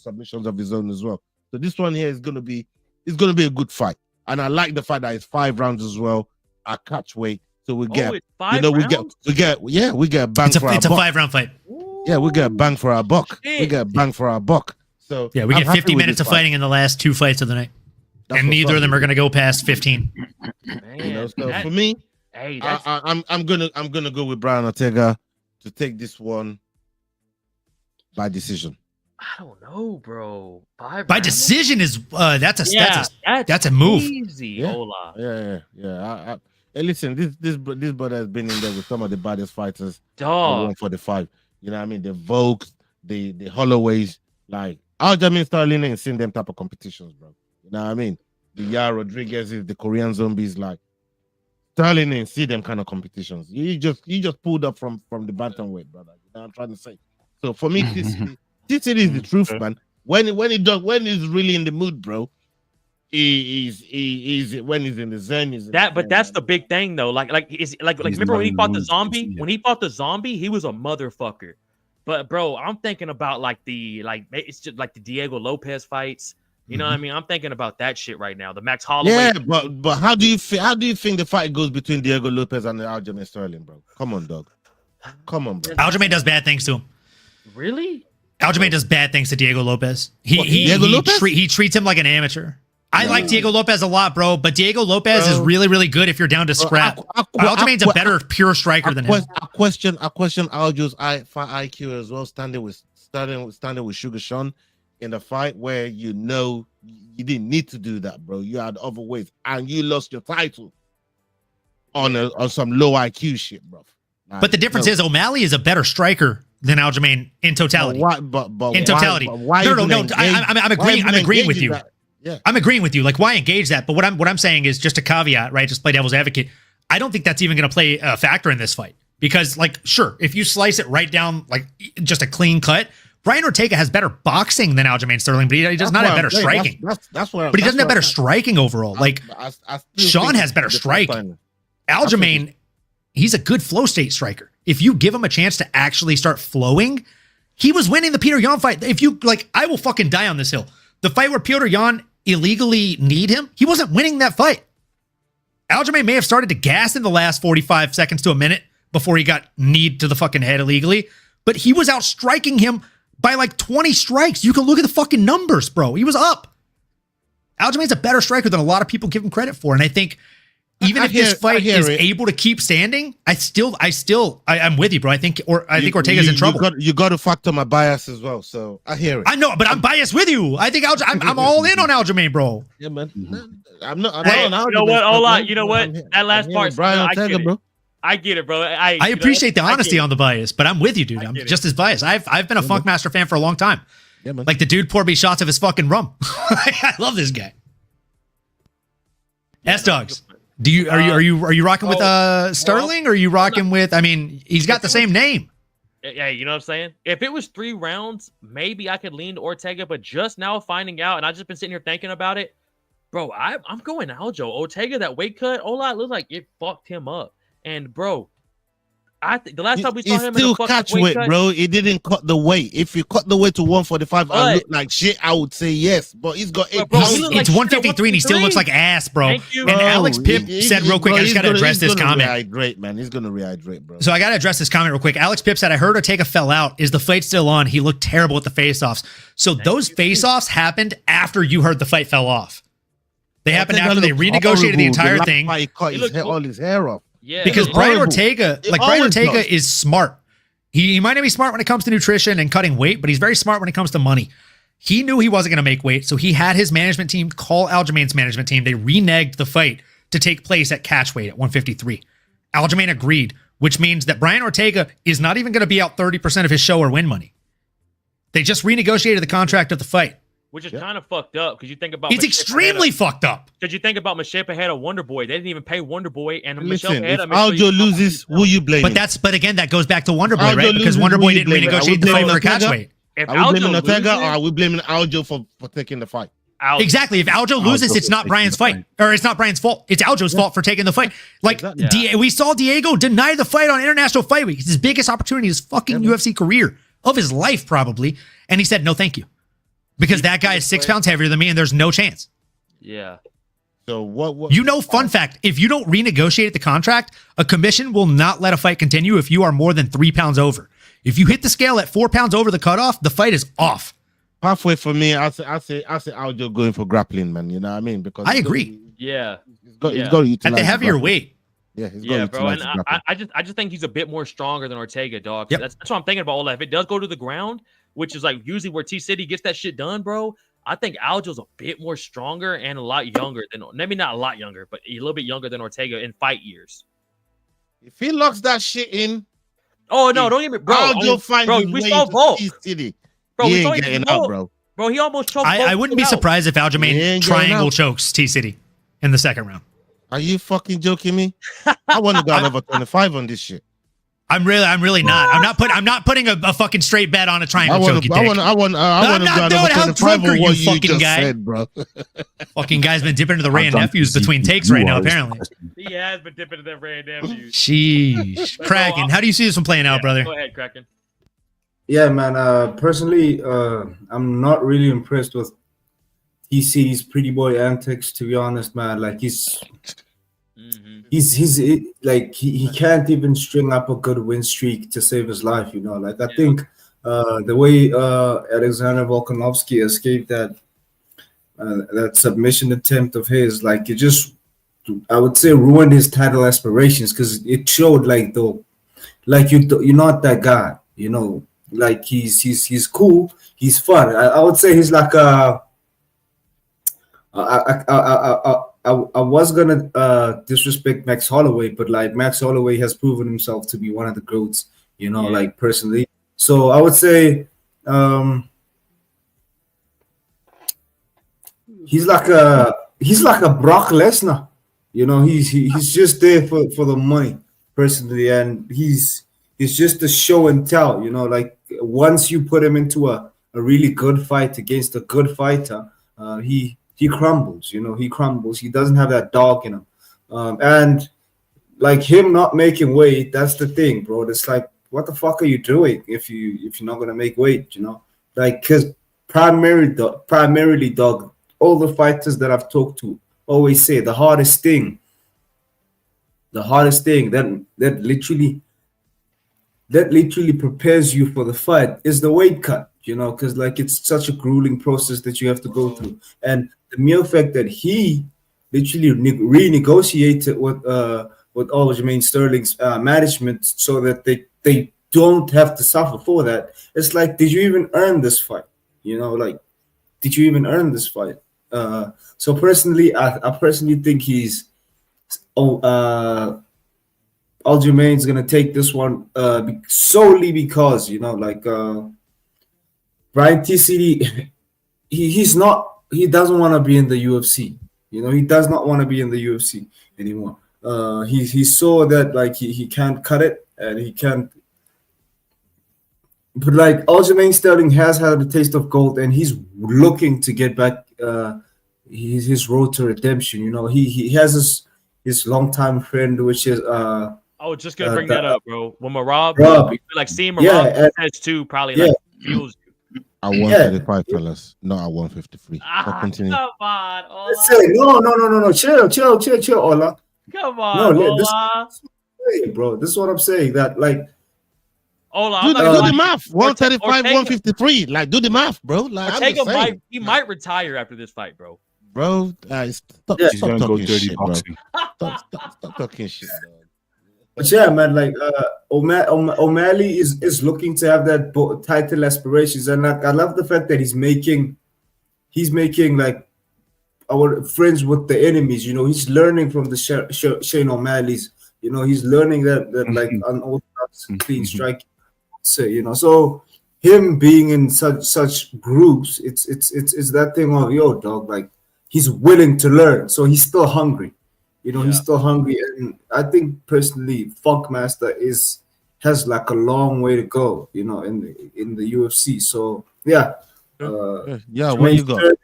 Speaker 3: submissions of his own as well. So this one here is going to be a good fight. And I like the fact that it's 5 rounds as well at catch weight. So we get we get a bang for our buck.
Speaker 2: It's a 5-round fight.
Speaker 3: Yeah, we get a bang for our buck. We get a bang for our buck. So
Speaker 2: yeah, we get 50 minutes of fighting in the last 2 fights of the night, and neither of them are going to go past 15.
Speaker 3: Man, for me, I'm gonna go with Brian Ortega to take this one by decision.
Speaker 4: I don't know, bro.
Speaker 2: By decision is that's a move.
Speaker 4: Easy,
Speaker 3: yeah. Hey, listen, this brother has been in there with some of the baddest fighters.
Speaker 4: Dog.
Speaker 3: 145. You know what I mean? The Vokes, the Holloways, like. Aljamain Sterling ain't seen them type of competitions, bro. You know what I mean? The Yair Rodriguez's, the Korean Zombies, like Sterling ain't see them kind of competitions. You just pulled up from the bantamweight, brother. You know what I'm trying to say. So for me, this is the truth, man. When he's really in the mood, bro, he's when he's in the zen.
Speaker 4: But that's the big thing, though. Like remember when he fought the zombie? Yeah. When he fought the zombie, he was a motherfucker. But bro, I'm thinking about it's just like the Diego Lopez fights. You know what I mean? I'm thinking about that shit right now. The Max Holloway.
Speaker 3: Yeah, but how do you think the fight goes between Diego Lopez and Aljamain Sterling, bro? Come on, dog. Come on, bro.
Speaker 2: Aljamain does bad things to him.
Speaker 4: Really?
Speaker 2: Aljamain does bad things to Diego Lopez.
Speaker 3: Diego Lopez?
Speaker 2: He treats him like an amateur. I like Diego Lopez a lot, bro, but Diego Lopez is really, really good if you're down to scrap. Aljamain's a better pure striker than him.
Speaker 3: I question Aljo's fight IQ as well, standing with Sugar Sean in the fight where you didn't need to do that, bro. You had other ways, and you lost your title on some low IQ shit, bro.
Speaker 2: But the difference is O'Malley is a better striker than Aljamain in totality.
Speaker 3: But
Speaker 2: in totality, no. I'm agreeing with you.
Speaker 3: Yeah.
Speaker 2: I'm agreeing with you. Like, why engage that? But what I'm saying is just a caveat, right? Just play devil's advocate. I don't think that's even going to play a factor in this fight because, like, sure, if you slice it right down, like just a clean cut, Brian Ortega has better boxing than Aljamain Sterling, but he does not have better striking. But he doesn't have better striking overall. Like, Sean has better striking. Aljamain, he's a good flow state striker. If you give him a chance to actually start flowing, he was winning the Peter Yan fight. If you like, I will fucking die on this hill. The fight where Peter Yan illegally kneed him, he wasn't winning that fight. Aljamain may have started to gas in the last 45 seconds to a minute before he got kneed to the fucking head illegally, but he was out striking him by like 20 strikes. You can look at the fucking numbers, bro. He was up. Aljamain's a better striker than a lot of people give him credit for, and I think even if this fight is able to keep standing, I'm with you, bro. I think Ortega's in trouble.
Speaker 3: You got to factor my bias as well. So I hear it.
Speaker 2: I know, but I'm biased with you. I think I'm all in on Aljamain, bro.
Speaker 3: Yeah, man. I'm not.
Speaker 4: Hey, you know what? Hold on. You know what? That last part,
Speaker 3: Brian Ortega, bro.
Speaker 4: I get it, bro.
Speaker 2: I appreciate the honesty on the bias, but I'm with you, dude. I'm just as biased. I've been a Funkmaster fan for a long time.
Speaker 3: Yeah, man.
Speaker 2: Like the dude poured me shots of his fucking rum. I love this guy. S-Dogs. Are you rocking with Sterling or are you rocking with? I mean, he's got the same name.
Speaker 4: Yeah, you know what I'm saying? If it was 3 rounds, maybe I could lean to Ortega, but just now finding out, and I've just been sitting here thinking about it, bro, I'm going Aljo. Ortega, that weight cut, Ola looked like it fucked him up. And bro, I think the last time we saw him
Speaker 3: still
Speaker 4: in a
Speaker 3: catch weight, bro. He didn't cut the weight. If you cut the weight to 145 and look like shit, I would say yes. But he's got 8 pounds.
Speaker 2: It's 153 and he still looks like ass, bro.
Speaker 4: Thank you.
Speaker 2: And Alex Pip said real quick, I just got to address this comment.
Speaker 3: Rehydrate, man. He's going to rehydrate, bro.
Speaker 2: So I got to address this comment real quick. Alex Pip said, I heard Ortega fell out. Is the fight still on? He looked terrible at the face-offs. So those face-offs happened after you heard the fight fell off. They happened after they renegotiated the entire thing.
Speaker 3: He cut all his hair off.
Speaker 4: Yeah,
Speaker 2: because Brian Ortega is smart. He might not be smart when it comes to nutrition and cutting weight, but he's very smart when it comes to money. He knew he wasn't going to make weight, so he had his management team call Aljamain's management team. They reneged the fight to take place at catch weight at 153. Aljamain agreed, which means that Brian Ortega is not even going to be out 30% of his show or win money. They just renegotiated the contract of the fight.
Speaker 4: Which is kind of fucked up because you think about
Speaker 2: it's extremely fucked up.
Speaker 4: Because you think about Mashepa had a Wonder Boy, they didn't even pay Wonder Boy, and
Speaker 3: listen, if Aljo loses, who you blame?
Speaker 2: But again, that goes back to Wonder Boy, right? Because Wonder Boy didn't renegotiate the fight for a catch weight.
Speaker 3: Are we blaming Ortega or are we blaming Aljo for taking the fight?
Speaker 2: Exactly. If Aljo loses, it's not Brian's fight, or it's not Brian's fault. It's Aljo's fault for taking the fight. Like we saw Diego deny the fight on International Fight Week. It's his biggest opportunity, his fucking UFC career of his life, probably, and he said no, thank you. Because that guy is 6 pounds heavier than me, and there's no chance.
Speaker 4: Yeah.
Speaker 3: So what?
Speaker 2: Fun fact: if you don't renegotiate the contract, a commission will not let a fight continue if you are more than 3 pounds over. If you hit the scale at 4 pounds over the cutoff, the fight is off.
Speaker 3: Halfway for me, I say Aljo going for grappling, man. You know what I mean? Because
Speaker 2: I agree.
Speaker 3: He's got to utilize
Speaker 2: at the heavier weight.
Speaker 3: Yeah,
Speaker 4: bro. And I just think he's a bit more stronger than Ortega, dog.
Speaker 2: Yep.
Speaker 4: That's what I'm thinking about. If it does go to the ground, which is like usually where T-City gets that shit done, bro, I think Aljo's a bit more stronger and a lot younger than, maybe not a lot younger, but a little bit younger than Ortega in fight years.
Speaker 3: If he locks that shit in,
Speaker 4: oh no, don't get me, bro. We saw Volk. Bro,
Speaker 3: he ain't getting out, bro.
Speaker 4: Bro, he almost choked.
Speaker 2: I wouldn't be surprised if Aljamain triangle chokes T-City in the second round.
Speaker 3: Are you fucking joking me? I want to go over 25 on this shit.
Speaker 2: I'm really not. I'm not putting a fucking straight bet on a triangle choke.
Speaker 3: I'm not doing
Speaker 2: how drunk are you, fucking guy?
Speaker 3: Said, bro.
Speaker 2: Fucking guy's been dipping into the Ray and nephews between takes right now, apparently.
Speaker 4: He has been dipping into the Ray and nephews.
Speaker 2: Sheesh. Kraken, how do you see this one playing out, brother?
Speaker 4: Go ahead, Kraken.
Speaker 5: Yeah, man. Personally, I'm not really impressed with TC's pretty boy antics, to be honest, man. Like he's like he can't even string up a good win streak to save his life, you know. Like I think The way Alexander Volkanovski escaped that submission attempt of his, like it just, I would say, ruined his title aspirations because it showed like though, like you're not that guy, you know. Like he's cool, he's fun. I would say he's like I was gonna disrespect Max Holloway, but like Max Holloway has proven himself to be one of the GOATs, you know, like personally. So I would say he's like a Brock Lesnar, you know. He's just there for the money personally, and he's just a show and tell, you know. Like once you put him into a really good fight against a good fighter, he crumbles, you know. He crumbles. He doesn't have that dog in him, and like him not making weight, that's the thing, bro. It's like, what the fuck are you doing if you're not gonna make weight, you know? Like, because primarily, dog, all the fighters that I've talked to always say the hardest thing that literally prepares you for the fight is the weight cut, you know, because like it's such a grueling process that you have to go through. And the mere fact that he literally renegotiated with Aljamain Sterling's management so that they don't have to suffer for that. It's like, did you even earn this fight? You know, like, did you even earn this fight? So personally, I personally think he's Aljamain's gonna take this one solely because, you know, like Brian TCD, he doesn't want to be in the UFC. You know, he does not want to be in the UFC anymore. He saw that like he can't cut it and he can't. But like Aljamain Sterling has had a taste of gold and he's looking to get back his road to redemption. You know, he has his longtime friend, which is
Speaker 4: I was just gonna bring that up, bro. When Rob, like seeing Rob says too, probably like fuels you.
Speaker 3: At 135, fellas, not at 153.
Speaker 4: Come on, Ola.
Speaker 5: Let's say no. Chill, Ola.
Speaker 4: Come on, Ola.
Speaker 5: Bro, this is what I'm saying. That like,
Speaker 4: Ola,
Speaker 3: do the math. 135, 153. Like, do the math, bro. Like,
Speaker 4: he might retire after this fight, bro.
Speaker 3: Bro, stop talking shit, bro. Stop talking shit, bro.
Speaker 5: But yeah, man, like O'Malley is looking to have that title aspirations, and like I love the fact that he's making like our friends with the enemies. You know, he's learning from the Shane O'Malley's. You know, he's learning that like unorthodox clean strike. So you know, so him being in such groups, it's that thing of, yo, dog, like he's willing to learn, so he's still hungry. You know, he's still hungry, and I think personally, Funkmaster has like a long way to go. You know, in the UFC. So yeah,
Speaker 3: what you got?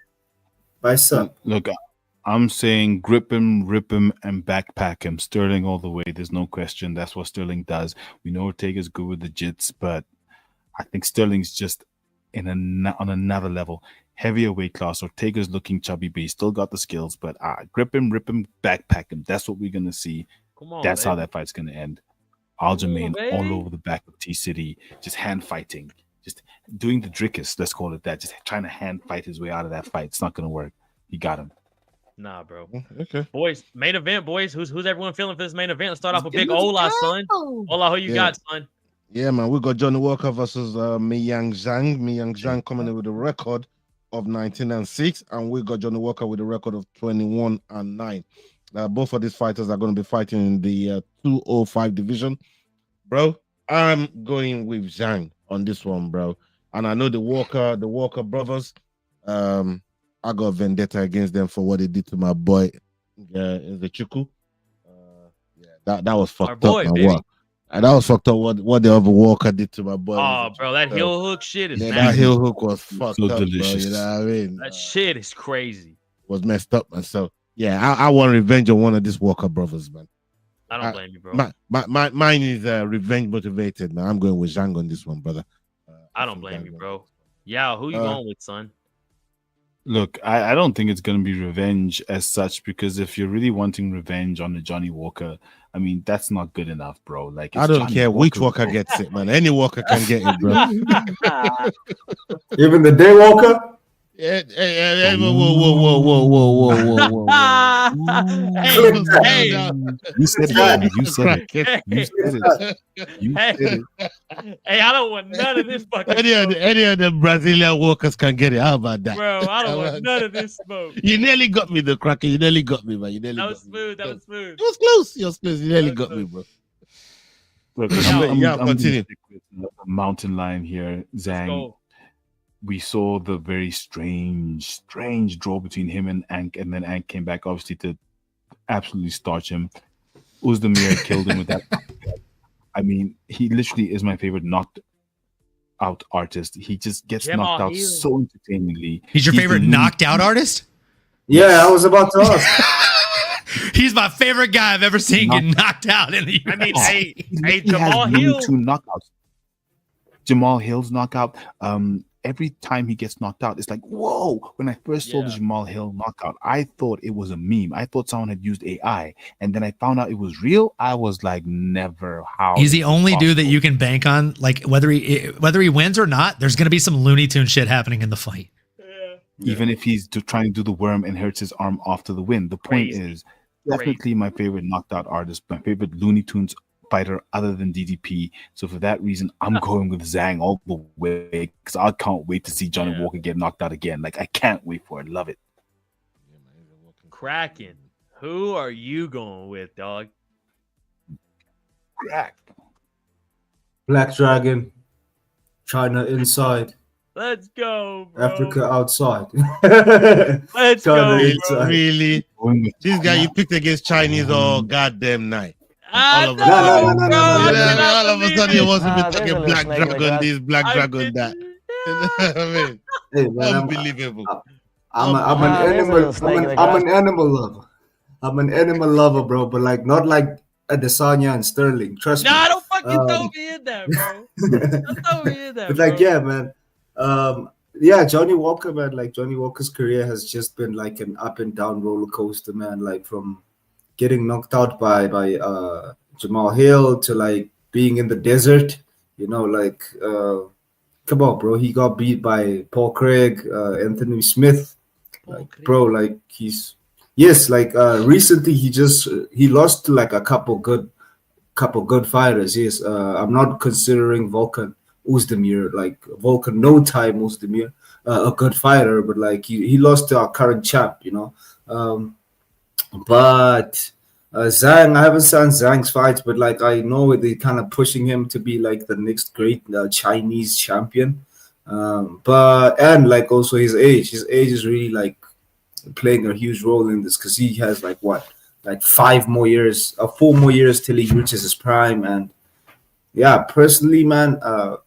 Speaker 5: By son.
Speaker 6: Look, I'm saying grip him, rip him, and backpack him. Sterling all the way. There's no question. That's what Sterling does. We know Ortega's good with the jits, but I think Sterling's just on another level. Heavier weight class. Ortega's looking chubby, but he's still got the skills. But grip him, rip him, backpack him. That's what we're gonna see.
Speaker 4: Come on,
Speaker 6: that's
Speaker 4: baby.
Speaker 6: How that fight's gonna end. Aljamain all over the back of T City, just hand fighting, just doing the Drickus. Let's call it that. Just trying to hand fight his way out of that fight. It's not gonna work. He got him.
Speaker 4: Nah, bro.
Speaker 3: Okay.
Speaker 4: Boys, main event, boys. Who's everyone feeling for this main event? Let's start off with Big Ola, son. Ola, who you got, son?
Speaker 3: Yeah, man. We got Johnny Walker versus Miyang Zhang. Miyang Zhang coming in with a record of 19-6, and we got Johnny Walker with a record of 21-9. Both of these fighters are going to be fighting in the 205 division. Bro, I'm going with Zhang on this one, bro. And I know the Walker brothers, I got vendetta against them for what they did to my boy, the Chuku. That was fucked up. And that was fucked up what the other Walker did to my boy.
Speaker 4: Oh, bro, that heel hook shit is
Speaker 3: that heel hook was fucked
Speaker 6: so
Speaker 3: up,
Speaker 6: delicious.
Speaker 3: bro. You know what I mean?
Speaker 4: That shit is crazy.
Speaker 3: Was messed up, man. So yeah, I want revenge on one of these Walker brothers, man.
Speaker 4: I don't blame you, bro.
Speaker 3: Mine is revenge motivated, man. I'm going with Zhang on this one, brother.
Speaker 4: I don't blame you, bro. Yeah, who you going with, son?
Speaker 6: Look, I don't think it's going to be revenge as such, because if you're really wanting revenge on the Johnny Walker, I mean, that's not good enough, bro. Like,
Speaker 3: I
Speaker 6: it's
Speaker 3: don't
Speaker 6: Johnny
Speaker 3: care which
Speaker 6: Walker.
Speaker 3: walker gets it, man. Any walker can get it, bro.
Speaker 5: Even the day walker.
Speaker 3: Hey, whoa.
Speaker 4: Hey,
Speaker 6: You said it, man. You said it.
Speaker 4: hey,
Speaker 6: You said it. You
Speaker 4: hey,
Speaker 6: said it.
Speaker 4: hey, I don't want none of this fucking
Speaker 3: Any
Speaker 4: smoke,
Speaker 3: of the Brazilian walkers can get it. How about that?
Speaker 4: bro. I don't want none of this smoke.
Speaker 3: You nearly got me, the cracker. You nearly got me, man. You nearly
Speaker 4: That
Speaker 3: got
Speaker 4: was
Speaker 3: me.
Speaker 4: smooth. That was smooth.
Speaker 3: It was close. You was close. You nearly
Speaker 4: That was
Speaker 3: got me, bro.
Speaker 6: Look,
Speaker 4: Yeah,
Speaker 6: I'm
Speaker 3: continue.
Speaker 6: gonna stick with the mountain lion here,
Speaker 4: Let's
Speaker 6: Zhang.
Speaker 4: go.
Speaker 6: We saw the very strange draw between him and Ank, and then Ank came back obviously to absolutely starch him. Uzdemir killed him with that. I mean, he literally is my favorite knocked out artist. He just gets
Speaker 4: Jamal
Speaker 6: knocked out
Speaker 4: Hill.
Speaker 6: so entertainingly.
Speaker 2: He's your favorite
Speaker 6: the
Speaker 2: knocked out artist?
Speaker 5: Yeah, I was about to ask.
Speaker 2: He's my favorite guy I've ever seen get knocked out in the
Speaker 4: I mean,
Speaker 2: UFC.
Speaker 4: hey,
Speaker 6: He
Speaker 4: hey,
Speaker 6: literally has
Speaker 4: Jamal
Speaker 6: Looney
Speaker 4: Hill.
Speaker 6: Tune knockouts. Jamal Hill's knockout. Every time he gets knocked out, it's like, whoa. When I first saw the
Speaker 4: Yeah.
Speaker 6: Jamal Hill knockout, I thought it was a meme. I thought someone had used AI. And then I found out it was real. I was like, never. How?
Speaker 2: He's
Speaker 6: is
Speaker 2: the
Speaker 6: this
Speaker 2: only dude that
Speaker 6: possible?
Speaker 2: you can bank on. Like whether he wins or not, there's gonna be some Looney Tune shit happening in the fight.
Speaker 6: Even if he's trying to do the worm and hurts his arm after the win. The point
Speaker 4: Crazy.
Speaker 6: is, definitely my favorite knocked out artist, my favorite Looney Tunes fighter other than DDP. So for that reason, I'm going with Zhang all the way because I can't wait to see Johnny
Speaker 4: Yeah.
Speaker 6: Walker get knocked out again. Like, I can't wait for it. Love it.
Speaker 4: Kraken. Who are you going with, dog?
Speaker 6: Crack.
Speaker 5: Black Dragon, China inside,
Speaker 4: Let's go, bro.
Speaker 5: Africa outside.
Speaker 4: Let's go,
Speaker 5: China
Speaker 4: bro.
Speaker 5: inside.
Speaker 3: Really?
Speaker 6: Going with
Speaker 3: This guy you picked against Chinese all goddamn night.
Speaker 4: I
Speaker 3: All of
Speaker 4: know,
Speaker 3: a sudden,
Speaker 5: No,
Speaker 4: bro. I
Speaker 3: Yeah,
Speaker 4: cannot
Speaker 3: all of a
Speaker 4: believe
Speaker 3: sudden, he
Speaker 4: it.
Speaker 3: wants to be
Speaker 7: There's a
Speaker 3: talking
Speaker 7: little
Speaker 3: Black
Speaker 7: snake like
Speaker 3: Dragon
Speaker 7: that.
Speaker 3: this, Black
Speaker 4: I
Speaker 3: Dragon
Speaker 4: did-
Speaker 3: that. You know what I mean?
Speaker 5: Hey man,
Speaker 3: Unbelievable.
Speaker 5: I'm
Speaker 7: there's a
Speaker 5: an
Speaker 7: little
Speaker 5: animal.
Speaker 7: snake in the
Speaker 5: I'm
Speaker 7: grass.
Speaker 5: an animal lover. I'm an animal lover, bro. But like not like Adesanya and Sterling. Trust me.
Speaker 4: Nah, don't fucking
Speaker 5: Um,
Speaker 4: throw me in there, bro. Don't throw me in there,
Speaker 5: But like,
Speaker 4: bro.
Speaker 5: yeah, man. Yeah, Johnny Walker, man. Like Johnny Walker's career has just been like an up and down roller coaster, man. Like from getting knocked out by Jamal Hill to like being in the desert. You know, like come on, bro. He got beat by Paul Craig, Anthony Smith. Like, bro, like he's like recently he lost to like a couple good fighters. Yes, I'm not considering Volkan Uzdemir, like Volkan no time Uzdemir, a good fighter, but like he lost to our current champ, you know. But Zhang, I haven't seen Zhang's fights, but like I know they're kind of pushing him to be like the next great Chinese champion. But like also his age is really like playing a huge role in this because he has like 4 more years till he reaches his prime. And yeah, personally, man, I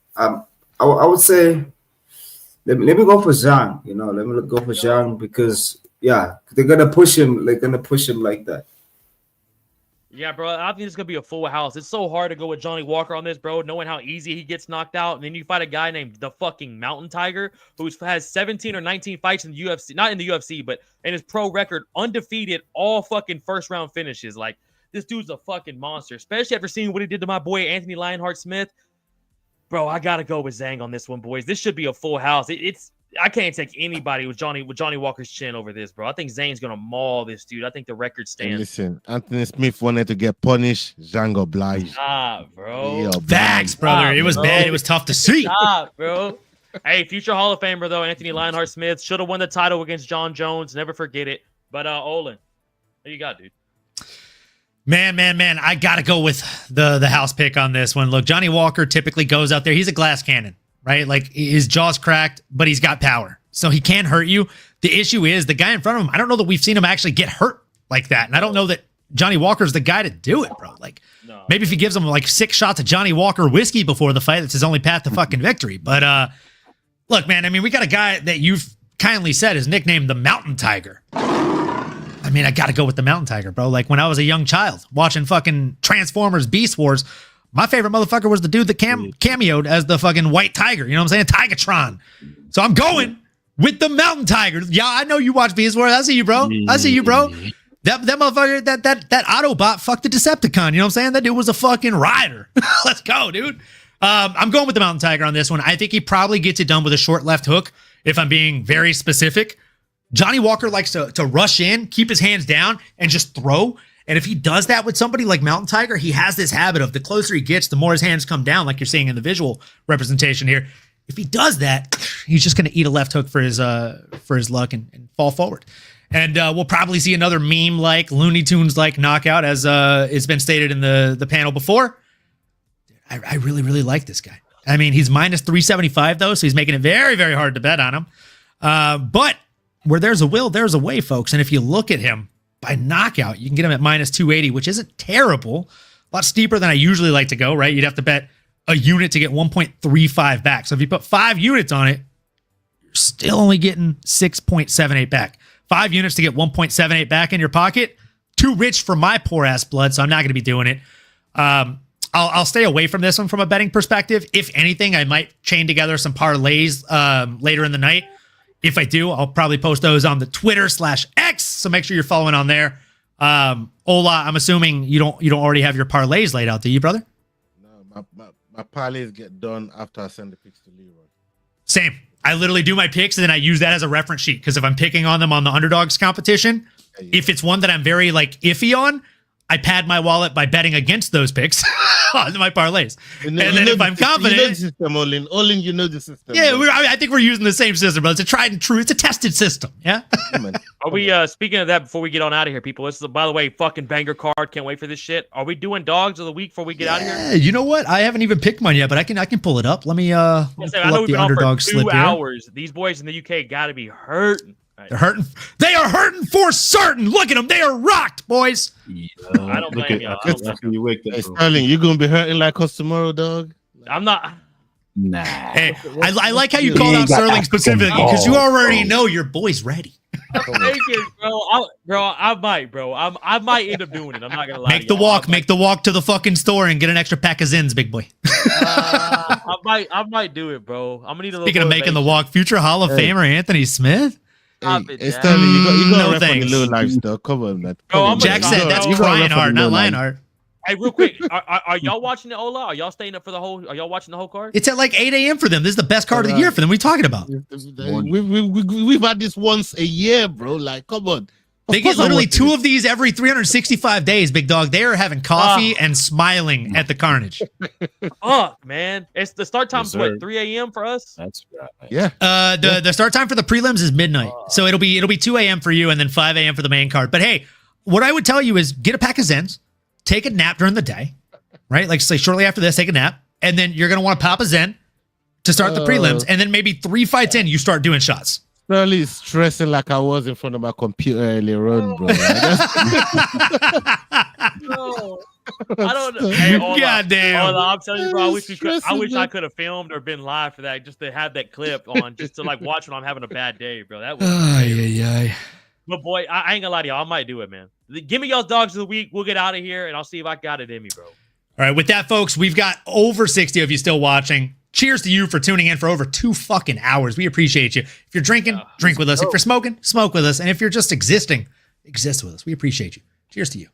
Speaker 5: would say let me go for Zhang. You know, let me go for Zhang because yeah, they're gonna push him. They're gonna push him like that.
Speaker 4: Yeah, bro. I think it's gonna be a full house. It's so hard to go with Johnny Walker on this, bro. Knowing how easy he gets knocked out, and then you fight a guy named the fucking Mountain Tiger who has 17 or 19 fights in the UFC, not in the UFC, but in his pro record, undefeated, all fucking first round finishes. Like this dude's a fucking monster, especially after seeing what he did to my boy Anthony Lionheart Smith. Bro, I gotta go with Zhang on this one, boys. This should be a full house. I can't take anybody with Johnny Walker's chin over this, bro. I think Zane's gonna maul this dude. I think the record
Speaker 3: And
Speaker 4: stands.
Speaker 3: listen, Anthony Smith wanted to get punished. Zhang obliged.
Speaker 4: Ah, bro.
Speaker 3: He obliged.
Speaker 2: Facts, brother. It was
Speaker 4: bro.
Speaker 2: bad. It was tough to see.
Speaker 4: Stop, bro. Hey, future Hall of Famer though, Anthony Lionheart Smith should have won the title against John Jones. Never forget it. But Olin, what you got, dude?
Speaker 2: Man, I gotta go with the house pick on this one. Look, Johnny Walker typically goes out there. He's a glass cannon, right? Like his jaw's cracked, but he's got power, so he can hurt you. The issue is the guy in front of him. I don't know that we've seen him actually get hurt like that, and I don't know that Johnny Walker's the guy to do it, bro. Like
Speaker 4: No.
Speaker 2: maybe if he gives him like 6 shots of Johnny Walker whiskey before the fight, that's his only path to fucking victory. But look, man, I mean, we got a guy that you've kindly said is nicknamed the Mountain Tiger. I mean, I got to go with the Mountain Tiger, bro. Like when I was a young child watching fucking Transformers Beast Wars, my favorite motherfucker was the dude that cameoed as the fucking White Tiger. You know what I'm saying? Tigatron. So I'm going with the Mountain Tiger. Yeah, I know you watch Beast Wars. I see you, bro. I see you, bro. That motherfucker, that Autobot fucked the Decepticon. You know what I'm saying? That dude was a fucking rider. Let's go, dude. I'm going with the Mountain Tiger on this one. I think he probably gets it done with a short left hook, if I'm being very specific. Johnny Walker likes to rush in, keep his hands down, and just throw. And if he does that with somebody like Mountain Tiger, he has this habit of the closer he gets, the more his hands come down, like you're seeing in the visual representation here. If he does that, he's just going to eat a left hook for his luck and fall forward. And we'll probably see another meme-like, Looney Tunes-like knockout, as it's been stated in the panel before. I really, really like this guy. I mean, he's minus 375, though, so he's making it very, very hard to bet on him. But where there's a will, there's a way, folks. And if you look at him by knockout, you can get him at minus 280, which isn't terrible. A lot steeper than I usually like to go, right? You'd have to bet a unit to get 1.35 back. So if you put 5 units on it, you're still only getting 6.78 back. 5 units to get 1.78 back in your pocket. Too rich for my poor ass blood, so I'm not going to be doing it. I'll stay away from this one from a betting perspective. If anything, I might chain together some parlays later in the night. If I do, I'll probably post those on the Twitter/X. So make sure you're following on there. Ola, I'm assuming you don't already have your parlays laid out, do you, brother?
Speaker 3: No, my parlays get done after I send the picks to Leroy.
Speaker 2: Same. I literally do my picks and then I use that as a reference sheet because if I'm picking on them on the underdogs competition, if it's one that I'm very like iffy on, I pad my wallet by betting against those picks on my parlays. And then if I'm confident,
Speaker 3: you know the system, Olin, you know the system.
Speaker 2: Yeah, I think we're using the same system, but it's a tried and true. It's a tested system. Yeah.
Speaker 4: Are we speaking of that before we get on out of here, people? This is, by the way, fucking banger card. Can't wait for this shit. Are we doing dogs of the week before we get out of here?
Speaker 2: You know what? I haven't even picked mine yet, but I can pull it up. Let me
Speaker 4: I
Speaker 2: pull
Speaker 4: know
Speaker 2: up
Speaker 4: we've
Speaker 2: the
Speaker 4: been on
Speaker 2: underdog
Speaker 4: for 2
Speaker 2: slip here.
Speaker 4: hours. These boys in the UK got to be hurting.
Speaker 2: They're hurting. They are hurting for certain. Look at them. They are rocked, boys.
Speaker 4: I don't blame y'all.
Speaker 3: Hey, Sterling, you gonna be hurting like us tomorrow, dog?
Speaker 4: I'm not.
Speaker 6: Nah.
Speaker 2: Hey, I like how you called out Sterling specifically because you already know your boy's ready.
Speaker 4: Thank you, bro. I might end up doing it. I'm not gonna lie.
Speaker 2: Make the walk to the fucking store and get an extra pack of Zins, big boy.
Speaker 4: I might do it, bro. I'm gonna need a little.
Speaker 2: Speaking of making the walk, future Hall of Famer Anthony Smith.
Speaker 3: Hey, Sterling, you got
Speaker 2: No
Speaker 3: to
Speaker 2: thanks.
Speaker 3: little lifestyle. Come on, man.
Speaker 4: Bro, I'm
Speaker 2: Jack said that's
Speaker 3: You gotta rep on
Speaker 2: Reinhardt,
Speaker 3: the
Speaker 2: not
Speaker 3: low life.
Speaker 2: Lionheart.
Speaker 4: Hey, real quick, are y'all watching the Ola? Are y'all staying up for the whole? Are y'all watching the whole card?
Speaker 2: It's at like 8 a.m. for them. This is the best card of the year for them. What are you talking about?
Speaker 3: We've had this once a year, bro. Like, come on.
Speaker 2: They get literally 2 of these every 365 days, big dog. They are having coffee and smiling at the carnage.
Speaker 4: Fuck, man. It's the start time's
Speaker 6: Yes, sir.
Speaker 4: what, 3 a.m. for us?
Speaker 6: That's right.
Speaker 3: Yeah.
Speaker 2: The start time for the prelims is midnight. So it'll be 2 a.m. for you and then 5 a.m. for the main card. But hey, what I would tell you is get a pack of Zens, take a nap during the day, right? Like say shortly after this, take a nap. And then you're going to want to pop a Zen to start the prelims. And then maybe 3 fights in, you start doing shots.
Speaker 3: Sterling is stressing like I was in front of my computer earlier on, bro.
Speaker 4: No. I don't know. Hey,
Speaker 2: Goddamn.
Speaker 4: I'm telling you, bro. I wish I could have filmed or been live for that, just to have that clip on, just to like watch when I'm having a bad day, bro. That was. But boy, I ain't gonna lie to y'all. I might do it, man. Give me y'all's dogs of the week. We'll get out of here, and I'll see if I got it in me, bro.
Speaker 2: All right, with that, folks, we've got over 60 of you still watching. Cheers to you for tuning in for over 2 fucking hours. We appreciate you. If you're drinking, drink with us. If you're smoking, smoke with us. And if you're just existing, exist with us. We appreciate you. Cheers to you.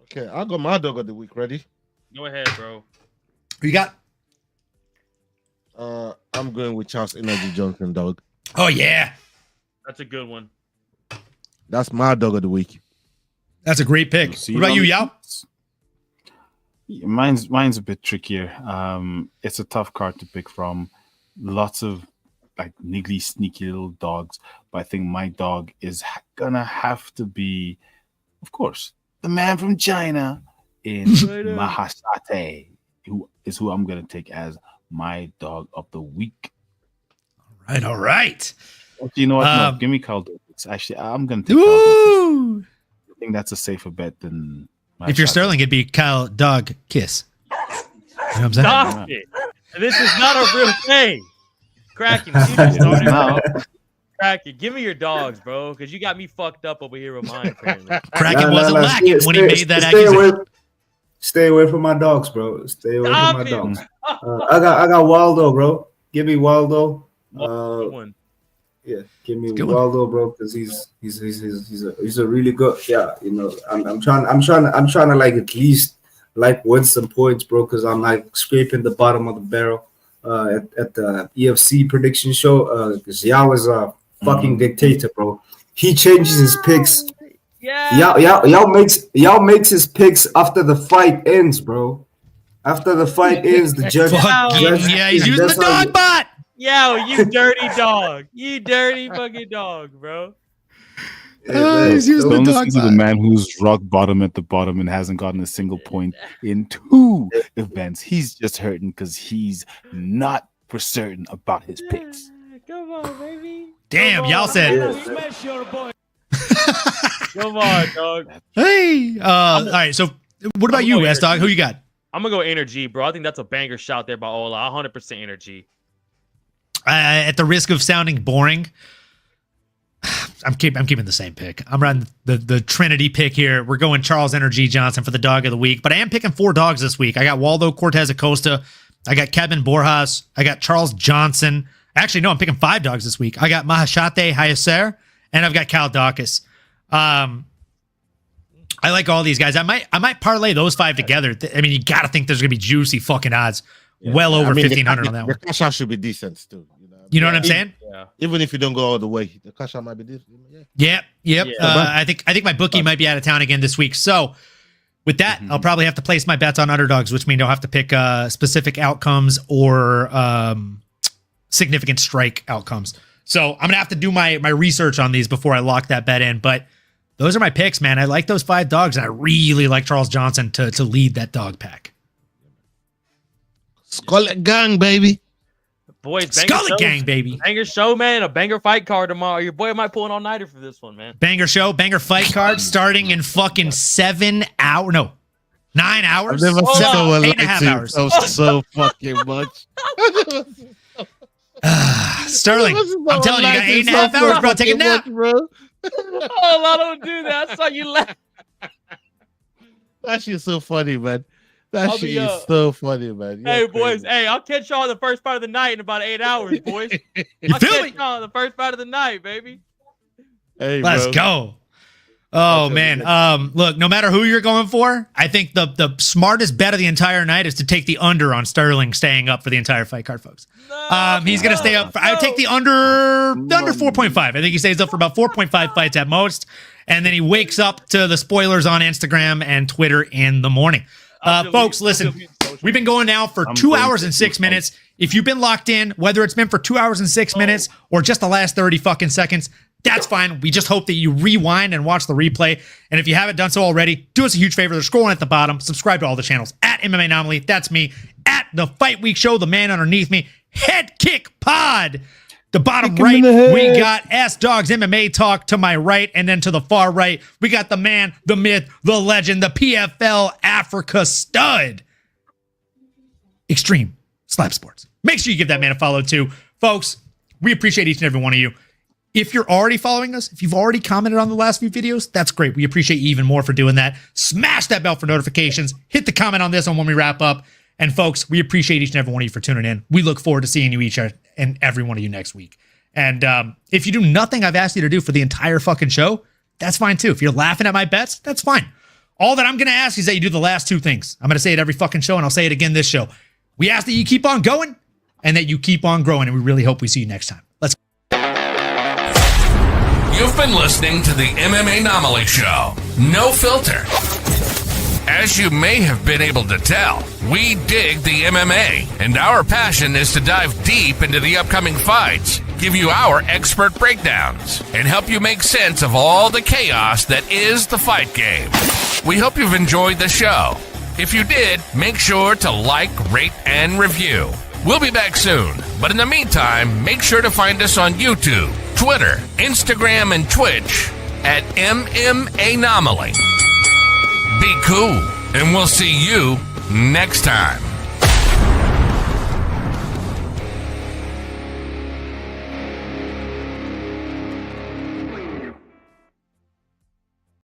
Speaker 3: Okay, I got my dog of the week ready.
Speaker 4: Go ahead, bro.
Speaker 2: Who you got?
Speaker 3: I'm going with Charles Energy Johnson, dog.
Speaker 2: Oh, yeah.
Speaker 4: That's a good one.
Speaker 3: That's my dog of the week.
Speaker 2: That's a great pick.
Speaker 6: See,
Speaker 2: What about you, Yao?
Speaker 6: Mine's a bit trickier. It's a tough card to pick from. Lots of like niggly, sneaky little dogs. But I think my dog is gonna have to be, of course, the man from China in Mahasate, who I'm gonna take as my dog of the week.
Speaker 2: All right.
Speaker 6: You know what? No, give me Caldo. Actually, I'm gonna take Caldo.
Speaker 2: Ooh.
Speaker 6: I think that's a safer bet than.
Speaker 2: If you're Sterling, it'd be Kyle Dog Kiss. You know what I'm saying?
Speaker 4: Stop it. This is not a real thing. Kraken, you just started. Kraken, give me your dogs, bro, because you got me fucked up over here with mine. Apparently.
Speaker 2: Kraken wasn't lacking when he made that accusation.
Speaker 5: Stay away from my dogs, bro. Stay away from my dogs. I got Waldo, bro. Give me Waldo. give me
Speaker 2: Good one.
Speaker 5: Waldo, bro, because he's a really good. Yeah, you know, I'm trying to like at least like win some points, bro, because I'm like scraping the bottom of the barrel at the EFC prediction show. Because Yao is a fucking dictator, bro. He changes his picks.
Speaker 4: Yeah.
Speaker 5: Yao makes his picks after the fight ends, bro. After the fight ends, the judge.
Speaker 2: Yeah, he's using the dog bot.
Speaker 4: Yo, you dirty dog. You dirty fucking dog, bro.
Speaker 2: He's using
Speaker 6: Don't
Speaker 2: the
Speaker 6: listen
Speaker 2: dog
Speaker 6: to the
Speaker 2: bot.
Speaker 6: man who's rock bottom at the bottom and hasn't gotten a single point in 2 events. He's just hurting because he's not for certain about his picks.
Speaker 4: Come on, baby.
Speaker 2: Damn, y'all said.
Speaker 8: Smash your boy.
Speaker 4: Come on, dog.
Speaker 2: Hey, all right. So, what about you, S Dog? Who you got?
Speaker 4: I'm gonna go Energy, bro. I think that's a banger shot there by Ola. 100% Energy.
Speaker 2: At the risk of sounding boring, I'm keeping the same pick. I'm running the Trinity pick here. We're going Charles Energy Johnson for the dog of the week, but I am picking 4 dogs this week. I got Waldo Cortez Acosta. I got Kevin Borjas. I got Charles Johnson. Actually, no, I'm picking 5 dogs this week. I got Mahashate Hayaser, and I've got Cal Dawkins. I like all these guys. I might parlay those 5 together. I mean, you got to think there's gonna be juicy fucking odds, well over 1,500 on that one.
Speaker 3: The cash out should be decent too.
Speaker 2: You know what I'm saying?
Speaker 4: Yeah.
Speaker 3: Even if you don't go all the way, the cash out might be decent.
Speaker 2: Yep.
Speaker 4: Yeah.
Speaker 2: I think my bookie might be out of town again this week. So with that, I'll probably have to place my bets on underdogs, which means I'll have to pick specific outcomes or significant strike outcomes. So I'm gonna have to do my research on these before I lock that bet in. But those are my picks, man. I like those 5 dogs, and I really like Charles Johnson to lead that dog pack.
Speaker 3: Scarlet Gang, baby.
Speaker 4: Boys,
Speaker 2: Scarlet Gang, baby.
Speaker 4: Banger show, man. A banger fight card tomorrow. Your boy might pull an all-nighter for this one, man.
Speaker 2: Banger show, banger fight card starting in fucking 7 hours. No, 9 hours.
Speaker 3: I've never seen someone
Speaker 2: 8.5 hours.
Speaker 3: so fucking much.
Speaker 2: Sterling, I'm telling you, you got 8.5 hours, bro. Take a nap.
Speaker 3: Bro.
Speaker 4: Oh, I don't do that. I saw you laugh.
Speaker 3: That shit's so funny, man. That
Speaker 4: I'll
Speaker 3: shit
Speaker 4: be,
Speaker 3: is so funny, man.
Speaker 4: Hey,
Speaker 3: You're
Speaker 4: boys.
Speaker 3: crazy.
Speaker 4: Hey, I'll catch y'all the first part of the night in about 8 hours, boys.
Speaker 2: You
Speaker 4: I'll
Speaker 2: feel me?
Speaker 4: catch y'all the first part of the night, baby.
Speaker 3: Hey,
Speaker 2: Let's
Speaker 3: bro.
Speaker 2: go. Oh man. Look, no matter who you're going for, I think the smartest bet of the entire night is to take the under on Sterling staying up for the entire fight card, folks. He's gonna stay up. I would take the under 4.5. I think he stays up for about 4.5 fights at most, and then he wakes up to the spoilers on Instagram and Twitter in the morning. Folks, listen, we've been going now for 2 hours and 6 minutes. If you've been locked in, whether it's been for 2 hours and 6 minutes or just the last 30 fucking seconds, that's fine. We just hope that you rewind and watch the replay. And if you haven't done so already, do us a huge favor. They're scrolling at the bottom. Subscribe to all the channels. At MMA Anomaly, that's me. At The Fight Week Show, the man underneath me. Head Kick Pod. The bottom right, we got S Dogs MMA Talk to my right. And then to the far right, we got the man, the myth, the legend, the PFL Africa stud. Extreme Slap Sports. Make sure you give that man a follow too. Folks, we appreciate each and every one of you. If you're already following us, if you've already commented on the last few videos, that's great. We appreciate you even more for doing that. Smash that bell for notifications. Hit the comment on this one when we wrap up. And folks, we appreciate each and every one of you for tuning in. We look forward to seeing you each and every one of you next week. And if you do nothing I've asked you to do for the entire fucking show, that's fine too. If you're laughing at my bets, that's fine. All that I'm going to ask is that you do the last 2 things. I'm going to say it every fucking show, and I'll say it again this show. We ask that you keep on going and that you keep on growing, and we really hope we see you next time. Let's go.
Speaker 1: You've been listening to the MMA Anomaly Show. No filter. As you may have been able to tell, we dig the MMA, and our passion is to dive deep into the upcoming fights, give you our expert breakdowns, and help you make sense of all the chaos that is the fight game. We hope you've enjoyed the show. If you did, make sure to like, rate, and review. We'll be back soon, but in the meantime, make sure to find us on YouTube, Twitter, Instagram, and Twitch at MMA Anomaly. Be cool, and we'll see you next time.